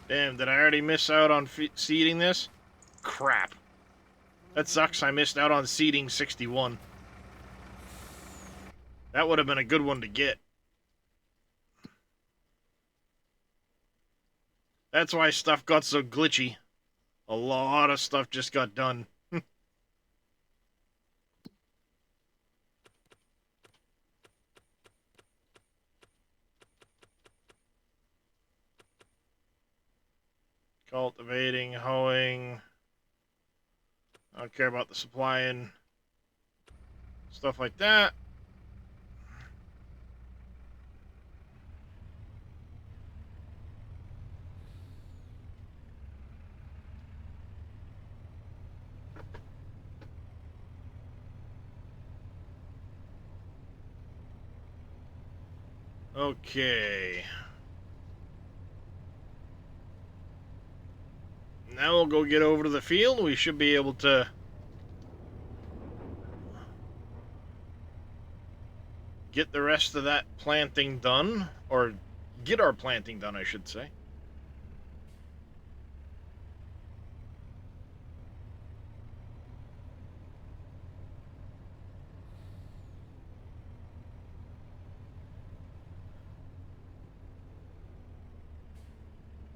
[SPEAKER 1] Damn, did I already miss out on seeding this? Crap. That sucks, I missed out on seeding 61. That would have been a good one to get. That's why stuff got so glitchy. A lot of stuff just got done. Cultivating, hoeing. I don't care about the supplying. Stuff like that. Okay. Now we'll go get over to the field. We should be able to get the rest of that planting done. Or get our planting done, I should say.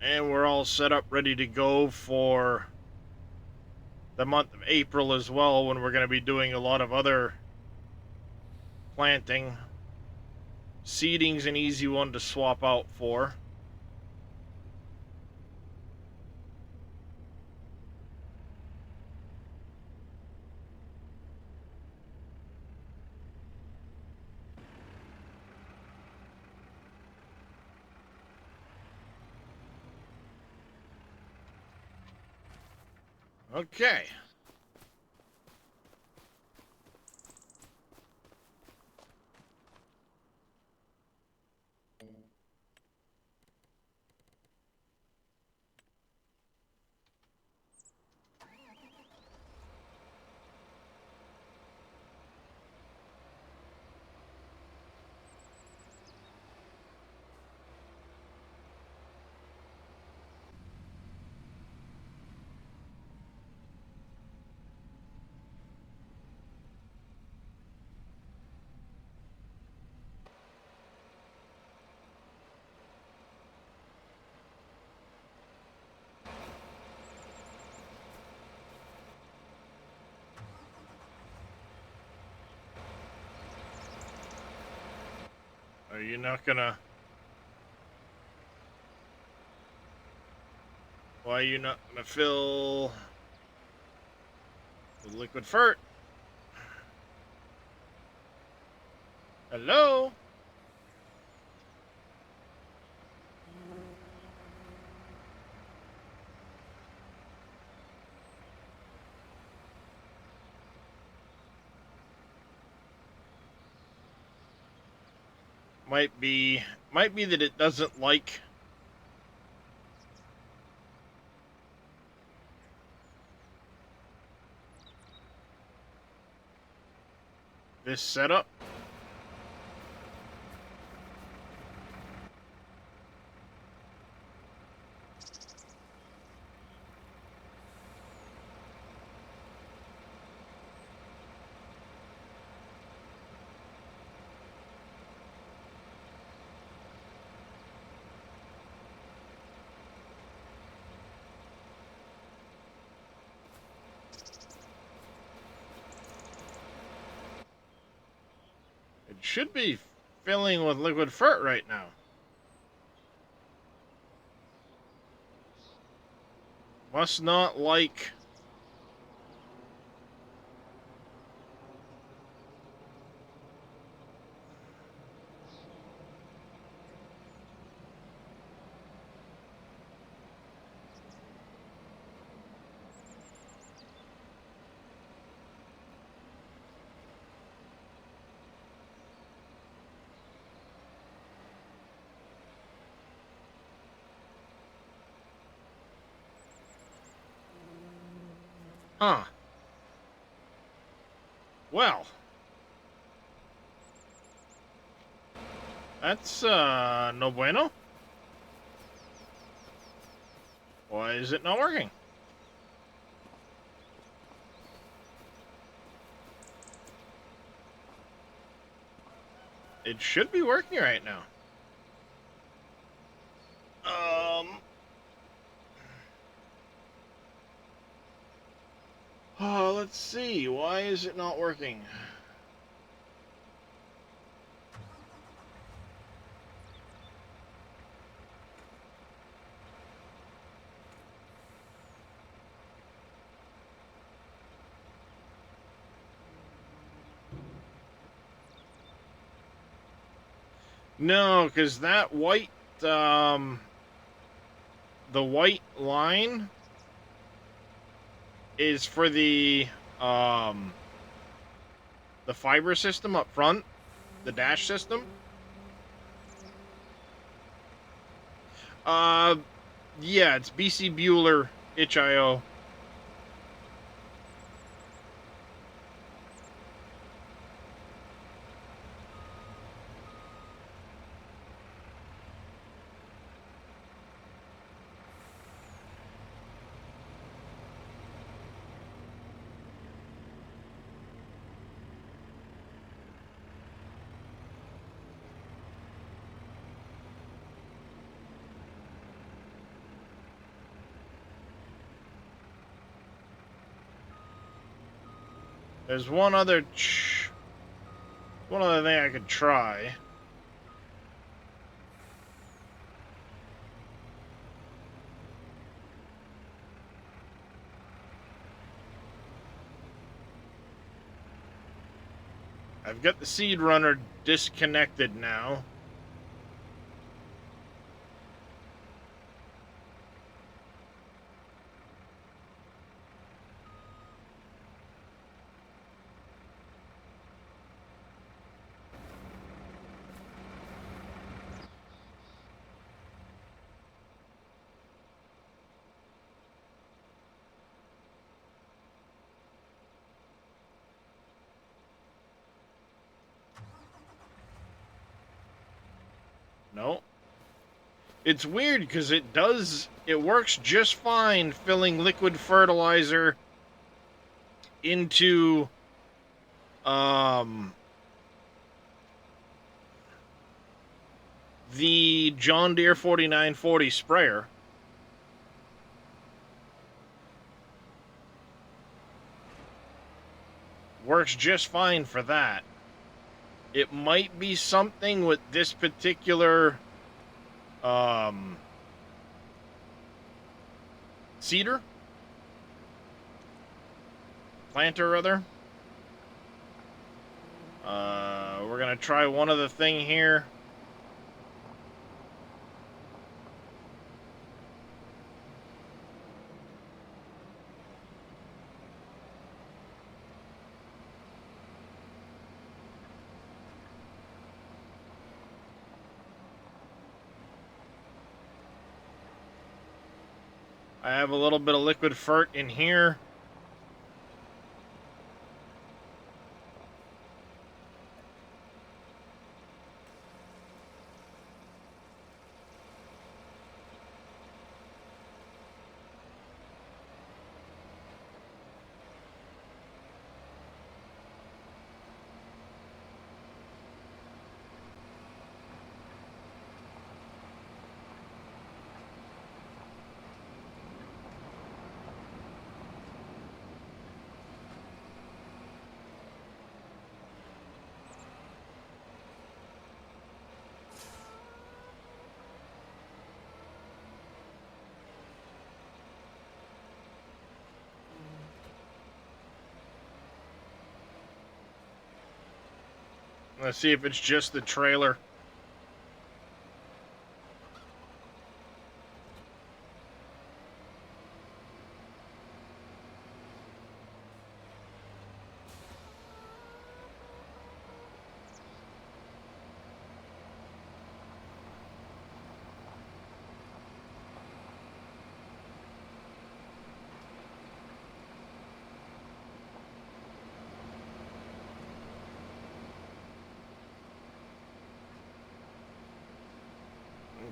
[SPEAKER 1] And we're all set up, ready to go for the month of April as well, when we're going to be doing a lot of other planting. Seeding's an easy one to swap out for. Okay. Are you not gonna... Why are you not gonna fill the liquid fert? Hello? Might be that it doesn't like this setup. It should be filling with liquid fert right now. Must not like... Huh. Well. That's, no bueno. Why is it not working? It should be working right now. Oh, let's see. Why is it not working? No, because that white, the white line is for the fiber system up front, the dash system. Yeah, it's BC Bueller HIO. There's one other thing I could try. I've got the seed runner disconnected now. No. It's weird because it works just fine filling liquid fertilizer into the John Deere 4940 sprayer. Works just fine for that. It might be something with this particular cedar plant or other. We're gonna try one other thing here. I have a little bit of liquid fert in here. Let's see if it's just the trailer.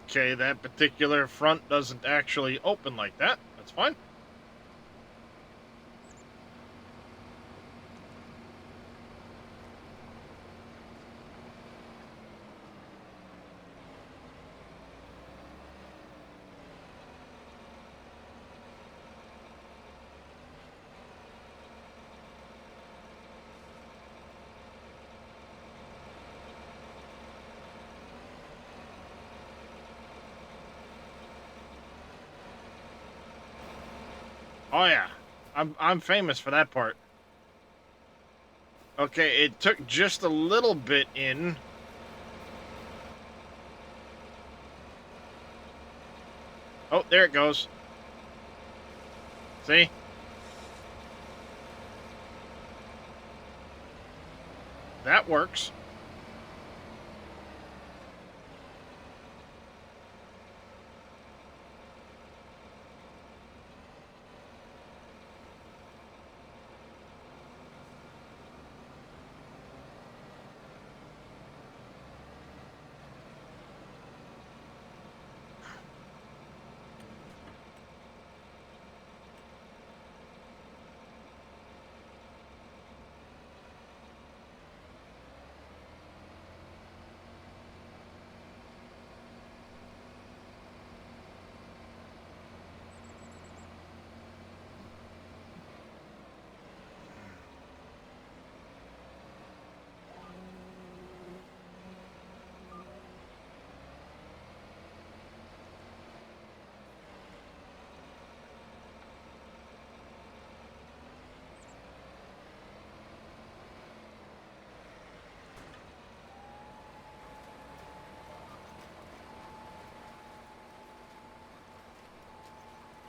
[SPEAKER 1] Okay, that particular front doesn't actually open like that. That's fine. Oh yeah, I'm famous for that part. Okay, it took just a little bit in. Oh, there it goes. See? That works.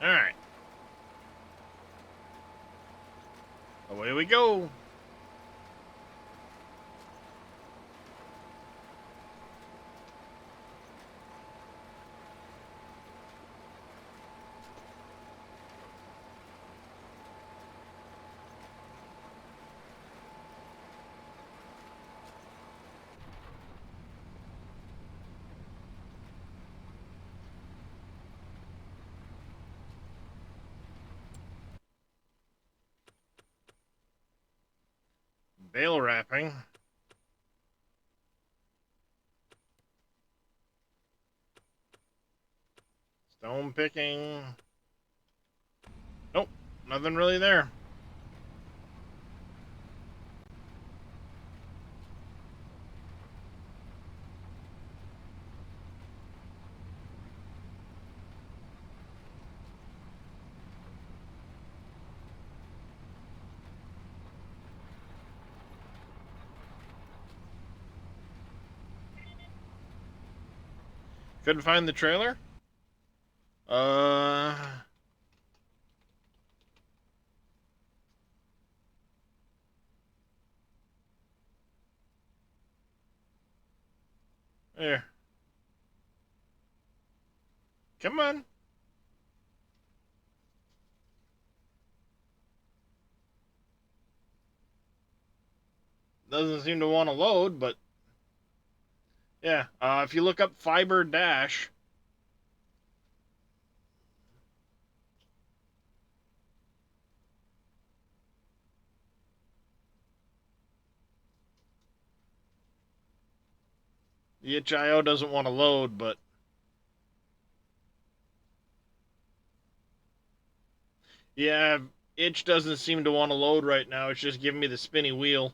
[SPEAKER 1] All right. Away we go. Bale wrapping. Stone picking. Nope, nothing really there. Couldn't find the trailer? Uh... There. Come on. Doesn't seem to want to load, but... Yeah, if you look up Fiber Dash... The itch.io doesn't want to load, but... Yeah, itch doesn't seem to want to load right now. It's just giving me the spinny wheel.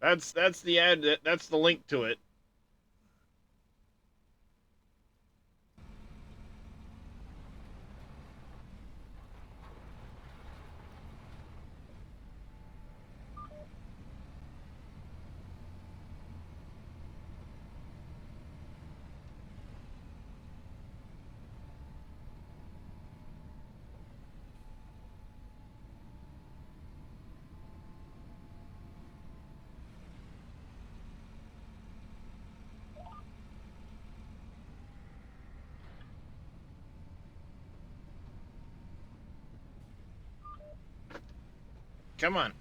[SPEAKER 1] That's the ad. That's the link to it. Come on.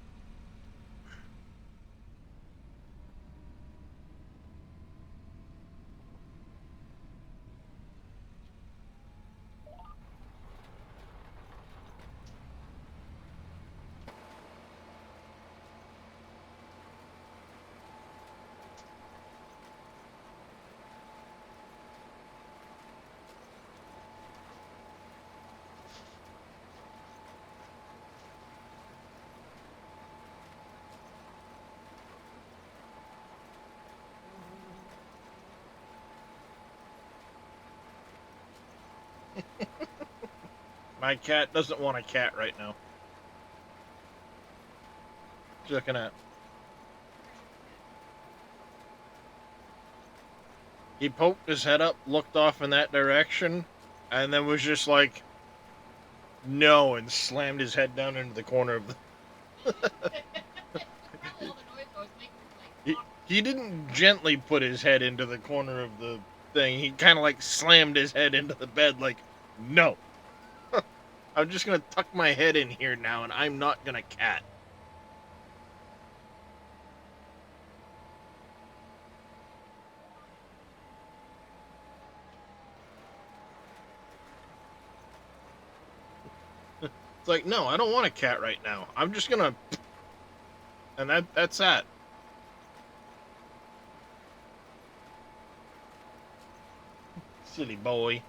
[SPEAKER 1] My cat doesn't want a cat right now. Just looking at. He poked his head up, looked off in that direction, and then was just like, no, and slammed his head down into the corner of the...
[SPEAKER 3] Probably all the noise I was making was like,
[SPEAKER 1] He, he didn't gently put his head into the corner of the thing. He kind of like slammed his head into the bed like, no. I'm just going to tuck my head in here now, and I'm not going to cat. It's like, no, I don't want a cat right now. I'm just going to... And that's that. Silly boy.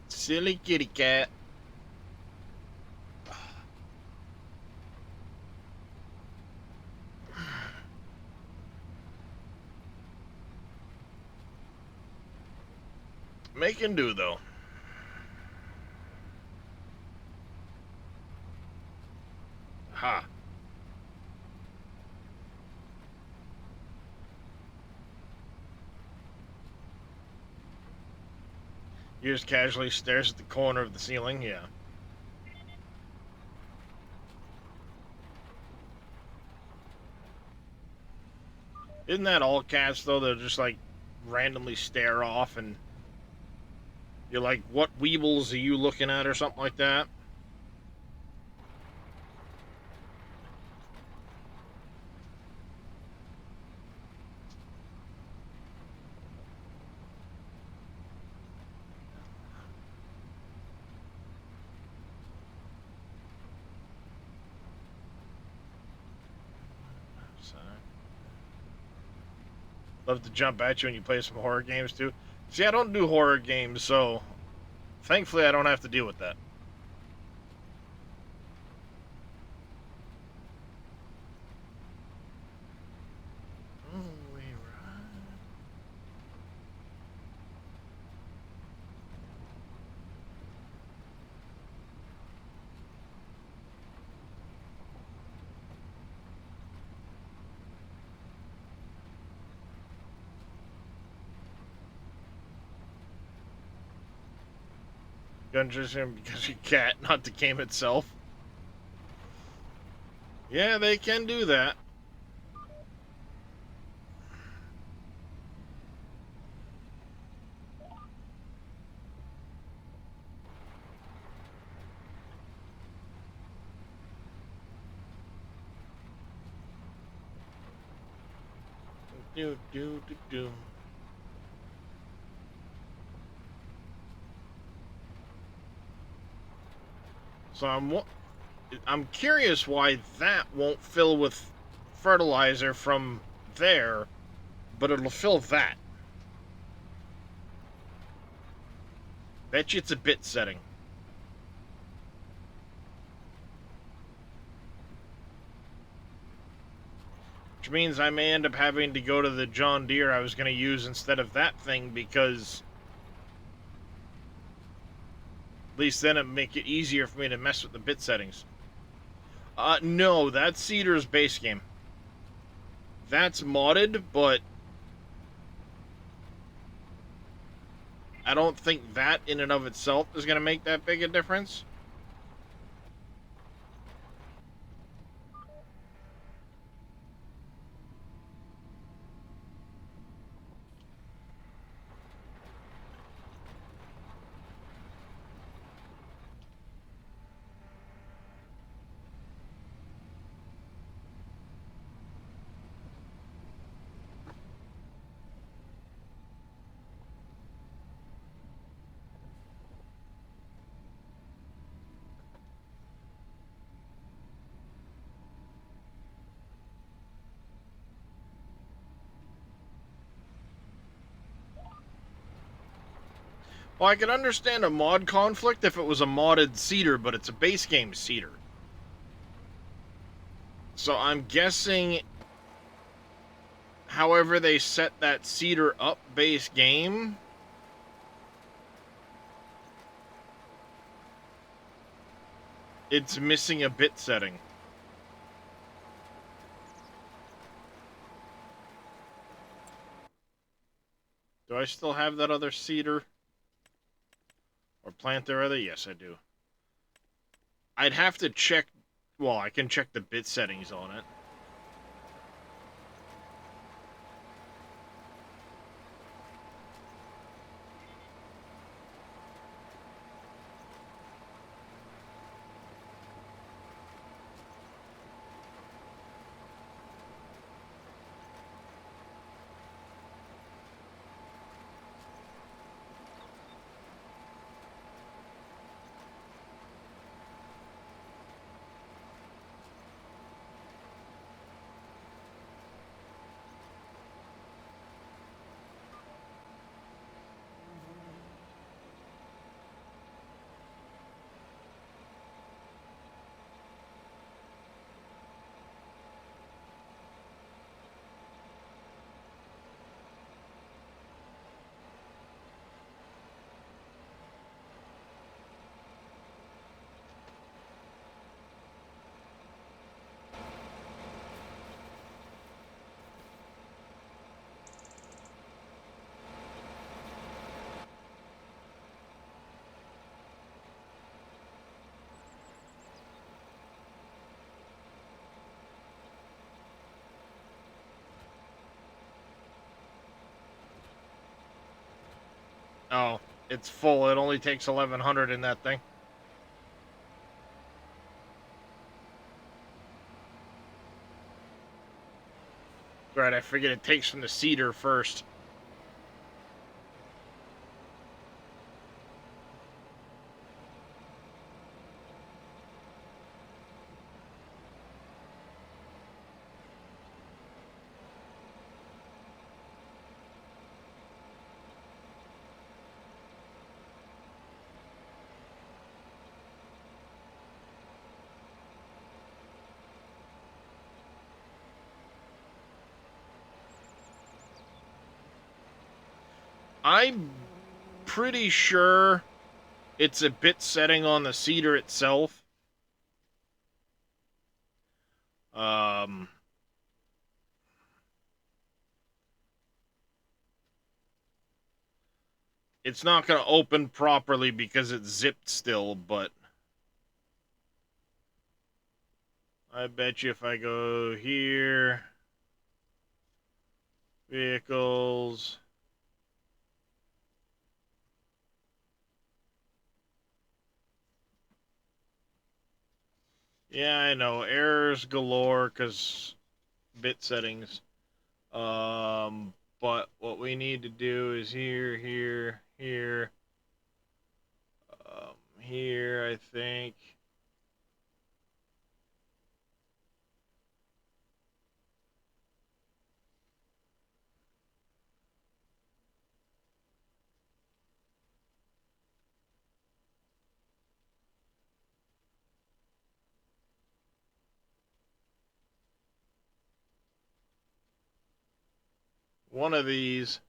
[SPEAKER 1] Silly kitty cat. Make and do, though. Ha. He just casually stares at the corner of the ceiling, yeah. Isn't that all cats, though? They'll just, like, randomly stare off, and you're like, what weebles are you looking at, or something like that? Love to jump at you when you play some horror games, too. See, I don't do horror games, so thankfully I don't have to deal with that. Dungeons because you cat, not the game itself. Yeah, they can do that. Do. So I'm curious why that won't fill with fertilizer from there, but it'll fill that. Bet you it's a bit setting. Which means I may end up having to go to the John Deere I was going to use instead of that thing, because at least then it'd make it easier for me to mess with the bit settings. No, that's Cedar's base game. That's modded, but I don't think that in and of itself is going to make that big a difference. Well, I could understand a mod conflict if it was a modded Cedar, but it's a base game Cedar. So I'm guessing however they set that Cedar up base game, it's missing a bit setting. Do I still have that other Cedar? Or plant there other? Yes, I do. I'd have to check... Well, I can check the bit settings on it. Oh, it's full. It only takes 1100 in that thing. Right, I figured it takes from the Cedar first. I'm pretty sure it's a bit setting on the Cedar itself. Um, It's not going to open properly because it's zipped still, but I bet you if I go here, vehicles, yeah, I know, errors galore because bit settings. But what we need to do is here, here, I think. One of these.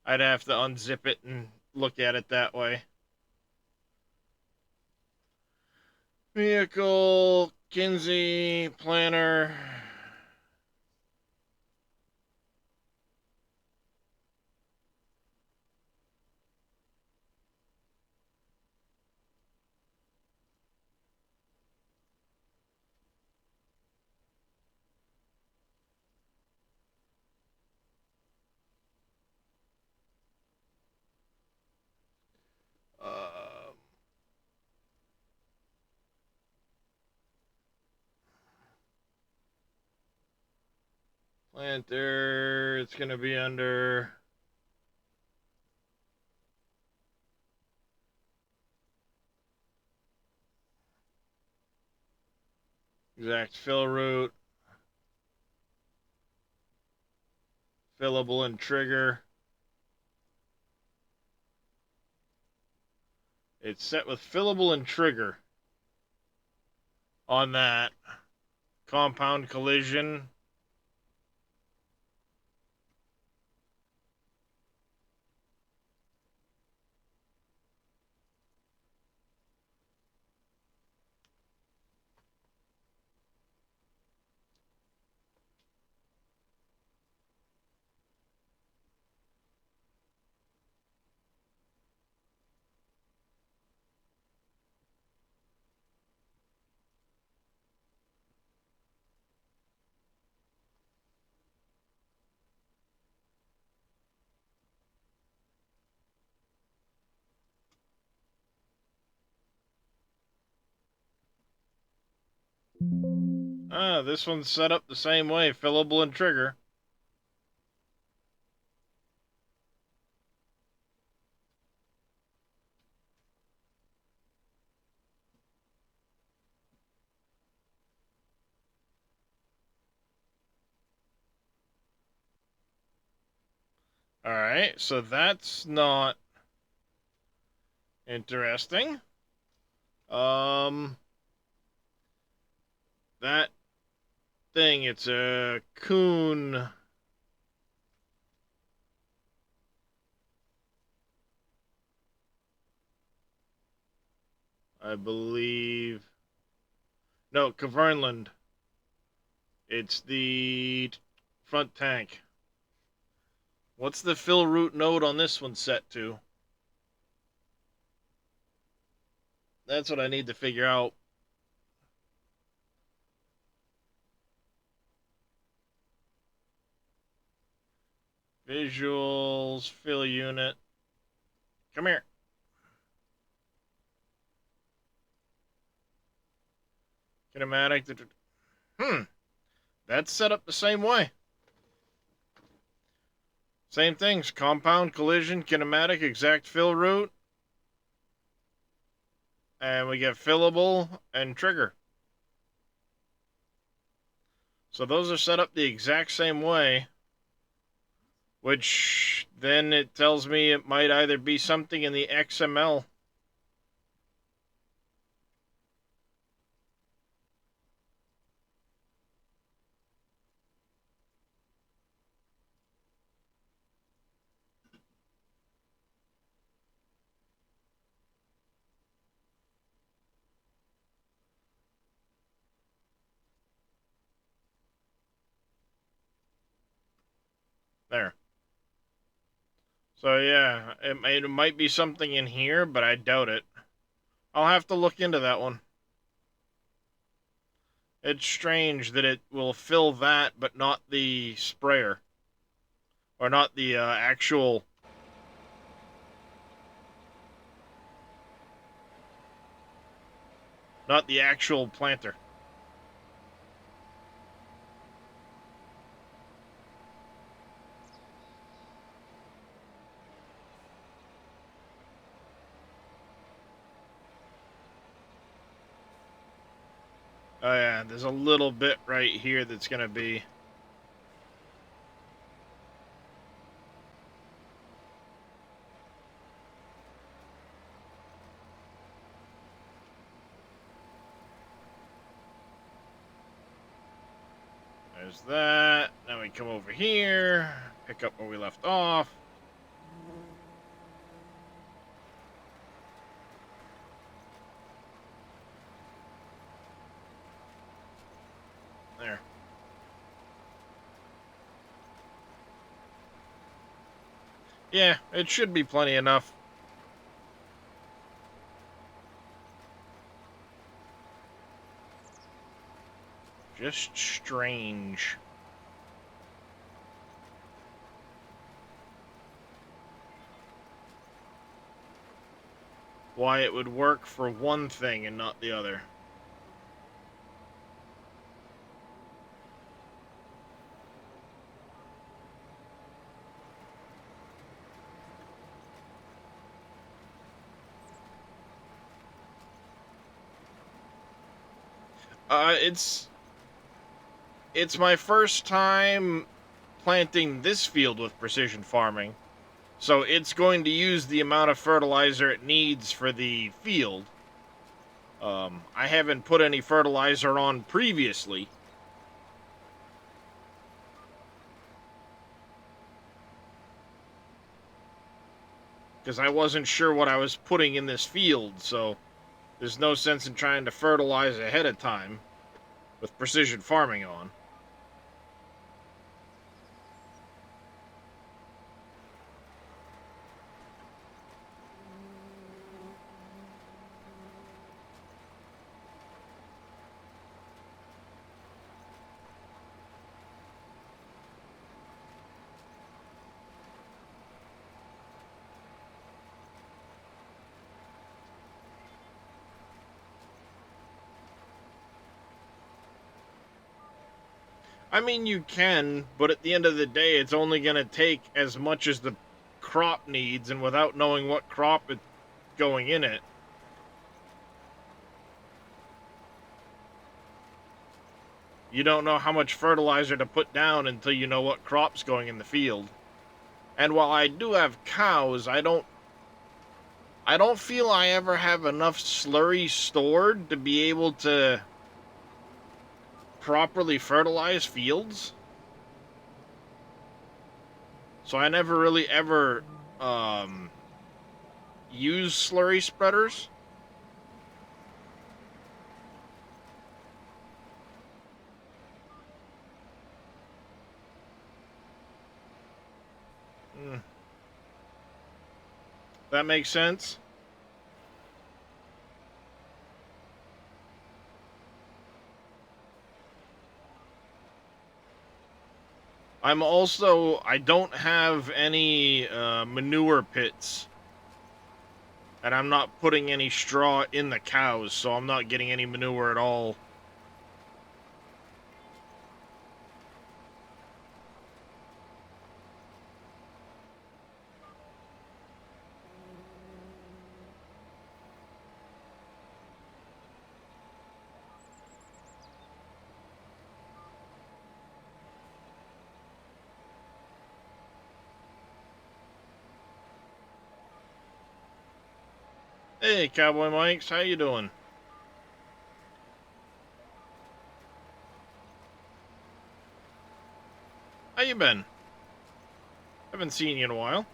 [SPEAKER 1] I'd have to unzip it and look at it that way. Vehicle, Kinsey, planner. Uh, planter, it's going to be under exact fill route, fillable and trigger. It's set with fillable and trigger on that. Compound collision. Ah, this one's set up the same way, fillable and trigger. All right, so that's not interesting. That thing, it's a coon. I believe. No, Cavernland. It's the front tank. What's the fill route node on this one set to? That's what I need to figure out. Visuals, fill unit. Come here. Kinematic. That's set up the same way. Same things. Compound, collision, kinematic, exact fill route. And we get fillable and trigger. So those are set up the exact same way. Which then it tells me it might either be something in the XML. There. So yeah, it might be something in here, but I doubt it. I'll have to look into that one. It's strange that it will fill that, but not the sprayer. Or not the actual... Not the actual planter. Oh yeah, there's a little bit right here that's gonna be... There's that. Now we come over here, pick up where we left off. There. Yeah, it should be plenty enough. Just strange. Why it would work for one thing and not the other. It's my first time planting this field with precision farming. So it's going to use the amount of fertilizer it needs for the field. I haven't put any fertilizer on previously. Because I wasn't sure what I was putting in this field, so there's no sense in trying to fertilize ahead of time with precision farming on. I mean, you can, but at the end of the day, it's only going to take as much as the crop needs, and without knowing what crop is going in it, you don't know how much fertilizer to put down until you know what crop's going in the field. And while I do have cows, I don't feel I ever have enough slurry stored to be able to properly fertilize fields. So I never really ever use slurry spreaders. That makes sense. I don't have any manure pits. And I'm not putting any straw in the cows, so I'm not getting any manure at all. Hey, Cowboy Mikes, how you doing? How you been? Haven't seen you in a while.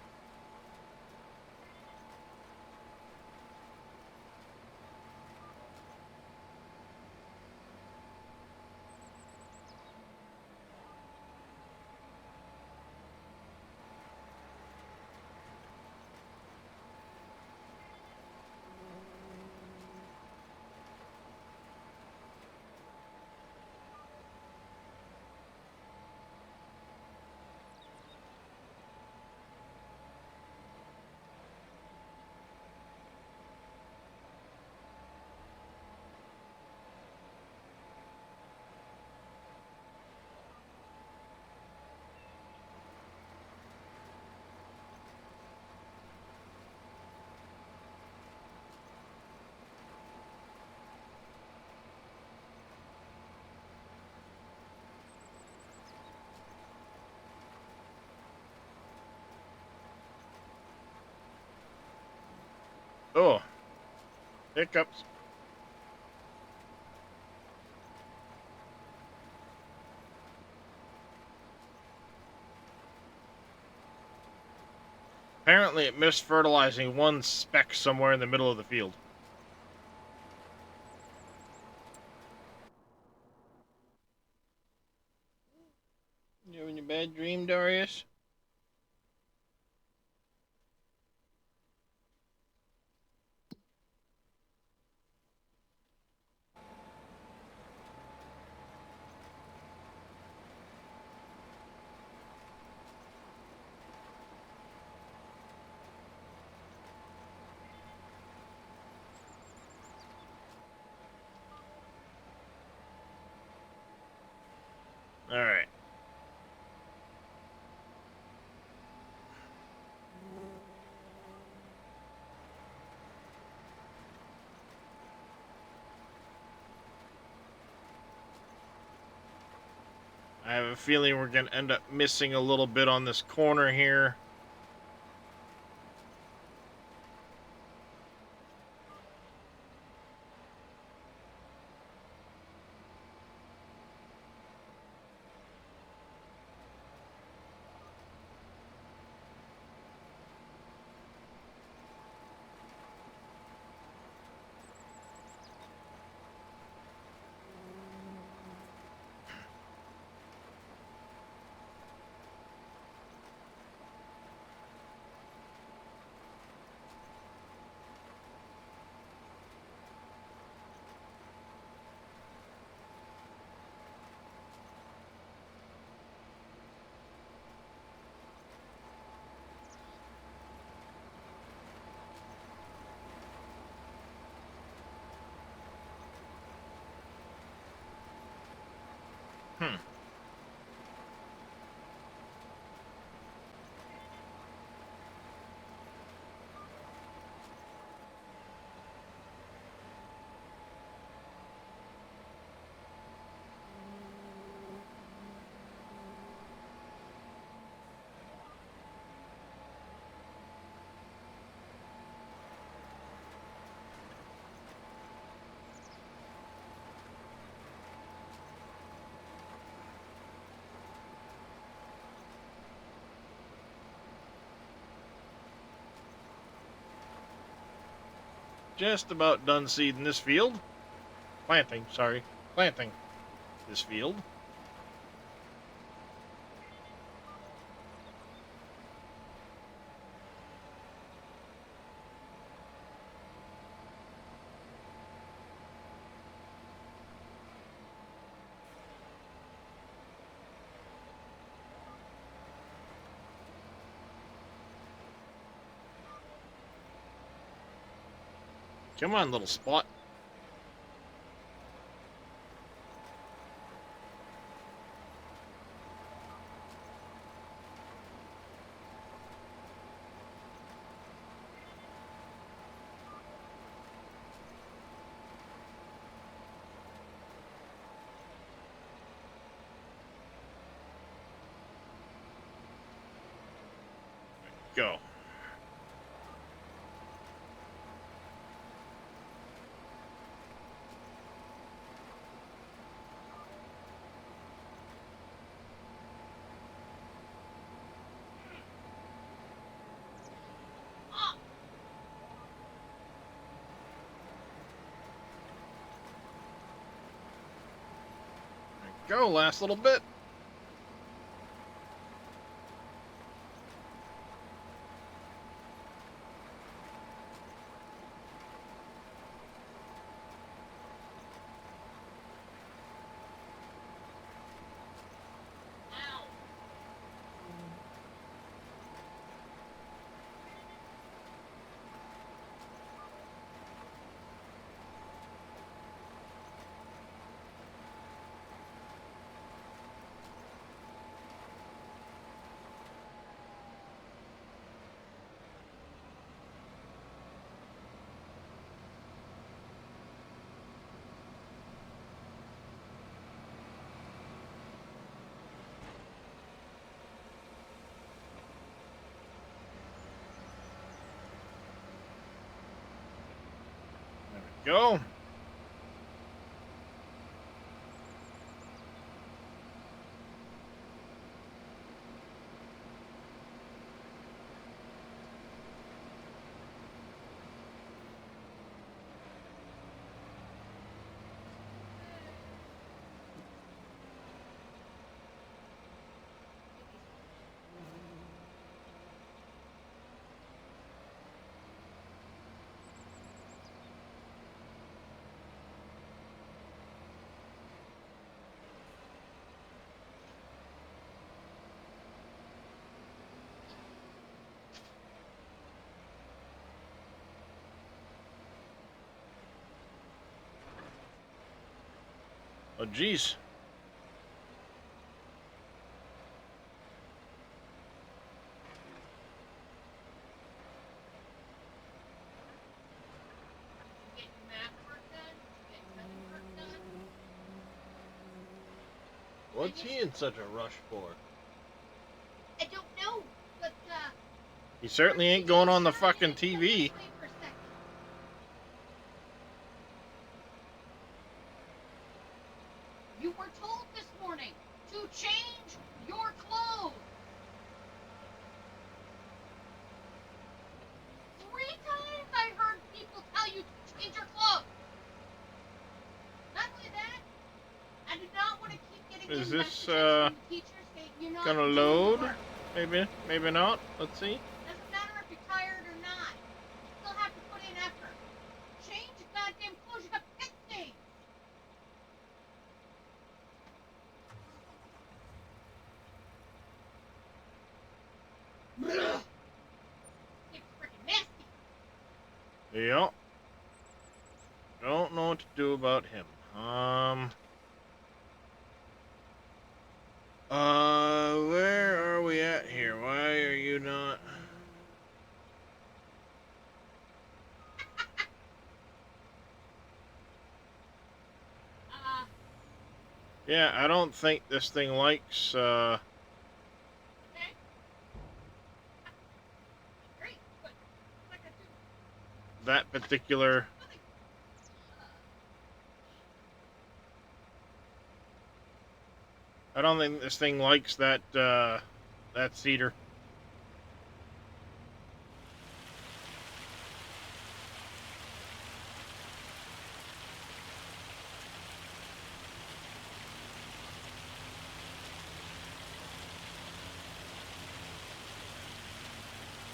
[SPEAKER 1] Oh, hiccups. Apparently it missed fertilizing one speck somewhere in the middle of the field. You having a bad dream, Darius? Alright. I have a feeling we're going to end up missing a little bit on this corner here. Hmm. Just about done seeding this field. Planting, sorry. Planting this field. Come on, little spot. Go. Go, last little bit.
[SPEAKER 3] Ow.
[SPEAKER 1] go. Oh, jeez.
[SPEAKER 3] Get your math work done? Get your homework done?
[SPEAKER 1] What's he in such a rush for?
[SPEAKER 3] I don't know, but
[SPEAKER 1] He certainly ain't going on the fucking TV.
[SPEAKER 3] For a second. You were told this morning to change your clothes. 3 times I heard people tell you to change your clothes. Not only that, I do not want to keep getting
[SPEAKER 1] Is
[SPEAKER 3] in
[SPEAKER 1] this,
[SPEAKER 3] messages from the teachers saying you're not
[SPEAKER 1] Gonna
[SPEAKER 3] doing
[SPEAKER 1] load?
[SPEAKER 3] work.
[SPEAKER 1] Maybe not. Let's see.
[SPEAKER 3] Doesn't matter if you're tired or not. You still have to put in effort. Change your goddamn clothes. You got pit stains. Ugh. It's freaking nasty.
[SPEAKER 1] Yep. Don't know what to do about him. Where are we at here? Why are you not? Yeah, I don't think this thing likes,
[SPEAKER 3] Okay. Great. But what I do?
[SPEAKER 1] that particular...
[SPEAKER 3] Nothing.
[SPEAKER 1] I don't think this thing likes that, that cedar.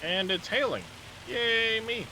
[SPEAKER 1] And it's hailing. Yay, me.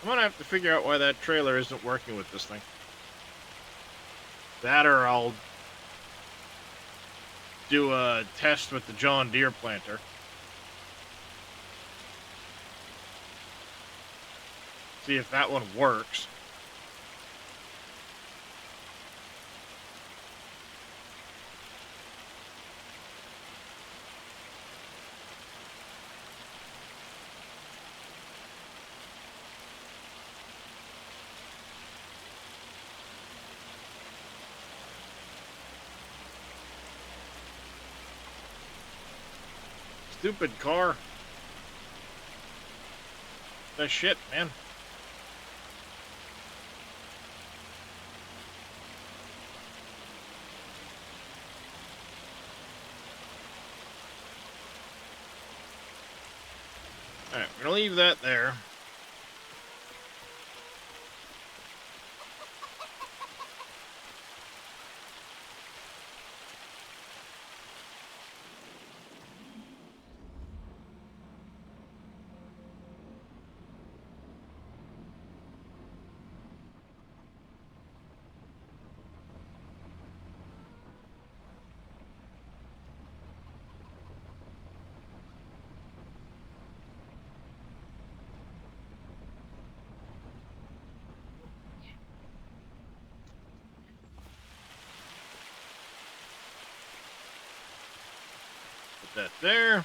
[SPEAKER 1] I'm gonna have to figure out why that trailer isn't working with this thing. That or I'll do a test with the John Deere planter. See if that one works. Stupid car. That shit, man. Alright, we're gonna leave that there. that there.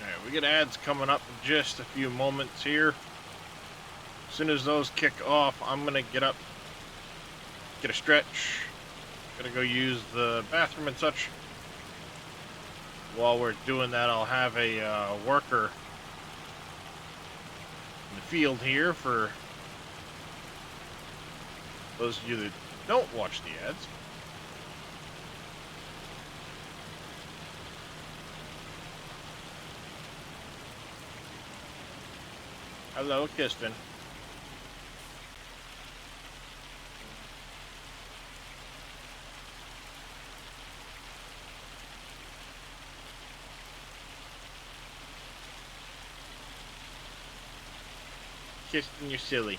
[SPEAKER 1] Alright, we get ads coming up in just a few moments here. As soon as those kick off, I'm gonna get up, get a stretch. Gonna go use the bathroom and such. While we're doing that, I'll have a worker in the field here for those of you that don't watch the ads. Hello, Kiston. Kiston, you're silly.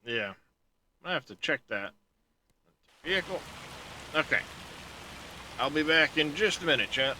[SPEAKER 1] Yeah, I have to check that. Vehicle. Okay. I'll be back in just a minute, chat.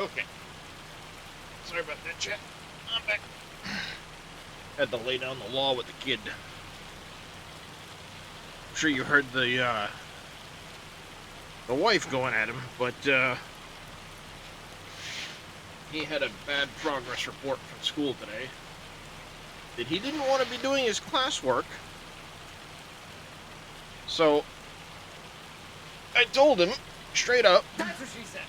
[SPEAKER 1] Okay. Sorry about that, chat. I'm back. Had to lay down the law with the kid. I'm sure you heard the wife going at him, but he had a bad progress report from school today. That he didn't want to be doing his classwork. So I told him straight up.
[SPEAKER 2] That's what she said.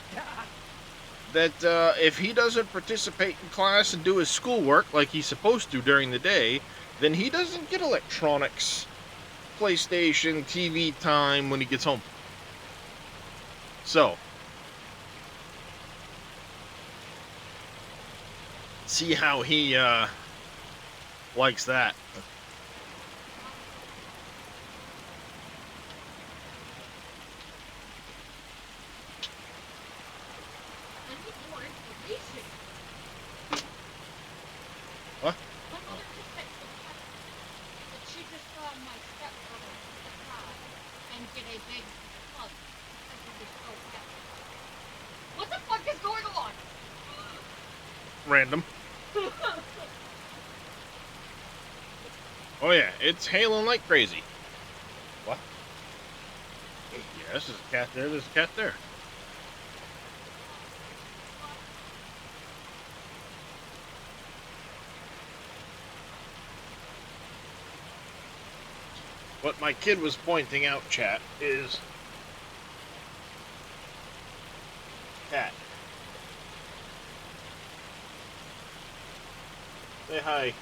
[SPEAKER 1] That if he doesn't participate in class and do his schoolwork like he's supposed to during the day, then he doesn't get electronics, PlayStation, TV time when he gets home. So, see how he likes that.
[SPEAKER 3] I need more information.
[SPEAKER 1] What?
[SPEAKER 3] My mother just said that she just saw my stepbrother at the car and get a big hug because he was so happy. What the fuck is going on?
[SPEAKER 1] Random. Oh yeah, it's hailing like crazy. What? Yeah, this is a cat there, there's a cat there. What my kid was pointing out, chat, is cat. Say hi.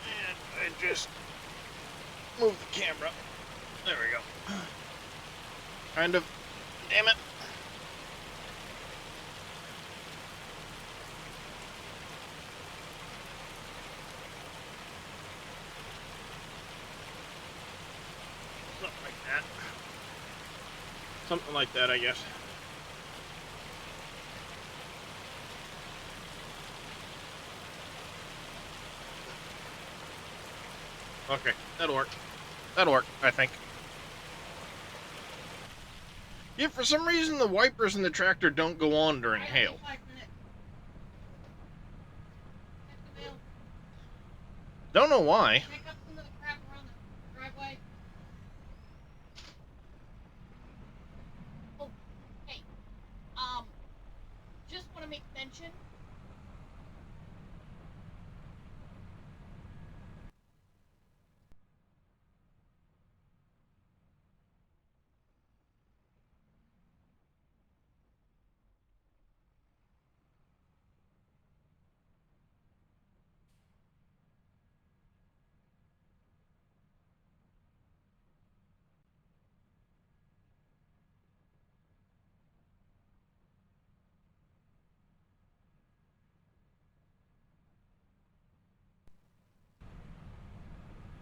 [SPEAKER 1] And I just move the camera. There we go. Kind of. Damn it. Something like that. Something like that, I guess. Okay, that'll work. That'll work, I think. Yeah, for some reason the wipers in the tractor don't go on during hail.
[SPEAKER 3] 5 minutes. Check the mail.
[SPEAKER 1] Don't know why.
[SPEAKER 3] Pick up some of the crap around the driveway. Oh, hey. Just want to make mention.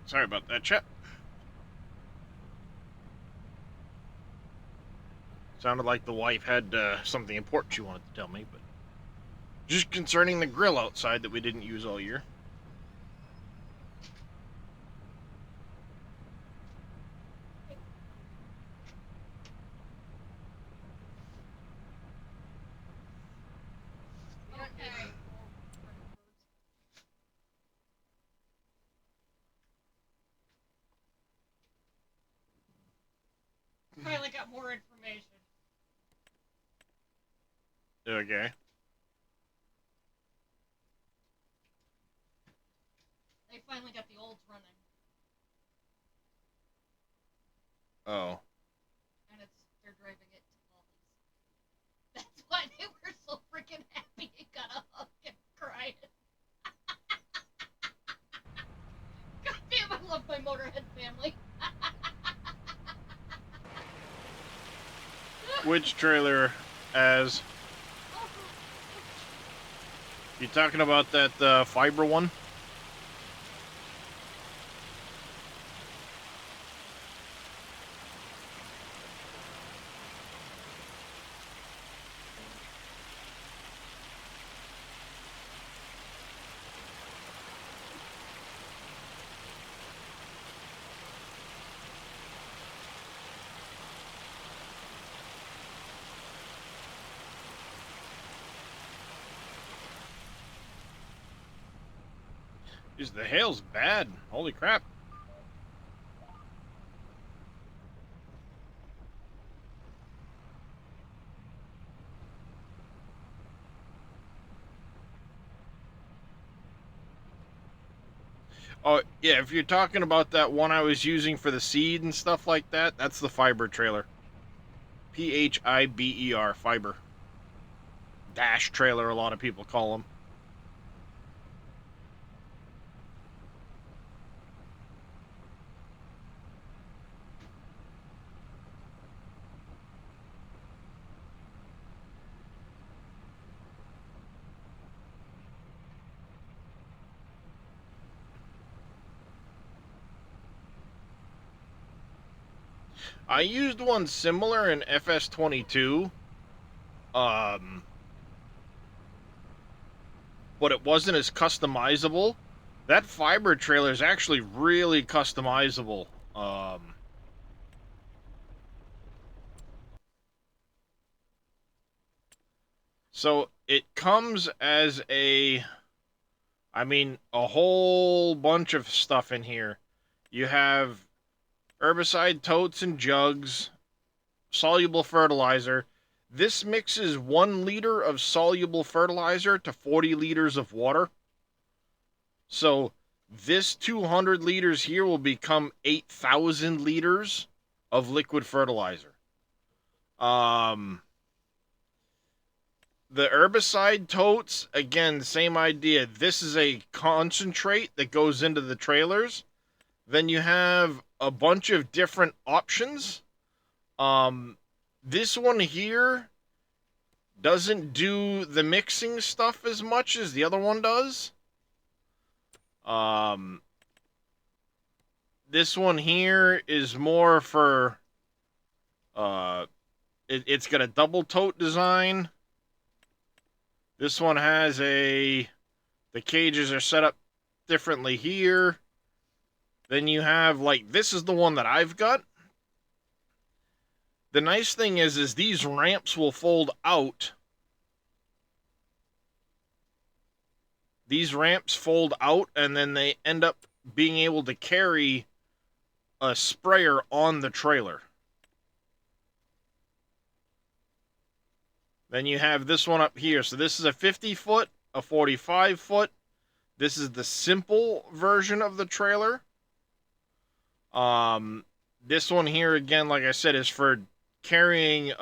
[SPEAKER 1] Sorry about that, chat. Sounded like the wife had something important she wanted to tell me, but just concerning the grill outside that we didn't use all year.
[SPEAKER 3] Okay. Finally got more information.
[SPEAKER 1] Okay.
[SPEAKER 3] They finally got the olds running.
[SPEAKER 1] Oh.
[SPEAKER 3] And they're driving it to Molly's. That's why they were so freaking happy and got a hug and crying. God damn, I love my Motorhead family.
[SPEAKER 1] Which trailer as... You talking about that fiber one? Jeez, the hail's bad. Holy crap. Oh, yeah, if you're talking about that one I was using for the seed and stuff like that, that's the fiber trailer. Phiber, fiber. Dash trailer, a lot of people call them. I used one similar in FS22, um, but it wasn't as customizable. That fiber trailer is actually really customizable. So it comes as a whole bunch of stuff in here. You have herbicide totes and jugs, soluble fertilizer. This mixes 1 liter of soluble fertilizer to 40 liters of water. So this 200 liters here will become 8,000 liters of liquid fertilizer. The herbicide totes, again, same idea. This is a concentrate that goes into the trailers. Then you have a bunch of different options. This one here doesn't do the mixing stuff as much as the other one does. This one here is more for, it's got a double tote design. This one has the cages are set up differently here. Then you have, like, this is the one that I've got. The nice thing is these ramps will fold out. These ramps fold out, and then they end up being able to carry a sprayer on the trailer. Then you have this one up here. So this is a 50-foot, a 45-foot. This is the simple version of the trailer. This one here, again, like I said, is for carrying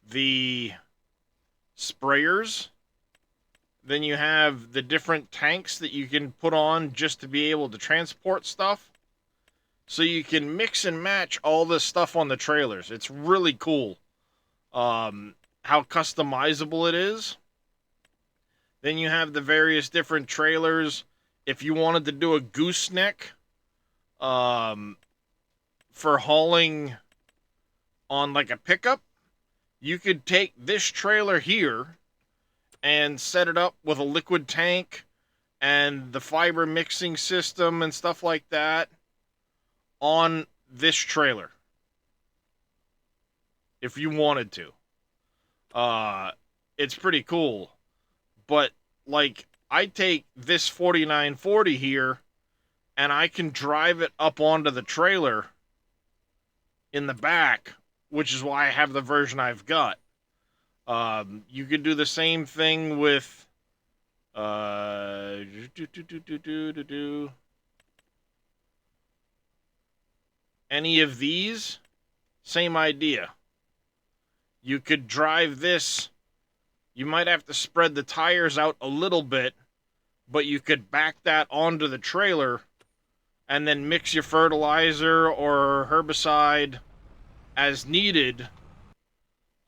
[SPEAKER 1] the sprayers. Then you have the different tanks that you can put on just to be able to transport stuff. So you can mix and match all this stuff on the trailers. It's really cool. How customizable it is. Then you have the various different trailers. If you wanted to do a gooseneck, for hauling on like a pickup, you could take this trailer here and set it up with a liquid tank and the fiber mixing system and stuff like that on this trailer if you wanted to. It's pretty cool. But, like, I take this 4940 here, and I can drive it up onto the trailer in the back, which is why I have the version I've got. You could do the same thing with, any of these. Same idea. You could drive this. You might have to spread the tires out a little bit, but you could back that onto the trailer and then mix your fertilizer or herbicide as needed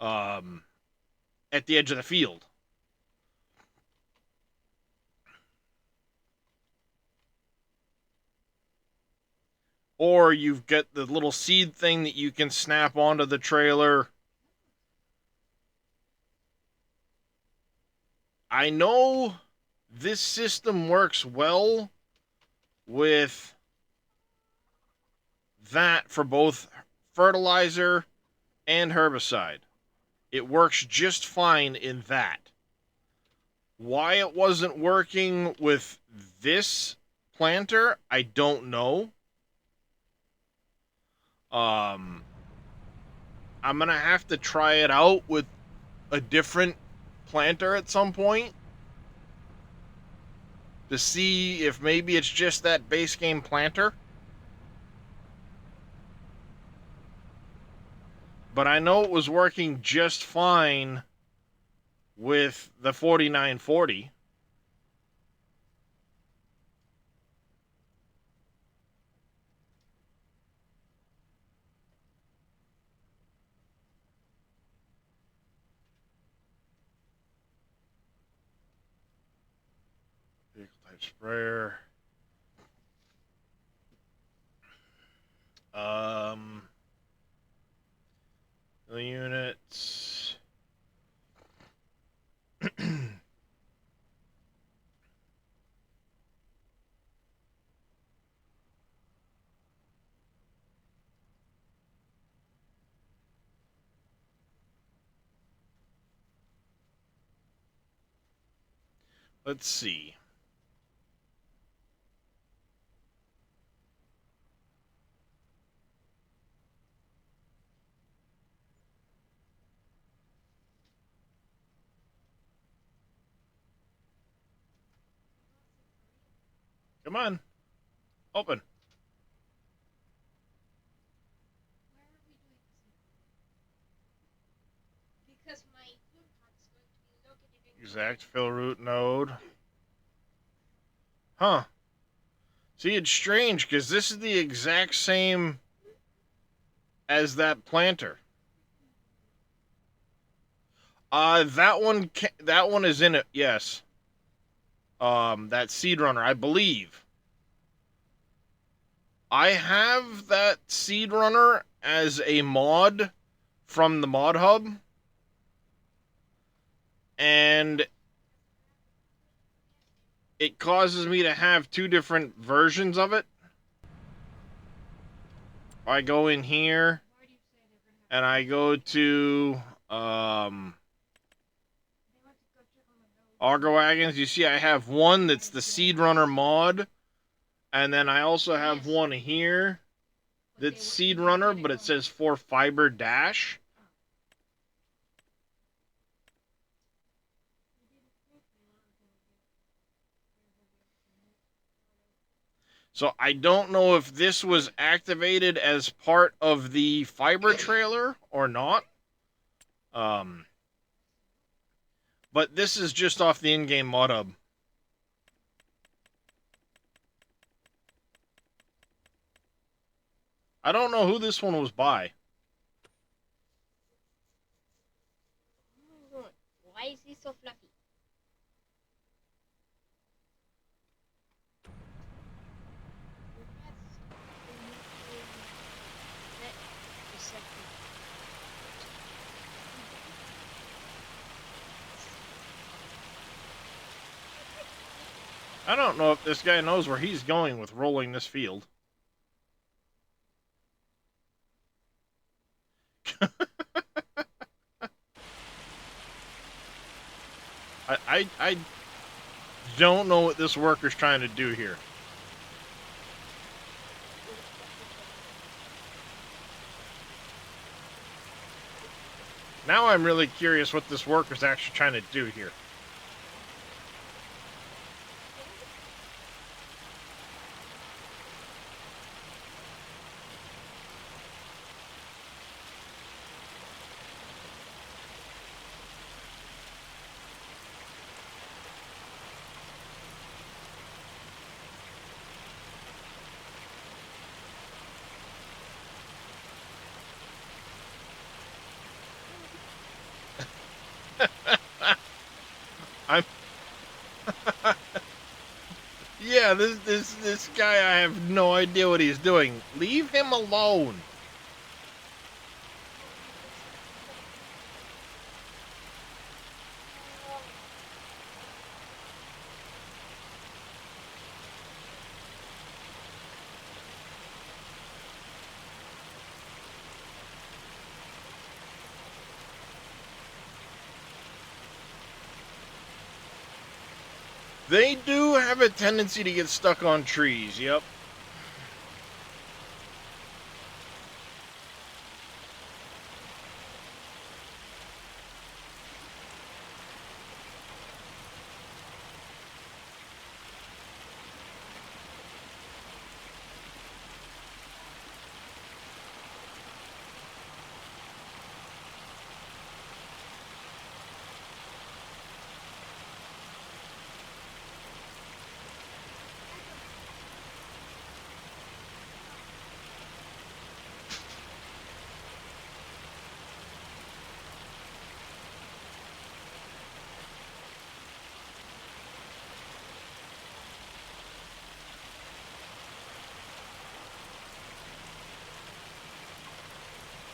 [SPEAKER 1] at the edge of the field. Or you've got the little seed thing that you can snap onto the trailer. I know this system works well with that for both fertilizer and herbicide. It works just fine in that. Why it wasn't working with this planter, I don't know. I'm gonna have to try it out with a different planter at some point to see if maybe it's just that base game planter. But I know it was working just fine with the 4940. Vehicle type sprayer. The units. Let's see. Come on. Open.
[SPEAKER 3] Where are we doing this? Because my food cart is going to be located in
[SPEAKER 1] Exact fill route node. Huh. See, it's strange because this is the exact same as that planter. That one is in it. Yes. That seed runner, I believe. I have that seed runner as a mod from the mod hub, and it causes me to have two different versions of it. I go in here
[SPEAKER 3] Why do you say they're gonna have
[SPEAKER 1] and I go to
[SPEAKER 3] they want to go check on the nose?
[SPEAKER 1] Auger Wagons. You see, I have one that's the seed runner mod, and then I also have
[SPEAKER 3] Yes.
[SPEAKER 1] one here that's seed runner, but it says for fiber dash. So I don't know if this was activated as part of the fiber trailer or not. But this is just off the in-game mod hub. I don't know who this one was by.
[SPEAKER 3] Oh, why is he so fluffy?
[SPEAKER 1] I don't know if this guy knows where he's going with rolling this field. I don't know what this worker's trying to do here. Now I'm really curious what this worker's actually trying to do here. I'm yeah, this guy, I have no idea what he's doing. Leave him alone. They do have a tendency to get stuck on trees, yep.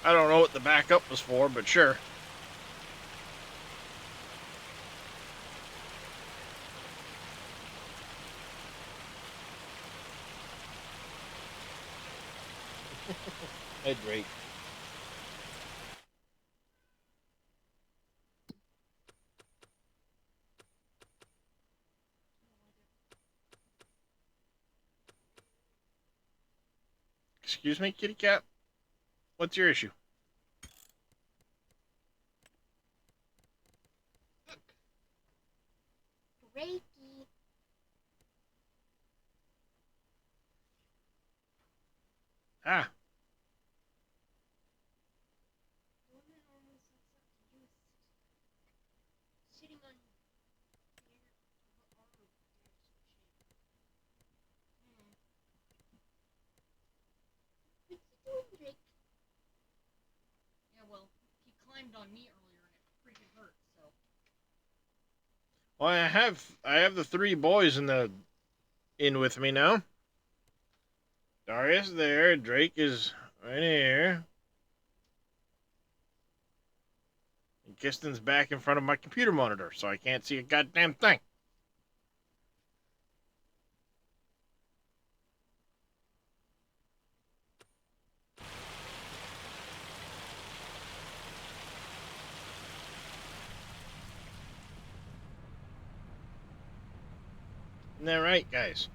[SPEAKER 1] I don't know what the backup was for, but sure. Hey, Drake. Excuse me, kitty cat? What's your issue?
[SPEAKER 3] Reiki.
[SPEAKER 1] Ah,
[SPEAKER 3] Sitting on the arm. What's he doing, Drake? Yeah, well, he climbed on me earlier and it freaking hurt, so.
[SPEAKER 1] well, I have the three boys in with me now. Darius there, Drake is right here. And Kisten's back in front of my computer monitor, so I can't see a goddamn thing. Isn't that right, guys?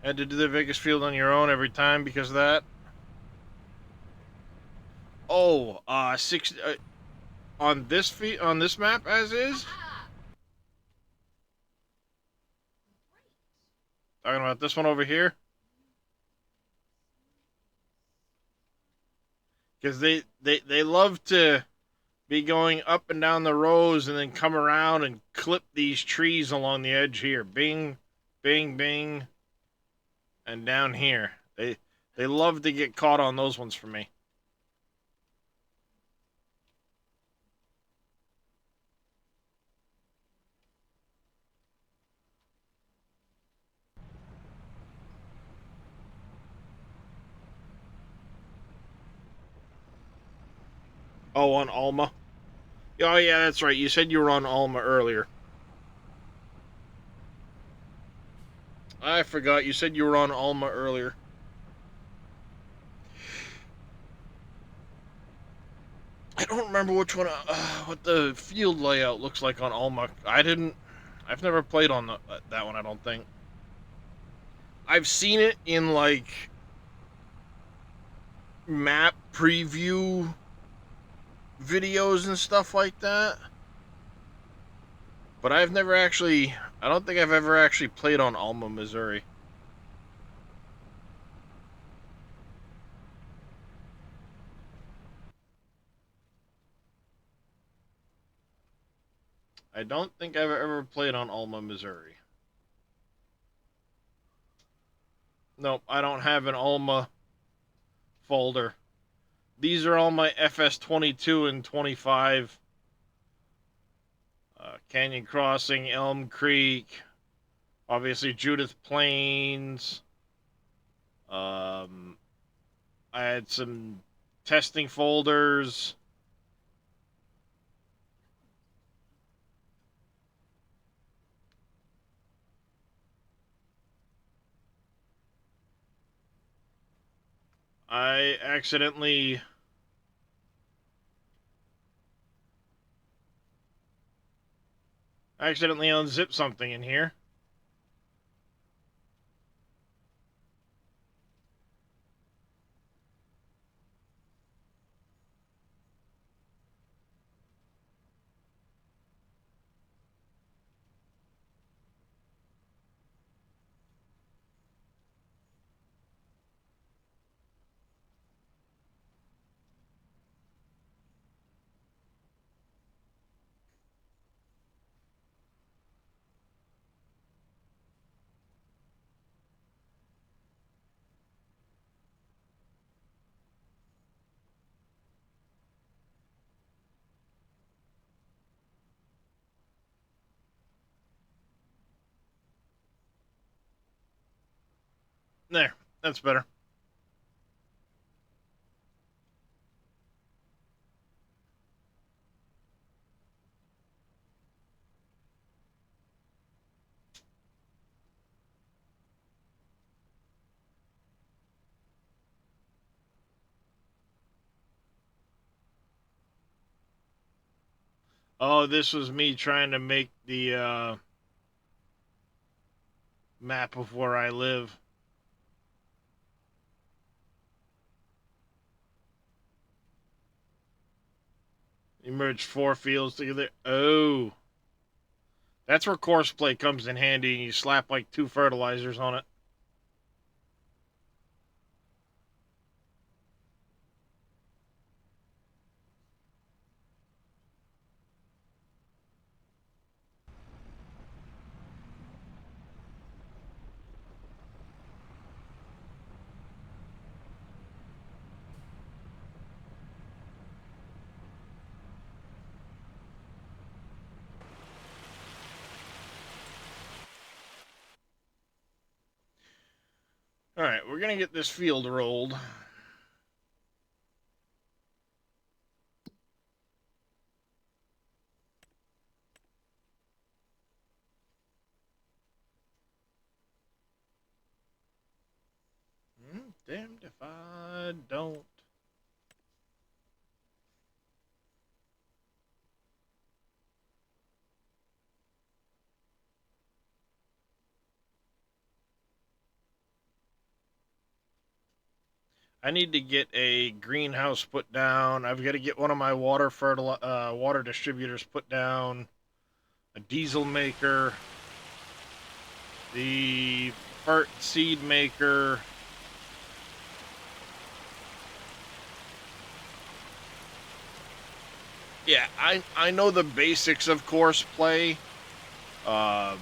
[SPEAKER 1] Had to do the Vegas field on your own every time because of that. Oh, six on this map as is.
[SPEAKER 3] Ah!
[SPEAKER 1] Talking about this one over here, because they love to be going up and down the rows and then come around and clip these trees along the edge here. Bing, bing, bing, and down here. They love to get caught on those ones for me. Oh, on Alma. Oh yeah, that's right. You said you were on Alma earlier. I forgot. You said you were on Alma earlier. I don't remember which one, what the field layout looks like on Alma. I've never played on that one. I don't think. I've seen it in like map preview videos and stuff like that. But I've never actually. I don't think I've ever actually played on Alma, Missouri. I don't think I've ever played on Alma, Missouri. Nope, I don't have an Alma folder. These are all my FS22 and 25. Canyon Crossing, Elm Creek, obviously Judith Plains. Um, I had some testing folders. I accidentally I accidentally unzipped something in here. There, that's better. Oh, this was me trying to make the map of where I live. You merge 4 fields together. Oh. That's where course play comes in handy, and you slap like 2 fertilizers on it. Alright, we're gonna get this field rolled. Damned if I don't. I need to get a greenhouse put down. I've got to get one of my water distributors put down. A diesel maker. The fert seed maker. Yeah, I know the basics of course play. Um,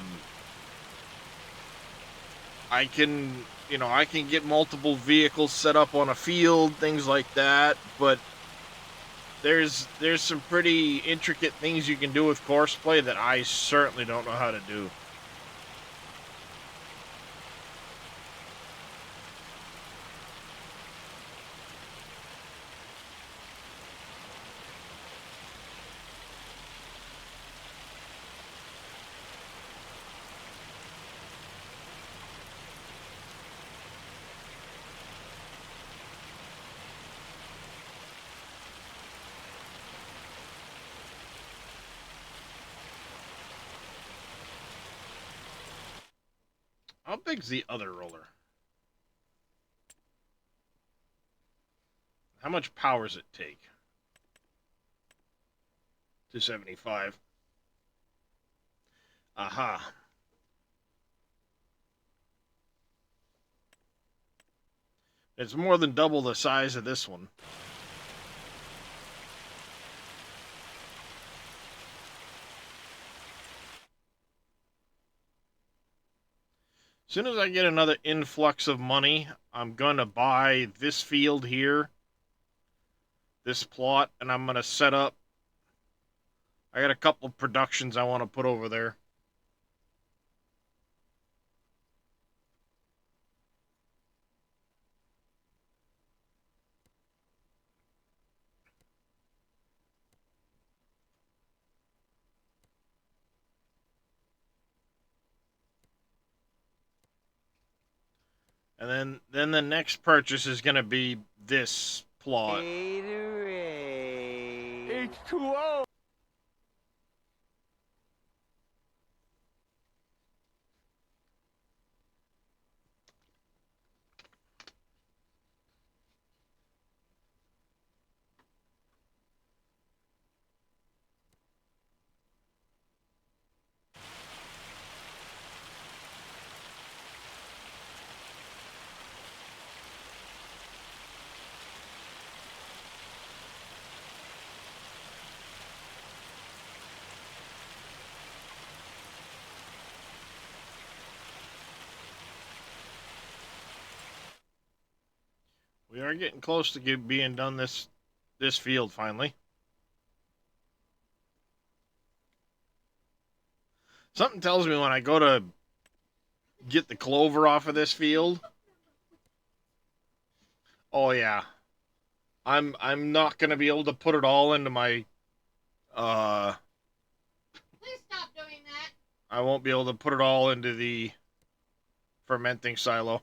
[SPEAKER 1] I can, I can get multiple vehicles set up on a field, things like that, but there's some pretty intricate things you can do with course play that I certainly don't know how to do. How big's the other roller? How much power does it take? 275. Aha. It's more than double the size of this one. As soon as I get another influx of money, I'm going to buy this field here, this plot, and I'm going to set up. I got a couple of productions I want to put over there. And then the next purchase is going to be this plot.
[SPEAKER 2] Gatorade. H2O.
[SPEAKER 1] We are getting close to being done this field finally. Something tells me when I go to get the clover off of this field. Oh yeah, I'm not gonna be able to put it all into my
[SPEAKER 3] Please stop doing that.
[SPEAKER 1] I won't be able to put it all into the fermenting silo.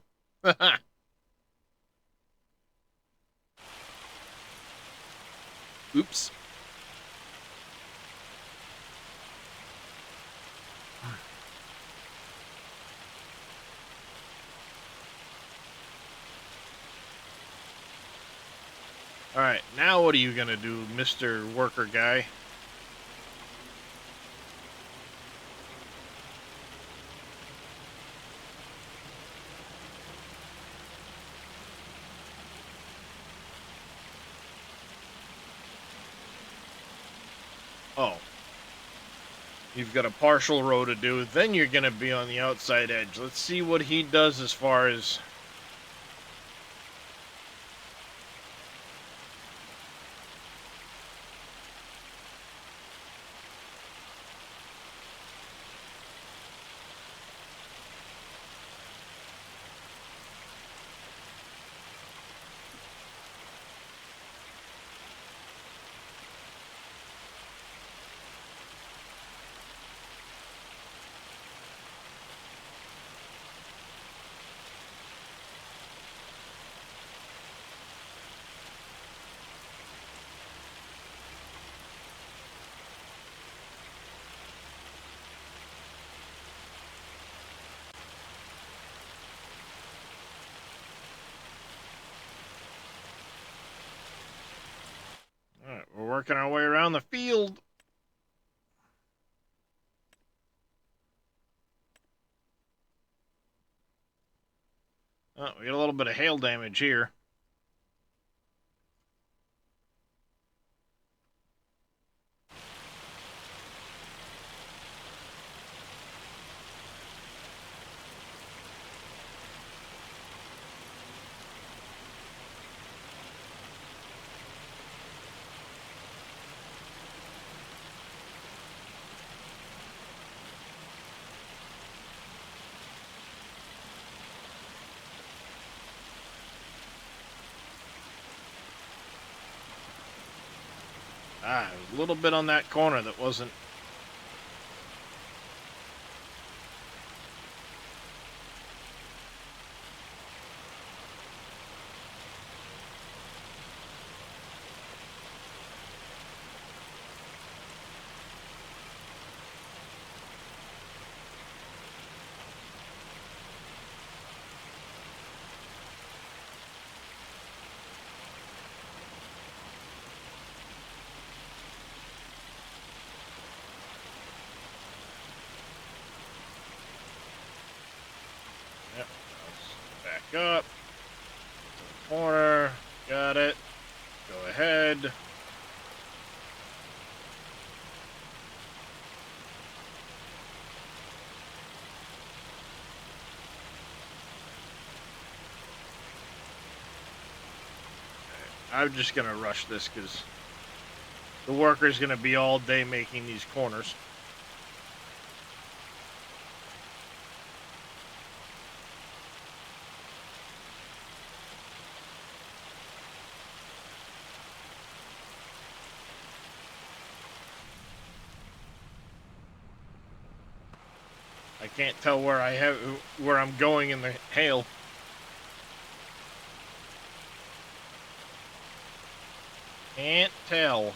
[SPEAKER 1] Oops. Alright, now what are you gonna do, Mr. Worker Guy? Oh. You've got a partial row to do, then you're gonna be on the outside edge. Let's see what he does as far as... Alright, we're working our way around the field. Oh, we got a little bit of hail damage here. Ah, a little bit on that corner that wasn't... Yep, let's back up. To the corner. Got it. Go ahead. I'm just gonna rush this because the worker's gonna be all day making these corners. I can't tell where I'm going in the hail. Can't tell.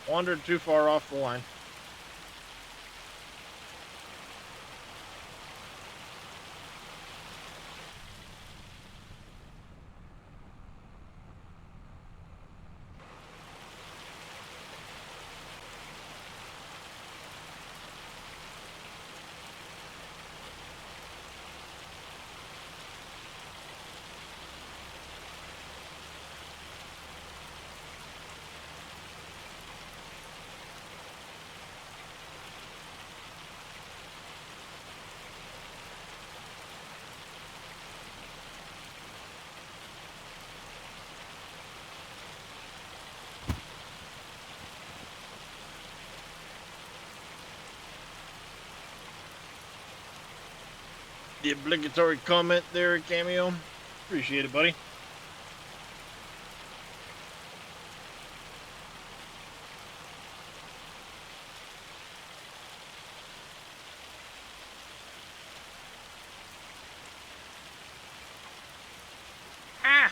[SPEAKER 1] Wandered too far off the line. the obligatory comment there, Cameo. Appreciate it, buddy. Ah!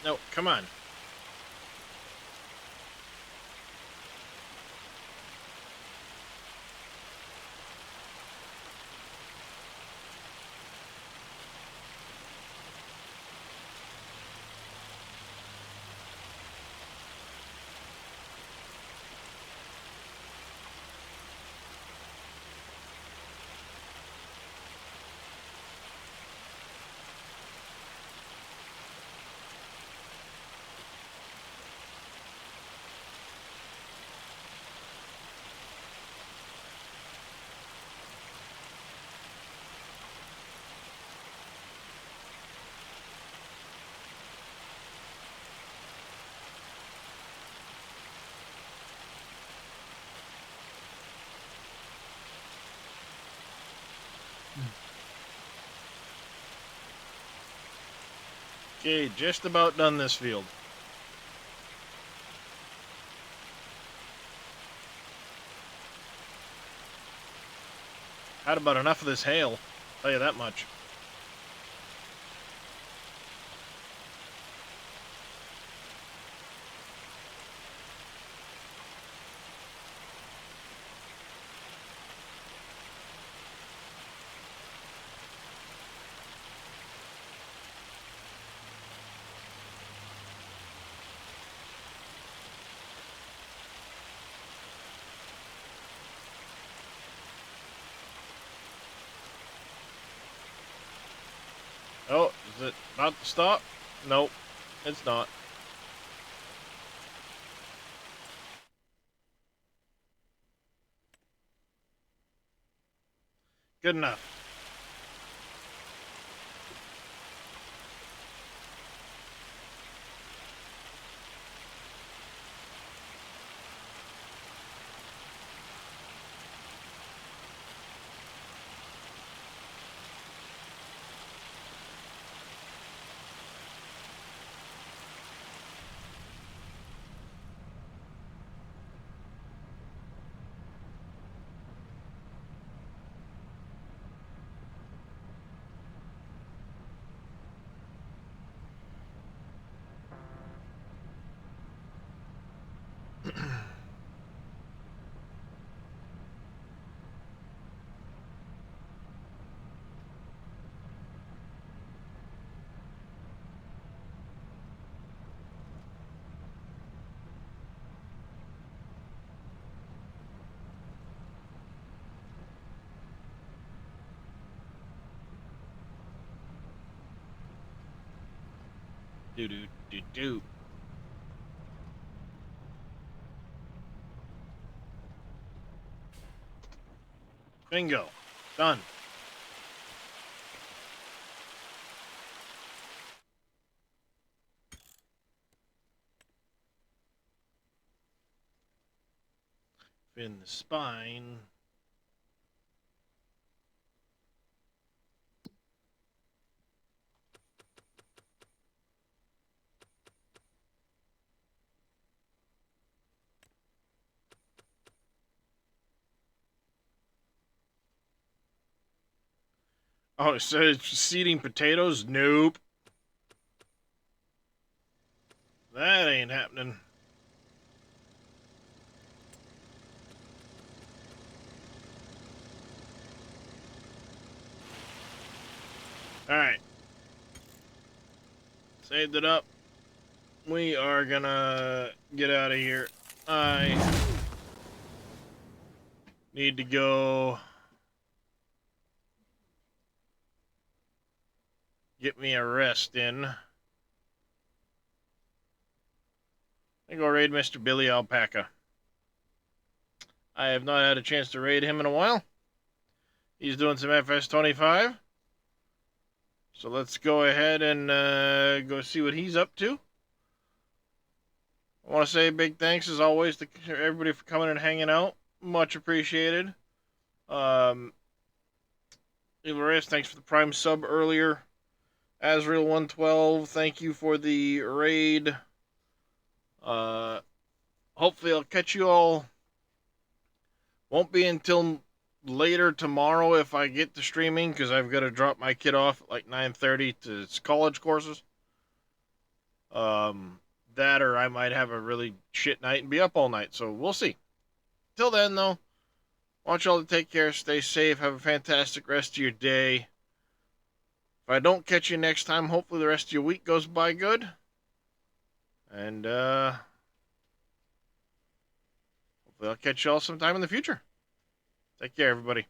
[SPEAKER 1] No, come on. Okay, just about done this field. Had about enough of this hail. Tell you that much. Oh, is it about to stop? Nope, it's not. Good enough. Do do do do. Bingo. Done. In the spine. Oh, it says seeding potatoes? Nope. That ain't happening. Alright. Saved it up. We are gonna get out of here. I need to go get me a rest in. I go raid Mr. Billy Alpaca. I have not had a chance to raid him in a while. He's doing some FS25. So let's go ahead and go see what he's up to. I want to say big thanks as always to everybody for coming and hanging out. Much appreciated. Reyes, thanks for the Prime sub earlier. Azrael112, thank you for the raid. Hopefully I'll catch you all. Won't be until later tomorrow if I get to streaming, because I've got to drop my kid off at like 9:30 to its college courses. That or I might have a really shit night and be up all night, so we'll see. Till then, though, I want y'all to take care, stay safe, have a fantastic rest of your day. If I don't catch you next time, hopefully the rest of your week goes by good. And, hopefully I'll catch y'all sometime in the future. Take care, everybody.